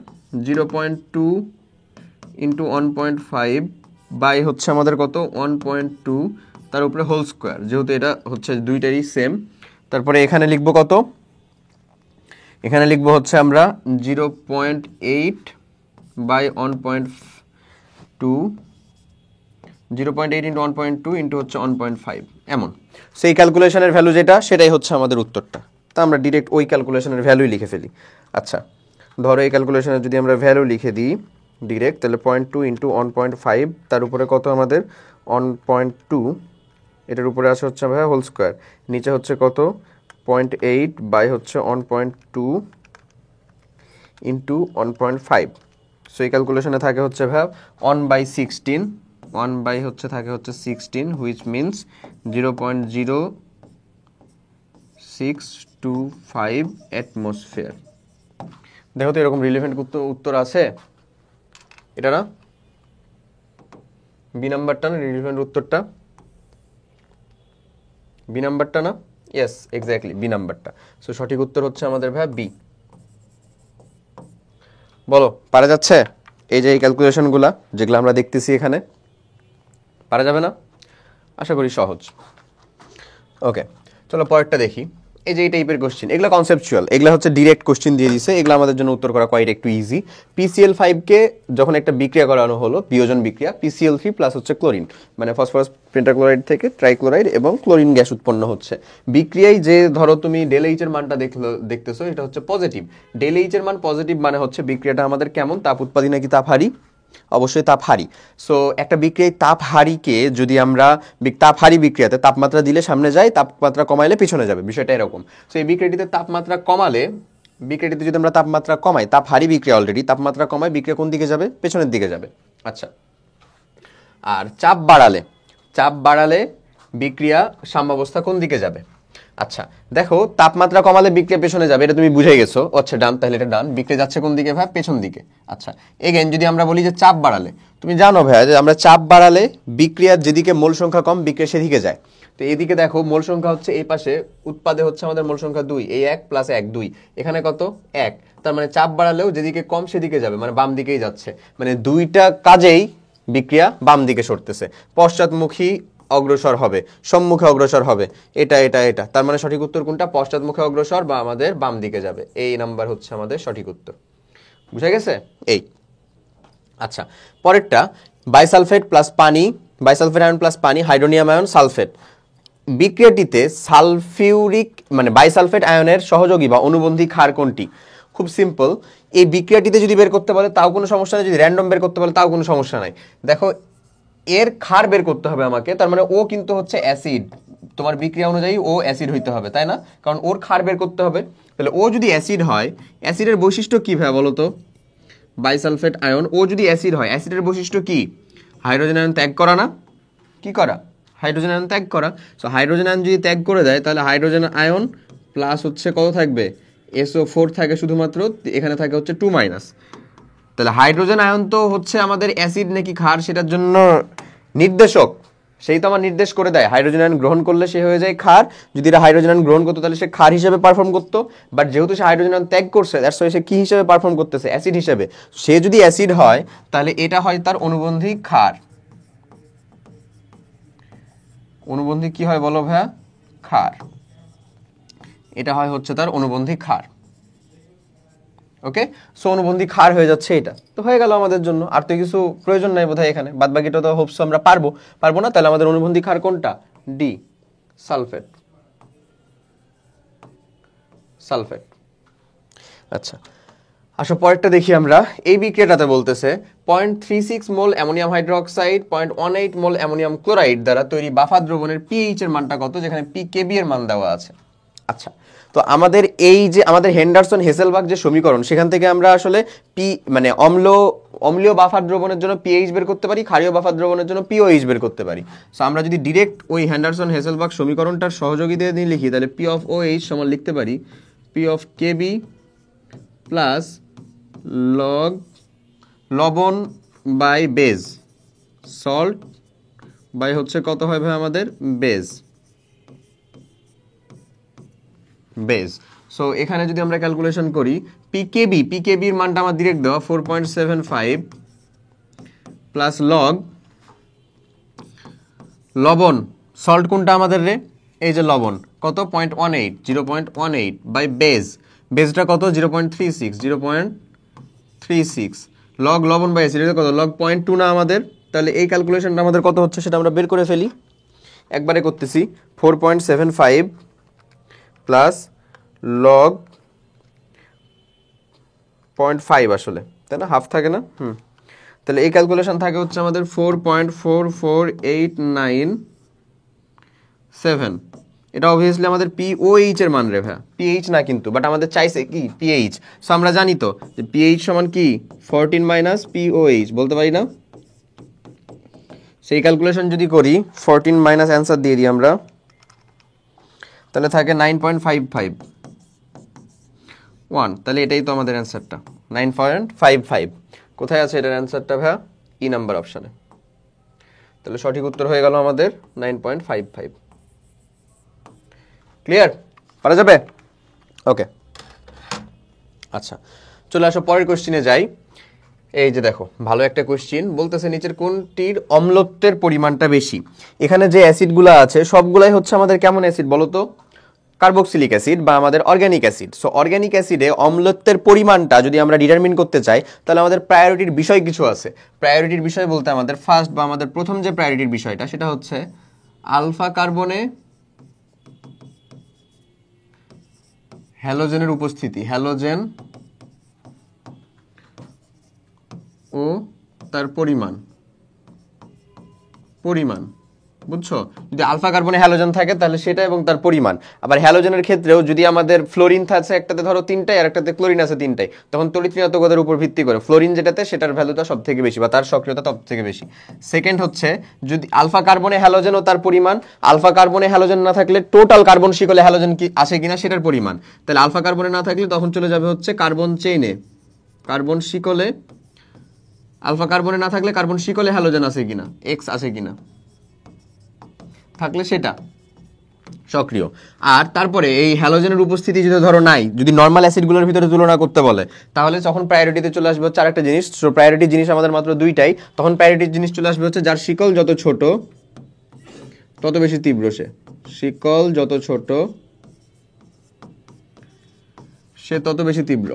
0.2 ইন্টু 1.5 বাই হচ্ছে আমাদের কত 1.2 তার উপরে হোল স্কোয়ার, যেহেতু এটা হচ্ছে দুইটারই সেম। তারপরে এখানে লিখবো কত, এখানে লিখবো হচ্ছে আমরা 0.8 বাই 1.2, 0.8 ইন্টু 1.2 ইন্টু হচ্ছে 1.5 এমন। সেই ক্যালকুলেশনের ভ্যালু যেটা সেটাই হচ্ছে আমাদের উত্তরটা, তা আমরা ডিরেক্ট ওই ক্যালকুলেশনের ভ্যালুই লিখে ফেলি। আচ্ছা, ধরো এই ক্যালকুলেশনের যদি আমরা ভ্যালু লিখে দিই ডিরেক্ট, তাহলে 0.2 ইন্টু 1.5 তার উপরে কত আমাদের 1.2, এটার উপরে আসে হচ্ছে ভাইয়া হোল স্কোয়ার, নিচে হচ্ছে কত 0.8 বাই হচ্ছে 1.2 ইন্টু 1.5। সো এই ক্যালকুলেশনে থাকে হচ্ছে ভাইয়া 1/16, 1 বাই হচ্ছে থাকে হচ্ছে 16 হুইচ মিনস 0.0625 অ্যাটমসফিয়ার। দেখো তো এরকম রিলেভেন্ট উত্তর আছে এটা না? বি নাম্বারটা না রিলেভেন্ট উত্তরটা? বি নাম্বারটা না? ইয়েস, এক্স্যাক্টলি বি নাম্বারটা। সো সঠিক উত্তর হচ্ছে আমাদের ভাইয়া বি। বলো পারা যাচ্ছে? এই যে এই ক্যালকুলেশনগুলা যেগুলো আমরা দেখতেছি এখানে, পারা যাবে না? আশা করি সহজ। ওকে, চলো পরেরটা দেখি। এই যে এই টাইপের কোশ্চেন, এগুলো কনসেপচুয়াল, এগুলো হচ্ছে ডিরেক্ট কোশ্চেন দিয়ে দিছে, এগুলো আমাদের জন্য উত্তর করা কোয়াইট একটু ইজি। PCl5 কে যখন একটা বিক্রিয়া করানো হলো, বিয়োজন বিক্রিয়া, PCl3 প্লাস হচ্ছে ক্লোরিন, মানে ফসফরাস পেন্টাক্লোরাইড থেকে ট্রাইক্লোরাইড এবং ক্লোরিন গ্যাস উৎপন্ন হচ্ছে। বিক্রিয়ায় যে ধরো তুমি ΔH এর মানটা দেখতেছো, এটা হচ্ছে পজিটিভ। ΔH এর মান পজিটিভ মানে হচ্ছে বিক্রিয়াটা আমাদের কেমন, তাপ উৎপাদী নাকি তাপ হারি? অবশ্যই তাপ হারি। সো একটা বিক্রিয়ায় তাপ হারিকে যদি আমরা তাপ হারি বিক্রিয়াতে তাপমাত্রা দিলে সামনে যায়, তাপমাত্রা কমাইলে পিছনে যাবে, বিষয়টা এরকম। সো এই বিক্রিয়াটিতে তাপমাত্রা কমালে, বিক্রিয়াটিতে যদি আমরা তাপমাত্রা কমাই, তাপ হারি বিক্রিয়া অলরেডি, তাপমাত্রা কমায় বিক্রিয়া কোন দিকে যাবে? পেছনের দিকে যাবে। আচ্ছা, আর চাপ বাড়ালে বিক্রিয়া সাম্যাবস্থা কোন দিকে যাবে? আচ্ছা দেখো, তাপমাত্রা কমালে বিক্রিয়া পেছনে যাবে, এটা তুমি বুঝে গেছো। আচ্ছা ডান, তাহলে এটা ডান। বিক্রিয়া যাচ্ছে কোন দিকে ভাই? পেছন দিকে। আচ্ছা এগেন যদি আমরা বলি যে চাপ বাড়ালে, তুমি জানো ভাইয়া যে আমরা চাপ বাড়ালে বিক্রিয়ার যেদিকে মোল সংখ্যা কম, বিক্রিয়া সেদিকে যায়। তো এদিকে দেখো মোল সংখ্যা হচ্ছে এই পাশে, উৎপাদে হচ্ছে আমাদের মোল সংখ্যা 2, এই 1 প্লাস 1 2, এখানে কত? 1। তার মানে চাপ বাড়ালেও যেদিকে কম সেদিকে যাবে, মানে বাম দিকেই যাচ্ছে। মানে দুইটা কাজেই বিক্রিয়া বাম দিকে সরতেছে। পশ্চাৎমুখী অগ্রসর হবে, সম্মুখে অগ্রসর হবে, এটা এটা এটা। তার মানে সঠিক উত্তর কোনটা? পশ্চাৎমুখে অগ্রসর বা আমাদের বাম দিকে যাবে। এই নাম্বার হচ্ছে আমাদের সঠিক উত্তর। বুঝা গেছে? এই আচ্ছা, পরেরটা, বাইসালফেট প্লাস পানি, বাইসালফেট আয়ন প্লাস পানি, হাইড্রোনিয়াম আয়ন, সালফেট। বিক্রিয়াটিতে সালফিউরিক মানে বাইসালফেট আয়নের সহযোগী বা অনুবন্ধী ক্ষার কোনটি? খুব সিম্পল, এই বিক্রিয়াটিতে যদি বের করতে বলে তাও কোনো সমস্যা নেই, যদি র্যান্ডম বের করতে বলে তাও কোনো সমস্যা নাই। দেখো এর ক্ষার বের করতে হবে আমাকে, তার মানে ও কিন্তু হচ্ছে অ্যাসিড, তোমার বিক্রিয়া অনুযায়ী ও অ্যাসিড হইতে হবে, তাই না? কারণ ওর ক্ষার বের করতে হবে। তাহলে ও যদি অ্যাসিড হয়, অ্যাসিডের বৈশিষ্ট্য কী ভাই বলো তো? বাইসালফেট আয়ন, ও যদি অ্যাসিড হয়, অ্যাসিডের বৈশিষ্ট্য কি? হাইড্রোজেন আয়ন ত্যাগ করা না? কি করা? হাইড্রোজেন আয়ন ত্যাগ করা। সো হাইড্রোজেন আয়ন যদি ত্যাগ করে দেয়, তাহলে হাইড্রোজেন আয়ন প্লাস হচ্ছে কত থাকবে? SO4 থাকে শুধুমাত্র, এখানে থাকে হচ্ছে 2-। তাহলে হাইড্রোজেন আয়ন তো হচ্ছে আমাদের অ্যাসিড নাকি ক্ষার সেটার জন্য নির্দেশক, সেই তো আমার নির্দেশ করে দেয়। হাইড্রোজেন আয়ন গ্রহণ করলে সে হয়ে যায় ক্ষার, যদি এটা হাইড্রোজেন আয়ন গ্রহণ করতো তাহলে সে ক্ষার হিসেবে পারফর্ম করতো। বাট যেহেতু সে হাইড্রোজেন আয়ন ত্যাগ করছে, দ্যাটস ওয়াই সে কি হিসেবে পারফর্ম করতেছে? অ্যাসিড হিসেবে। সে যদি অ্যাসিড হয় তাহলে এটা হয় তার অনুবন্ধী ক্ষার। অনুবন্ধী কি হয় বলো ভাইয়া? ক্ষার। এটা হয় হচ্ছে তার অনুবন্ধী ক্ষার। ওকে, সো অনুবন্ধী ক্ষার হয়ে যাচ্ছে, এটা তো হয়ে গেল আমাদের জন্য। আর তো কিছু প্রয়োজন নাই বোধহয় এখানে, বাদ বাকিটা তো হোপসো আমরা পারবো না। তাহলে আমাদের অনুবন্ধী ক্ষার কোনটা? D, sulphate. সালফেট। আচ্ছা আসো পরেরটা দেখি আমরা। এই বিক্রিয়াটাতে বলতেছে 0.36 মোল অ্যামোনিয়াম হাইড্রোক্সাইড, 0.18 মোল অ্যামোনিয়াম ক্লোরাইড দ্বারা তৈরি বাফা দ্রবণের পিএইচ এর মানটা কত, যেখানে PKB এর মান দেওয়া আছে। আচ্ছা, তো আমাদের এই যে আমাদের হেন্ডারসন হেসেলবাগ যে সমীকরণ, সেখান থেকে আমরা আসলে মানে অম্লীয় বাফা দ্রবণের জন্য পিএইচ বের করতে পারি, ক্ষারীয় বাফা দ্রবণের জন্য পিওএইচ বের করতে পারি। সো আমরা যদি ডিরেক্ট ওই হেন্ডারসন হেসেলবাগ সমীকরণটার সহযোগী দিয়ে নিয়ে লিখি, তাহলে P(OH) সমান লিখতে পারি P(KB) প্লাস লবণ বাই বেজ, সল্ট বাই হচ্ছে কত হয় ভাই আমাদের? বেজ। সো এখানে যদি আমরা ক্যালকুলেশন করি, পিকেবির মানটা আমার ডিরেক্ট দেওয়া 4.75 প্লাস লবণ, সল্ট কোনটা আমাদের রে? এই যে লবণ, কত? 0.18 বাই বেজটা কত? 0.36 লবণ বাই অ্যাসিড কত? 0.2 না আমাদের? তাহলে এই ক্যালকুলেশনটা আমাদের কত হচ্ছে সেটা আমরা বের করে ফেলি। একবারে করতেছি, 4.75 প্লাস 0.5 আসলে, তাই না? হাফ থাকে না? তাহলে এই ক্যালকুলেশন থাকে হচ্ছে আমাদের 4.44897। এটা অবভিয়াসলি আমাদের POH এর মান রে ভাই, পিএইচ না কিন্তু, বাট আমাদের চাইছে কি? পিএইচ। সো আমরা জানি তো যে পিএইচ সমান কি? 14 - POH, বলতে পারি না? সেই ক্যালকুলেশন যদি করি, 14 মাইনাস অ্যান্সার দিয়ে দিই আমরা, তাহলে থাকে 9.55 তাহলে এটাই তো আমাদের অ্যান্সারটা, 9.55। কোথায় আছে এটার অ্যান্সারটা ভাইয়া? ই নাম্বার অপশানে। তাহলে সঠিক উত্তর হয়ে গেল আমাদের 9.55। ক্লিয়ার? পারা যাবে? ওকে, আচ্ছা চলে আসো পরের কোশ্চিনে যাই। এই যে দেখো, ভালো একটা কোশ্চিন বলতেছে, নিচের কোনটির অম্লত্বের পরিমাণটা বেশি? এখানে যে অ্যাসিডগুলো আছে সবগুলাই হচ্ছে আমাদের কেমন অ্যাসিড বলো তো? কার্বক্সিলিক অ্যাসিড বা আমাদের অর্গানিক অ্যাসিড। সো অর্গানিক অ্যাসিডে অম্লত্বের পরিমাণটা যদি আমরা ডিটারমিন করতে চাই, তাহলে আমাদের প্রায়োরিটির বিষয় কিছু আছে। প্রায়োরিটির বিষয় বলতে আমাদের ফার্স্ট বা আমাদের প্রথম যে প্রায়োরিটির বিষয়টা, সেটা হচ্ছে আলফা কার্বনে হ্যালোজেনের উপস্থিতি, হ্যালোজেন ও তার পরিমাণ। বুঝছো? যদি আলফা কার্বনে হ্যালোজেন থাকে তাহলে সেটা এবং তার পরিমাণ। আবার হ্যালোজেনের ক্ষেত্রেও যদি আমাদের ফ্লোরিন আছে একটাতে, ধরো 3টাই, আর একটাতে ক্লোরিন আছে 3টাই, তখন তড়িৎ ঋণাত্মকতার উপর ভিত্তি করে ফ্লোরিন যেটাতে, সেটার ভ্যালুটা সব থেকে বেশি বা তার সক্রিয়তা সব থেকে বেশি। সেকেন্ড হচ্ছে যদি আলফা কার্বনে হ্যালোজেন ও তার পরিমাণ, আলফা কার্বনে হ্যালোজেন না থাকলে টোটাল কার্বন শিকলে হ্যালোজেন কি আসে কিনা সেটার পরিমাণ। তাহলে আলফা কার্বনে না থাকলে তখন চলে যাবে হচ্ছে কার্বন চেইনে, কার্বন শিকলে। আলফা কার্বনে না থাকলে কার্বন শিকলে হ্যালোজেন আছে কিনা, এক্স আছে কিনা, থাকলে সেটা সক্রিয়। আর তারপরে এই হ্যালোজেনের উপস্থিতি যদি ধরো নাই, যদি নর্মাল অ্যাসিডগুলোর ভিতরে তুলনা করতে বলে, তাহলে তখন প্রায়োরিটিতে চলে আসবে হচ্ছে আরেকটা জিনিস। সো প্রায়োরিটি জিনিস আমাদের মাত্র দুইটাই, তখন প্রায়োরিটির জিনিস চলে আসবে হচ্ছে যার শিকল যত ছোট তত বেশি তীব্র। শিকল যত ছোট সে তত বেশি তীব্র।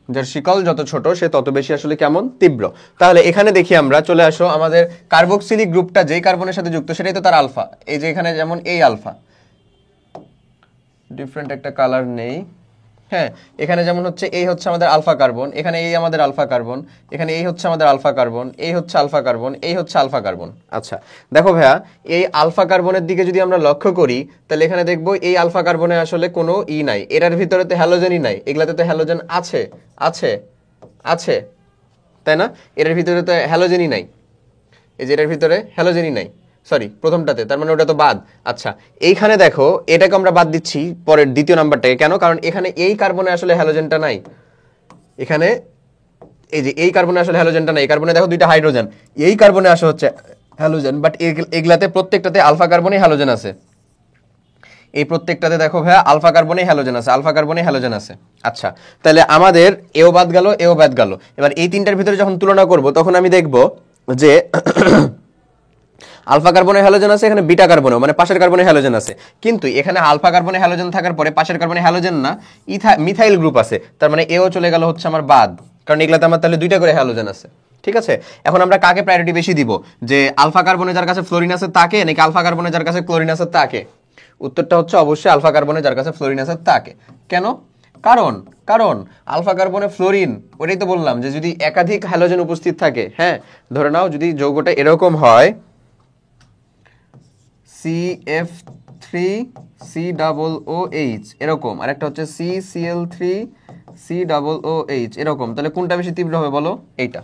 যার শিকল যত ছোট সে তত বেশি আসলে কেমন, তীব্র। তাহলে এখানে দেখি আমরা, চলে আসো আমাদের কার্বক্সিলিক গ্রুপটা যেই কার্বনের সাথে যুক্ত সেটাই তো তার আলফা। এই যে এখানে যেমন এই আলফা, ডিফারেন্ট একটা কালার নেই, হ্যাঁ, এখানে যেমন হচ্ছে এই হচ্ছে আমাদের আলফা কার্বন, এখানে এই আমাদের আলফা কার্বন, এখানে এই হচ্ছে আমাদের আলফা কার্বন, এই হচ্ছে আলফা কার্বন, এই হচ্ছে আলফা কার্বন। আচ্ছা দেখো ভাইয়া, এই আলফা কার্বনের দিকে যদি আমরা লক্ষ্য করি, তাহলে এখানে দেখবো এই আলফা কার্বনে আসলে কোনো নাই, এটার ভিতরে তো হ্যালোজেনই নাই। এগুলাতে তো হ্যালোজেন আছে, আছে, আছে, তাই না? এটার ভিতরে তো হ্যালোজেনই নাই, এই যে এটার ভিতরে হ্যালোজেনই নাই, সরি প্রথমটাতে, তার মানে ওটা তো বাদ। আচ্ছা এইখানে দেখো, এটাকে আমরা বাদ দিচ্ছি পরের দ্বিতীয় নাম্বারটাকে, কেন? কারণ এখানে এই কার্বনে আসলে হ্যালোজেনটা নাই। এখানে এই যে এই কার্বনে আসলে হ্যালোজেনটা নাই, এই কার্বনে দেখো দুইটা হাইড্রোজেন, এই কার্বনে আসে হচ্ছে হ্যালোজেন, বাট এগুলাতে প্রত্যেকটাতে আলফা কার্বনে হ্যালোজেন আছে। এই প্রত্যেকটাতে দেখো ভাইয়া আলফা কার্বনে হ্যালোজেন আছে, আলফা কার্বনে হ্যালোজেন আছে। আচ্ছা তাহলে আমাদের এও বাদ গেল, এও বাদ গেল। এবার এই তিনটার ভিতরে যখন তুলনা করব, তখন আমি দেখব যে আলফা কার্বনে হ্যালোজেন আছে, এখানে বিটা কার্বনে মানে পাশের কার্বনে হ্যালোজেন আছে, কিন্তু এখানে আলফা কার্বনে হ্যালোজেন থাকার পরে পাশের কার্বনে হ্যালোজেন না, মিথাইল গ্রুপ আছে। তার মানে এও চলে গেল হচ্ছে আমার বাদ, কারণ এগুলাতে আমার তাহলে দুইটা করে হ্যালোজেন আছে। ঠিক আছে, এখন আমরা কাকে প্রায়োরিটি বেশি দিব, যে আলফা কার্বনে যার কাছে ফ্লোরিন আছে তাকে, নাকি আলফা কার্বনে যার কাছে ক্লোরিন আছে তাকে? উত্তরটা হচ্ছে অবশ্যই আলফা কার্বনে যার কাছে ফ্লোরিন আছে তাকে। কেন? কারণ কারণ আলফা কার্বনে ফ্লোরিন, ওটাই তো বললাম যে যদি একাধিক হ্যালোজেন উপস্থিত থাকে, হ্যাঁ ধরে নাও যদি যৌগটা এরকম হয় CF3COOH এরকম, আর একটা হচ্ছে CCl3COOH এরকম, তাহলে কোনটা বেশি তীব্র হবে বলো? এইটা।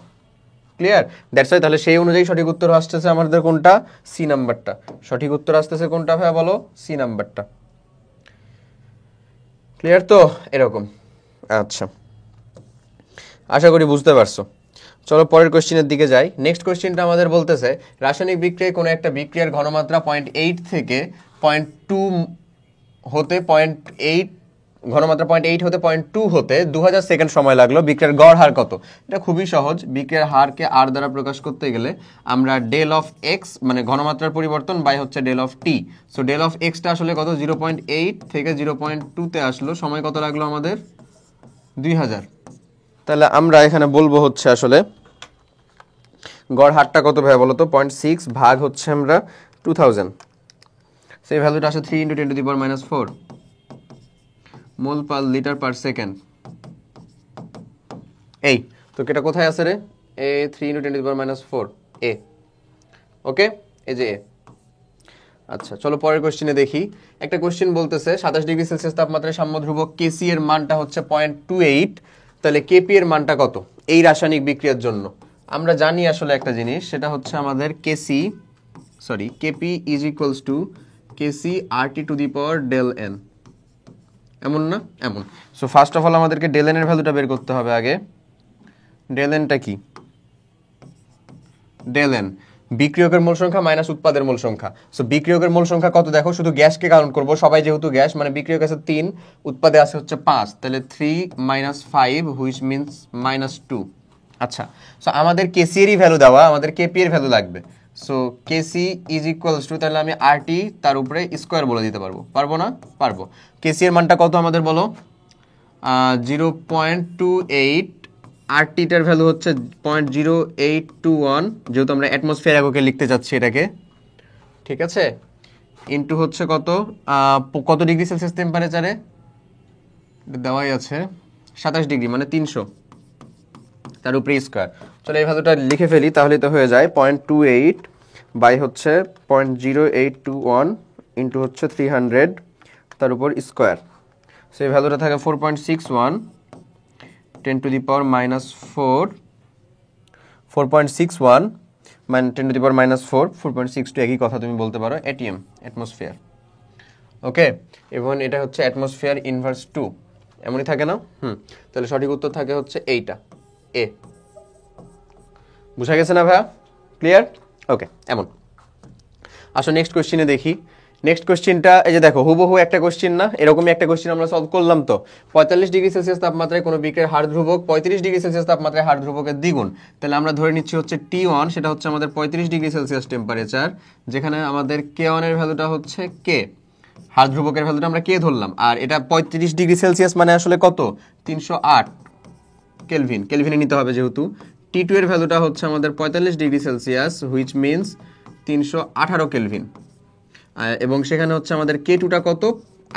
ক্লিয়ার? দ্যাটস ওয়াই তাহলে সেই অনুযায়ী সঠিক উত্তর আসতেছে আমাদের কোনটা? সি নাম্বারটা। সঠিক উত্তর আসতেছে কোনটা ভাইয়া বলো? সি নাম্বারটা। ক্লিয়ার তো? এরকম। আচ্ছা আশা করি বুঝতে পারছো। চলো পরের কোশ্চেনের দিকে যাই। নেক্সট কোশ্চেনটা আমাদের বলতেছে, রাসায়নিক বিক্রিয়ায় কোনো একটা বিক্রিয়ার ঘনমাত্রা 0.8 থেকে 0.2 হতে 0.8 ঘনমাত্রা 0.8 হতে 0.2 হতে 2000 সেকেন্ড সময় লাগলো, বিক্রিয়ার গড় হার কত? এটা খুবই সহজ। বিক্রিয়ার হারকে আর দ্বারা প্রকাশ করতে গেলে আমরা ডেল অফ এক্স মানে ঘনমাত্রার পরিবর্তন বাই হচ্ছে del of T. So del of এক্সটা আসলে কত? 0.8 থেকে 0.2তে আসলো, সময় কত লাগলো আমাদের? 2000। তাহলে আমরা এখানে বলবো হচ্ছে আসলে গড় হারটা কত ভাই বলো তো? 0.6 ভাগ হচ্ছে আমরা 2000, সেই ভ্যালুটা আসে 3 × 10⁻⁴ মোল পার লিটার পার সেকেন্ড। এই তো এটা কোথায় আছে রে? এ 3 × 10⁻⁴ এ। ওকে, এই যে এ। আচ্ছা চলো পরের কোশ্চেনে দেখি। একটা কোশ্চেন বলতেছে 27°C তাপমাত্রায় সাম্য ধ্রুবক কেসি এর মানটা হচ্ছে 0.28, তাহলে কেপি এর মানটা কত এই রাসায়নিক বিক্রিয়ার জন্য? আমরা জানি আসলে একটা জিনিস, সেটা হচ্ছে আমাদের KP is equals to KC RT⁴ del n। এমন না, এমন। সো ফার্স্ট অফ অল আমাদেরকে ডেল এন এর ভ্যালুটা বের করতে হবে আগে। ডেল এনটা কি? ডেল এন বিক্রিয়কের মোল সংখ্যা মাইনাস উৎপাদের মোল সংখ্যা। সো বিক্রিয়কের মোল সংখ্যা কত দেখো, শুধু গ্যাসকে কাউন্ট করবো, সবাই যেহেতু গ্যাস, মানে বিক্রিয়ক আছে 3, উৎপাদে আছে হচ্ছে 5, তাহলে 3 মাইনাস 5 হুইচ মিনস -2। আচ্ছা, সো আমাদের কেসি এরই ভ্যালু দেওয়া, আমাদের কেপি এর ভ্যালু লাগবে। So KC is equals to, তাহলে আমি আরটি তার উপরে স্কোয়ার বলে দিতে পারবো, পারবো না? পারবো। কেসি এর মানটা কত আমাদের বলো? 0.28, আর টিটার ভ্যালু হচ্ছে 0.0821, যেহেতু আমরা অ্যাটমসফিয়ার এককে লিখতে যাচ্ছি এটাকে, ঠিক আছে, ইন্টু হচ্ছে কত, কত ডিগ্রি সেলসিয়াস টেম্পারেচারে দেওয়াই আছে 27 ডিগ্রি, মানে 300, তার উপরে স্কোয়ার। চলো এই ভ্যালুটা লিখে ফেলি, তাহলে তো হয়ে যায় 0.28 বাই হচ্ছে 0.0821 ইন্টু হচ্ছে 300 তার উপর স্কোয়ার। সেই ভ্যালুটা থাকে 4.61, 10 টু দি পাওয়ার -4, 4.61 মানে 10 টু দি পাওয়ার -4, 4.62 একই কথা তুমি বলতে পারো, এটিএম, অ্যাটমসফিয়ার। ওকে, এবং এটা হচ্ছে অ্যাটমসফিয়ার ইনভার্স 2, এমনই থাকে না? তাহলে সঠিক উত্তর থাকে হচ্ছে এইটা, এ। বুঝা গেছে না ভাইয়া? ক্লিয়ার? ওকে, এমন। আসো নেক্সট কোশ্চেনে দেখি। নেক্সট কোশ্চেনটা এই যে দেখো, হুবহু একটা কোশ্চেন না, এরকমই একটা কোশ্চেন আমরা সলভ করলাম। তো 45 ডিগ্রি সেলসিয়াস তাপমাত্রায় কোনো বিক্রিয়ার হার ধ্রুবক 35 ডিগ্রি সেলসিয়াস তাপমাত্রায় হার ধ্রুবকের দ্বিগুণ। তাহলে আমরা ধরে নিচ্ছি হচ্ছে T1, সেটা হচ্ছে আমাদের 35 ডিগ্রি সেলসিয়াস টেম্পারেচার, যেখানে আমাদের K1 এর ভ্যালুটা হচ্ছে কে, হার ধ্রুবকের ভ্যালুটা আমরা কে ধরলাম, আর এটা 35 ডিগ্রি সেলসিয়াস মানে আসলে কত, 308 কেলভিন, কেলভিনে নিতে হবে যেহেতু। T2 এর ভ্যালুটা হচ্ছে আমাদের 45 degree Celsius which means 318 kelvin, এবং সেখানে হচ্ছে আমাদের K2টা কত,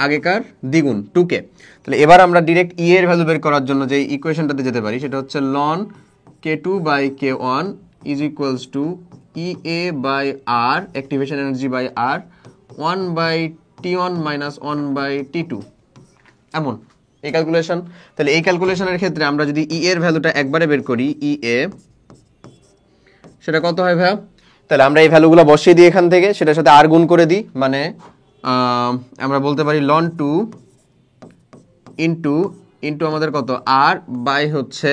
আগেকার দ্বিগুণ 2K। তাহলে এবার আমরা ডিরেক্ট ই এর ভ্যালু বের করার জন্য যে ইকুয়েশনটাতে যেতে পারি, সেটা হচ্ছে ln K2 by K1 is equals to EA by R, activation energy by R, 1 by T1 minus 1 by T2, এমন এই ক্যালকুলেশন। তাহলে এই ক্যালকুলেশনের ক্ষেত্রে আমরা যদি ই এর ভ্যালুটা একবারে বের করি, ই এ সেটা কত হয় ভাইয়া? তাহলে আমরা এই ভ্যালুগুলো বসিয়ে দিই এখান থেকে, সেটার সাথে আর গুণ করে দিই, মানে আমরা বলতে পারি ln 2 ইন্টু আমাদের কত, আর বাই হচ্ছে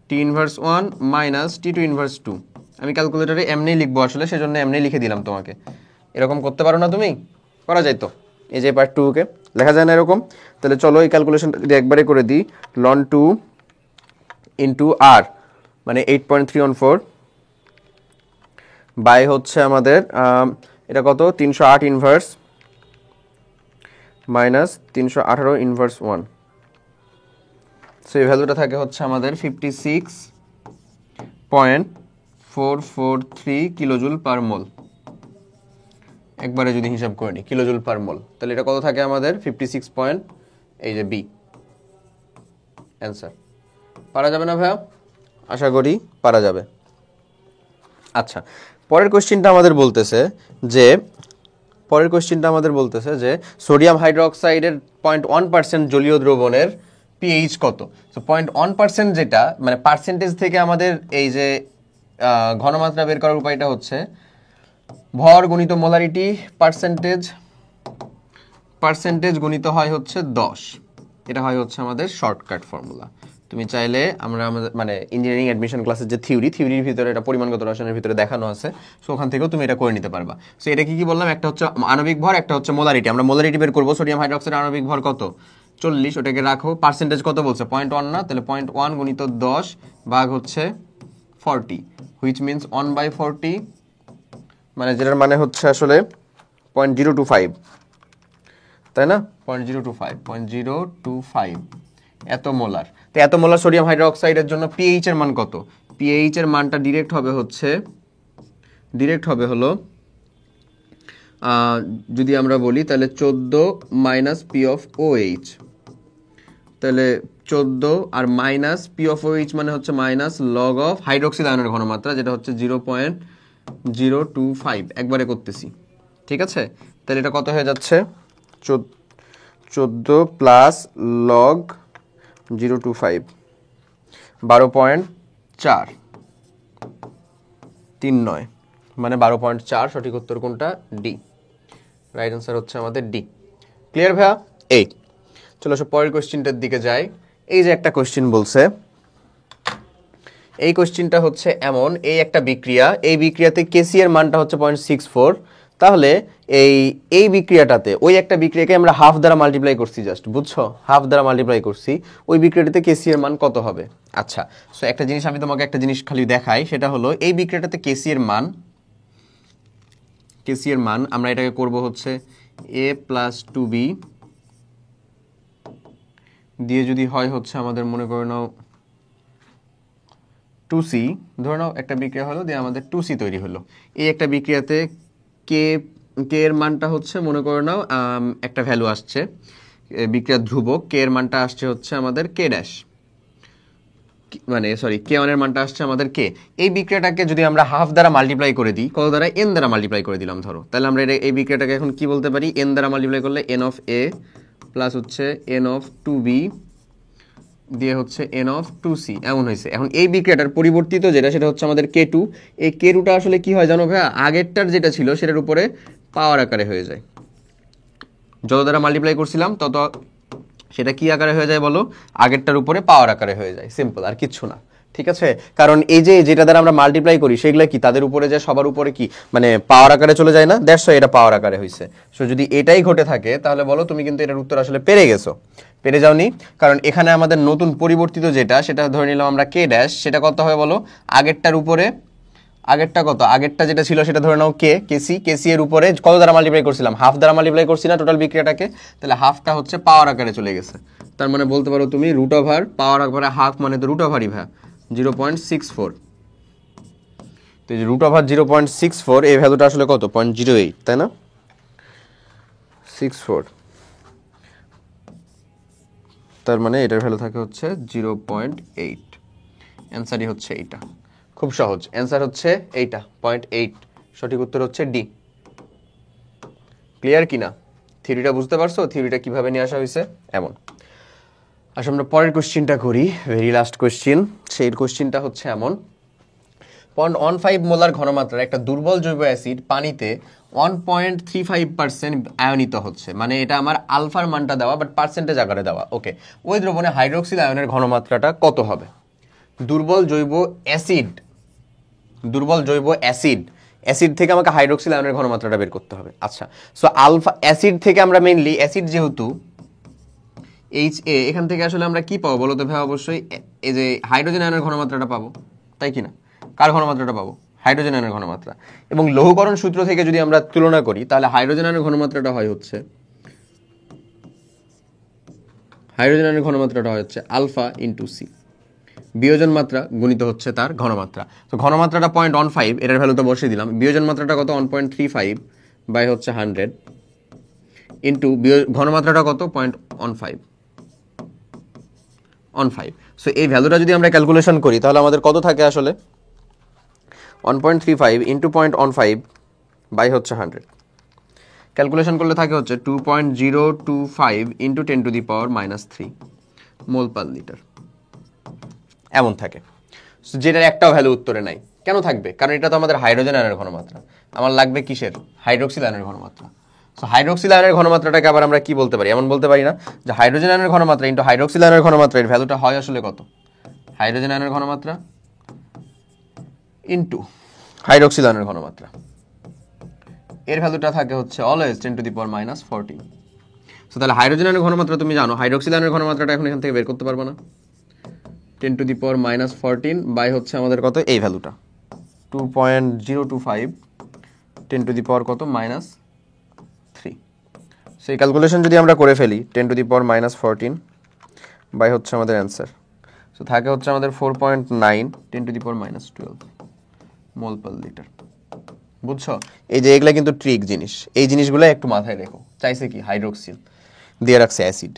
টি ইনভার্স 1 মাইনাস টি টু ইনভার্স 2। আমি ক্যালকুলেটরে এমনি লিখবো আসলে, সেজন্য এমনি লিখে দিলাম তোমাকে। এরকম করতে পারো না তুমি? করা যায় তো, এই যে পার্ট 2কে লেখা যায় না এরকম? তাহলে চলো এই ক্যালকুলেশনটা যদি একবারে করে দিই, ln 2 ইন্টু আর মানে 8.314 বাই হচ্ছে আমাদের এটা কত, 308 ইনভার্স মাইনাস 318 ইনভার্স 1। সো এই ভ্যালুটা থাকে হচ্ছে আমাদের 56.443 কিলোজুল পার মোল, একবারে যদি হিসাব করে নিই কিলোজুল পার মোল, তাহলে এটা কত থাকে আমাদের 56 পয়েন্ট, এই যে বি অ্যান্সার। পারা যাবে না ভাইয়া? আশা করি পারা যাবে। আচ্ছা, পরের কোশ্চেনটা আমাদের বলতেছে যে সোডিয়াম হাইড্রোক্সাইডের 0.1% জলীয় দ্রবণের পিএইচ কত। সো 0.1% যেটা মানে পার্সেন্টেজ থেকে আমাদের এই যে ঘনমাত্রা বের করার উপায়টা হচ্ছে ভর গুণিত মোলারিটি পার্সেন্টেজ গুণিত হয় হচ্ছে 10। এটা হয় হচ্ছে আমাদের শর্টকাট ফর্মুলা। তুমি চাইলে আমাদের মানে ইঞ্জিনিয়ারিং অ্যাডমিশন ক্লাসের যে থিওরির ভিতরে এটা পরিমাণগত রসায়নের ভিতরে দেখানো আছে, সো ওখান থেকেও তুমি এটা করে নিতে পারবা। সো এটা কি বললাম, একটা হচ্ছে আণবিক ভর, একটা হচ্ছে মোলারিটি। আমরা মোলারিটি বের করবো, সোডিয়াম হাইড্রোক্সাইডের আণবিক ভর কত, 40, ওটাকে রাখো। পার্সেন্টেজ কত বলছে, 0.1 না, তাহলে 0.1 গুণিত 10 ভাগ হচ্ছে 40, হুইচ মিনস 1/40, মানে যেটার মানে হচ্ছে আসলে 0.025, তাই না? 0.025 এত মোলার। তো এত মোলার সোডিয়াম হাইড্রোক্সাইডের জন্য পিএইচ এর মান কত? পিএইচ এর মানটা ডিরেক্ট হবে হলো যদি আমরা বলি তাহলে 14 মাইনাস পি অফ ওএইচ, তাহলে 14 আর মাইনাস পি অফ ওএইচ মানে হচ্ছে মাইনাস লগ অফ হাইড্রোক্সিল আয়নের ঘনমাত্রা, যেটা হচ্ছে 0.025, একবারে করতেছি, ঠিক আছে? তাহলে এটা কত হয়ে যাচ্ছে, 14 প্লাস লগ 025, 12.439, মানে 12.4। সঠিক উত্তর কোনটা? ডি। রাইট অ্যান্সার হচ্ছে আমাদের ডি। ক্লিয়ার ভাইয়া? এই চলো আসো পরের কোশ্চেনটার দিকে যাই। এই যে একটা কোশ্চেন বলছে, এই কোশ্চেনটা হচ্ছে এমন, এই একটা বিক্রিয়া, এই বিক্রিয়াতে কেসি এর মানটা হচ্ছে 0.64, তাহলে এই বিক্রিয়াটাতে ওই একটা বিক্রিয়াকে আমরা হাফ দ্বারা মাল্টিপ্লাই করছি, জাস্ট বুঝছো, হাফ দ্বারা মাল্টিপ্লাই করছি, ওই বিক্রিয়াটাতে কেসি এর মান কত হবে? আচ্ছা, সো একটা জিনিস আমি তোমাকে একটা জিনিস খালি দেখাই, সেটা হলো এই বিক্রিয়াটাতে কেসি এর মান আমরা এটাকে করব হচ্ছে a + 2b দিয়ে যদি হয় হচ্ছে আমাদের মনে করে নাও 2c, ধরে নাও একটা বিক্রিয়া হলো দিয়ে আমাদের 2c তৈরি হলো। এই একটা বিক্রিয়াতে কে এর মানটা হচ্ছে মনে করে নাও একটা ভ্যালু আসছে, বিক্রিয়ার ধ্রুবক কে এর মানটা আসছে হচ্ছে আমাদের কে ড্যাশ, মানে সরি কে ওয়ান এর মানটা আসছে আমাদের কে। এই বিক্রিয়াটাকে যদি আমরা হাফ দ্বারা মাল্টিপ্লাই করে দিই, কত দ্বারা? এন দ্বারা মাল্টিপ্লাই করে দিলাম ধরো, তাহলে আমরা এই বিক্রিয়াটাকে এখন কি বলতে পারি? এন দ্বারা মাল্টিপ্লাই করলে এন অফ এ প্লাস হচ্ছে এন অফ 2b দিয়ে হচ্ছে এন অফ 2c এমন হয়েছে। এখন এই বিক্রিয়াটার পরিবর্তিত যেটা, সেটা হচ্ছে আমাদের কে টু। এই কে টুটা আসলে কি হয় জানো ভাইয়া? আগেরটার যেটা ছিল সেটার উপরে পাওয়ার আকারে হয়ে যায়, যত দ্বারা মাল্টিপ্লাই করছিলাম তত সেটা কি আকারে হয়ে যায় বলো? আগেরটার উপরে পাওয়ার আকারে হয়ে যায়, সিম্পল, আর কিচ্ছু না। ঠিক আছে, কারণ এই যে যেটা দ্বারা আমরা মাল্টিপ্লাই করি সেগুলো কি তাদের উপরে যায়, সবার উপরে কি মানে পাওয়ার আকারে চলে যায় না? দ্যাটস ওয়াই এটা পাওয়ার আকারে হয়েছে। সো যদি এটাই ঘটে থাকে তাহলে বলো তুমি কিন্তু এটার উত্তর আসলে পেরে গেছো, পেরে যাওনি, কারণ এখানে আমাদের নতুন পরিবর্তিত যেটা, সেটা ধরে নিলাম আমরা কে ড্যাশ, সেটা কত হবে বলো? আগেরটার উপরে, আগেরটা কত? আগেরটা যেটা ছিল সেটা ধরে নাও কেসি এর উপরে কত দ্বারা মাল্টিপ্লাই করছিলাম? হাফ দ্বারা মাল্টিপ্লাই করছি না টোটাল বিক্রিয়াটাকে, তাহলে হাফটা হচ্ছে পাওয়ার আকারে চলে গেছে। তার মানে বলতে পারো তুমি রুট ওভার পাওয়ার আকারে হাফ মানে তো রুট ওভারই ভাই 0.64। তো এই যে রুট ওভার 0.64 এই ভ্যালুটা আসলে কত? 0.08, তাই না? 64, তার মানে এটার ভ্যালু থাকে হচ্ছে 0.8। অ্যান্সারই হচ্ছে এইটা, খুব সহজ, অ্যান্সার হচ্ছে এইটা 0.8, সঠিক উত্তর হচ্ছে ডি। ক্লিয়ার কিনা? থিওরিটা বুঝতে পারছো? থিওরিটা কিভাবে নিয়ে আসা হয়েছে এমন। আসলে আমরা পরের কোশ্চেনটা করি, ভেরি লাস্ট কোশ্চেন। সেই কোশ্চেনটা হচ্ছে এমন, 0.15 মোলার ঘনমাত্রার একটা দুর্বল জৈব অ্যাসিড পানিতে 1.35% আয়নিত হচ্ছে, মানে এটা আমার আলফার মানটা দেওয়া বাট পার্সেন্টেজ আকারে দেওয়া। ওকে, ওই দ্রবণে হাইড্রোক্সিল আয়নের ঘনমাত্রাটা কত হবে? দুর্বল জৈব অ্যাসিড, অ্যাসিড থেকে আমাকে হাইড্রোক্সিল আয়নের ঘনমাত্রাটা বের করতে হবে। আচ্ছা, সো আলফা অ্যাসিড থেকে আমরা মেইনলি অ্যাসিড যেহেতু HA, এখান থেকে আসলে আমরা কি পাবো বলো তো ভাই? অবশ্যই এই যে হাইড্রোজেন আয়নের ঘনমাত্রাটা পাবো, তাই কি না? কার ঘনমাত্রাটা পাবো? হাইড্রোজেন আয়নের ঘনমাত্রা। এবং লৌহকরণ সূত্র থেকে যদি আমরা তুলনা করি তাহলে হাইড্রোজেন আয়নের ঘনমাত্রাটা হয় হচ্ছে আলফা ইন্টু সি, বিয়োজন মাত্রা গুণিত হচ্ছে তার ঘনমাত্রা। তো ঘনমাত্রাটা 0.15, এটার ভ্যালু তো বসিয়ে দিলাম। বিয়োজন মাত্রাটা কত? 1.35 বাই হচ্ছে 100 ইন্টু ঘনমাত্রাটা কত? 0.15। সো এই ভ্যালুটা যদি আমরা ক্যালকুলেশন করি তাহলে আমাদের কত থাকে আসলে? 1.35 ইন্টু 0.15 বাই হচ্ছে 100, ক্যালকুলেশন করলে থাকে হচ্ছে 2.025 ইন্টু 10⁻³ মোল পার লিটার এমন থাকে। যেটার একটাও ভ্যালু উত্তরে নাই। কেন থাকবে? কারণ এটা তো আমাদের হাইড্রোজেন আয়নের ঘনমাত্রা, আমার লাগবে কিসের? হাইড্রোক্সিল আয়নের ঘনমাত্রা। সো হাইড্রোক্সিল আয়নের ঘনমাত্রাটাকে আবার আমরা কি বলতে পারি? এমন বলতে পারি না যে হাইড্রোজেন আয়নের ঘনমাত্রা ইন্টু হাইড্রোক্সিল আয়নের ঘনমাত্রা, এর ভ্যালুটা হয় আসলে কত? হাইড্রোজেন আয়নের ঘনমাত্রা ইন্টু হাইড্রোক্সিল আয়নের ঘনমাত্রা, এর ভ্যালুটা থাকে হচ্ছে অলওয়েজ 10⁻14। সো তাহলে হাইড্রোজেন আয়নের ঘনমাত্রা তুমি জানো, হাইড্রোক্সিল আয়নের ঘনমাত্রাটা এখন এখান থেকে বের করতে পারবো না? 10⁻14 বাই হচ্ছে আমাদের কত? এই ভ্যালুটা 2.025 কত? -3। সেই ক্যালকুলেশন যদি আমরা করে ফেলি 10⁻14 বাই হচ্ছে আমাদের অ্যান্সার, সো থাকে হচ্ছে আমাদের 4.9 10⁻12 মোল পার লিটার। বুঝছো? এই যে এগুলা কিন্তু ট্রিক জিনিস, এই জিনিসগুলো একটু মাথায় রেখো। চাইছে কি? হাইড্রোক্সিল দিয়ে রাখছে অ্যাসিড,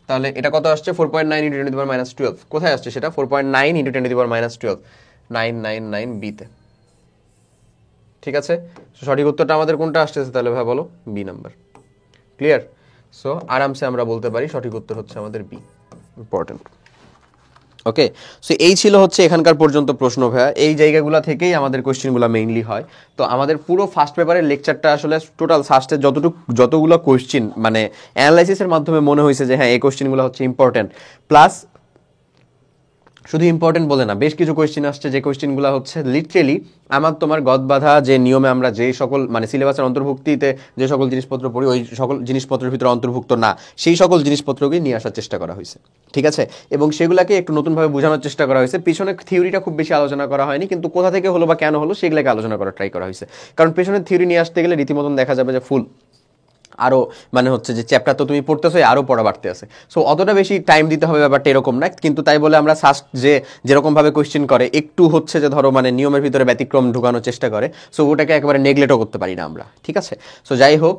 তাহলে এটা কত আসছে? 4.9 × 10⁻12। কোথায় আসছে সেটা? 4.9 × 10⁻12 999 বিতে। ঠিক আছে, সঠিক উত্তরটা আমাদের কোনটা আসতেছে তাহলে ভাই বলো? B number. ক্লিয়ার? সো আরামসে আমরা বলতে পারি সঠিক উত্তর হচ্ছে আমাদের বি। ইম্পর্টেন্ট। ওকে, সো এই ছিল হচ্ছে এখানকার পর্যন্ত প্রশ্ন ভাইয়া। এই জায়গাগুলো থেকেই আমাদের কোয়েশ্চেনগুলো মেইনলি হয়। তো আমাদের পুরো ফার্স্ট পেপারের লেকচারটা আসলে টোটাল ফার্স্টের যতগুলো কোয়েশ্চেন মানে অ্যানালাইসিসের মাধ্যমে মনে হয়েছে যে হ্যাঁ এই কোয়েশ্চেনগুলো হচ্ছে ইম্পর্টেন্ট, প্লাস শুধু ইম্পর্টেন্ট বলে না, বেশ কিছু কোয়েশ্চেন আসছে যে কোয়েশ্চেনগুলো হচ্ছে লিটারেলি আমার তোমার গদ বাঁধা যে নিয়মে আমরা যে সকল মানে সিলেবাসের অন্তর্ভুক্তিতে যে সকল জিনিসপত্র পড়ি ওই সকল জিনিসপত্রের ভিতরে অন্তর্ভুক্ত না, সেই সকল জিনিসপত্রকে নিয়ে আসার চেষ্টা করা হয়েছে, ঠিক আছে? এবং সেগুলোকে একটু নতুনভাবে বোঝানোর চেষ্টা করা হয়েছে। পিছনে থিওরিটা খুব বেশি আলোচনা করা হয়নি, কিন্তু কোথা থেকে হলো বা কেন হলো সেগুলোকে আলোচনা করার ট্রাই করা হয়েছে। কারণ পেছনের থিওরি নিয়ে আসতে গেলে রীতিমতন দেখা যাবে যে ফুল আরও মানে হচ্ছে যে চ্যাপ্টার তো তুমি পড়তেছো আরও পড়া বাড়তে আছে, সো অতটা বেশি টাইম দিতে হবে ব্যাপারটা এরকম না। কিন্তু তাই বলে আমরা সাস্ট যে যেরকমভাবে কোয়েশ্চেন করে একটু হচ্ছে যে ধরো মানে নিয়মের ভিতরে ব্যতিক্রম ঢুকানোর চেষ্টা করে, সো ওটাকে একেবারে নেগলেটও করতে পারি না আমরা, ঠিক আছে? সো যাই হোক,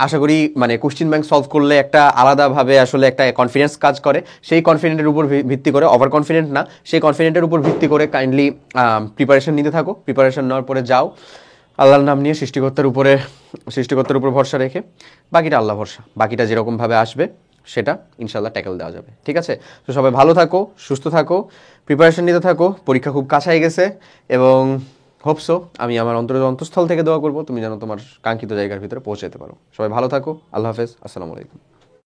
আশা করি মানে কোশ্চেন ব্যাংক সলভ করলে একটা আলাদাভাবে আসলে একটা কনফিডেন্স কাজ করে। সেই কনফিডেন্টের উপর ভিত্তি করে, ওভার কনফিডেন্ট না, সেই কনফিডেন্টের উপর ভিত্তি করে কাইন্ডলি প্রিপারেশন নিতে থাকো। প্রিপারেশন নেওয়ার পরে যাও আল্লাহর নাম নিয়ে, সৃষ্টিকর্তার উপর ভরসা রেখে, বাকিটা আল্লাহ ভরসা, বাকিটা যেরকমভাবে আসবে সেটা ইনশাল্লাহ ট্যাকেল দেওয়া যাবে, ঠিক আছে? তো সবাই ভালো থাকো, সুস্থ থাকো, প্রিপারেশন নিতে থাকো। পরীক্ষা খুব কাছাই গেছে এবং হোপসো আমি আমার অন্তঃস্থল থেকে দোয়া করবো তুমি যেন তোমার কাঙ্ক্ষিত জায়গার ভিতরে পৌঁছাতে পারো। সবাই ভালো থাকো, আল্লাহ হাফেজ, আসসালামু আলাইকুম।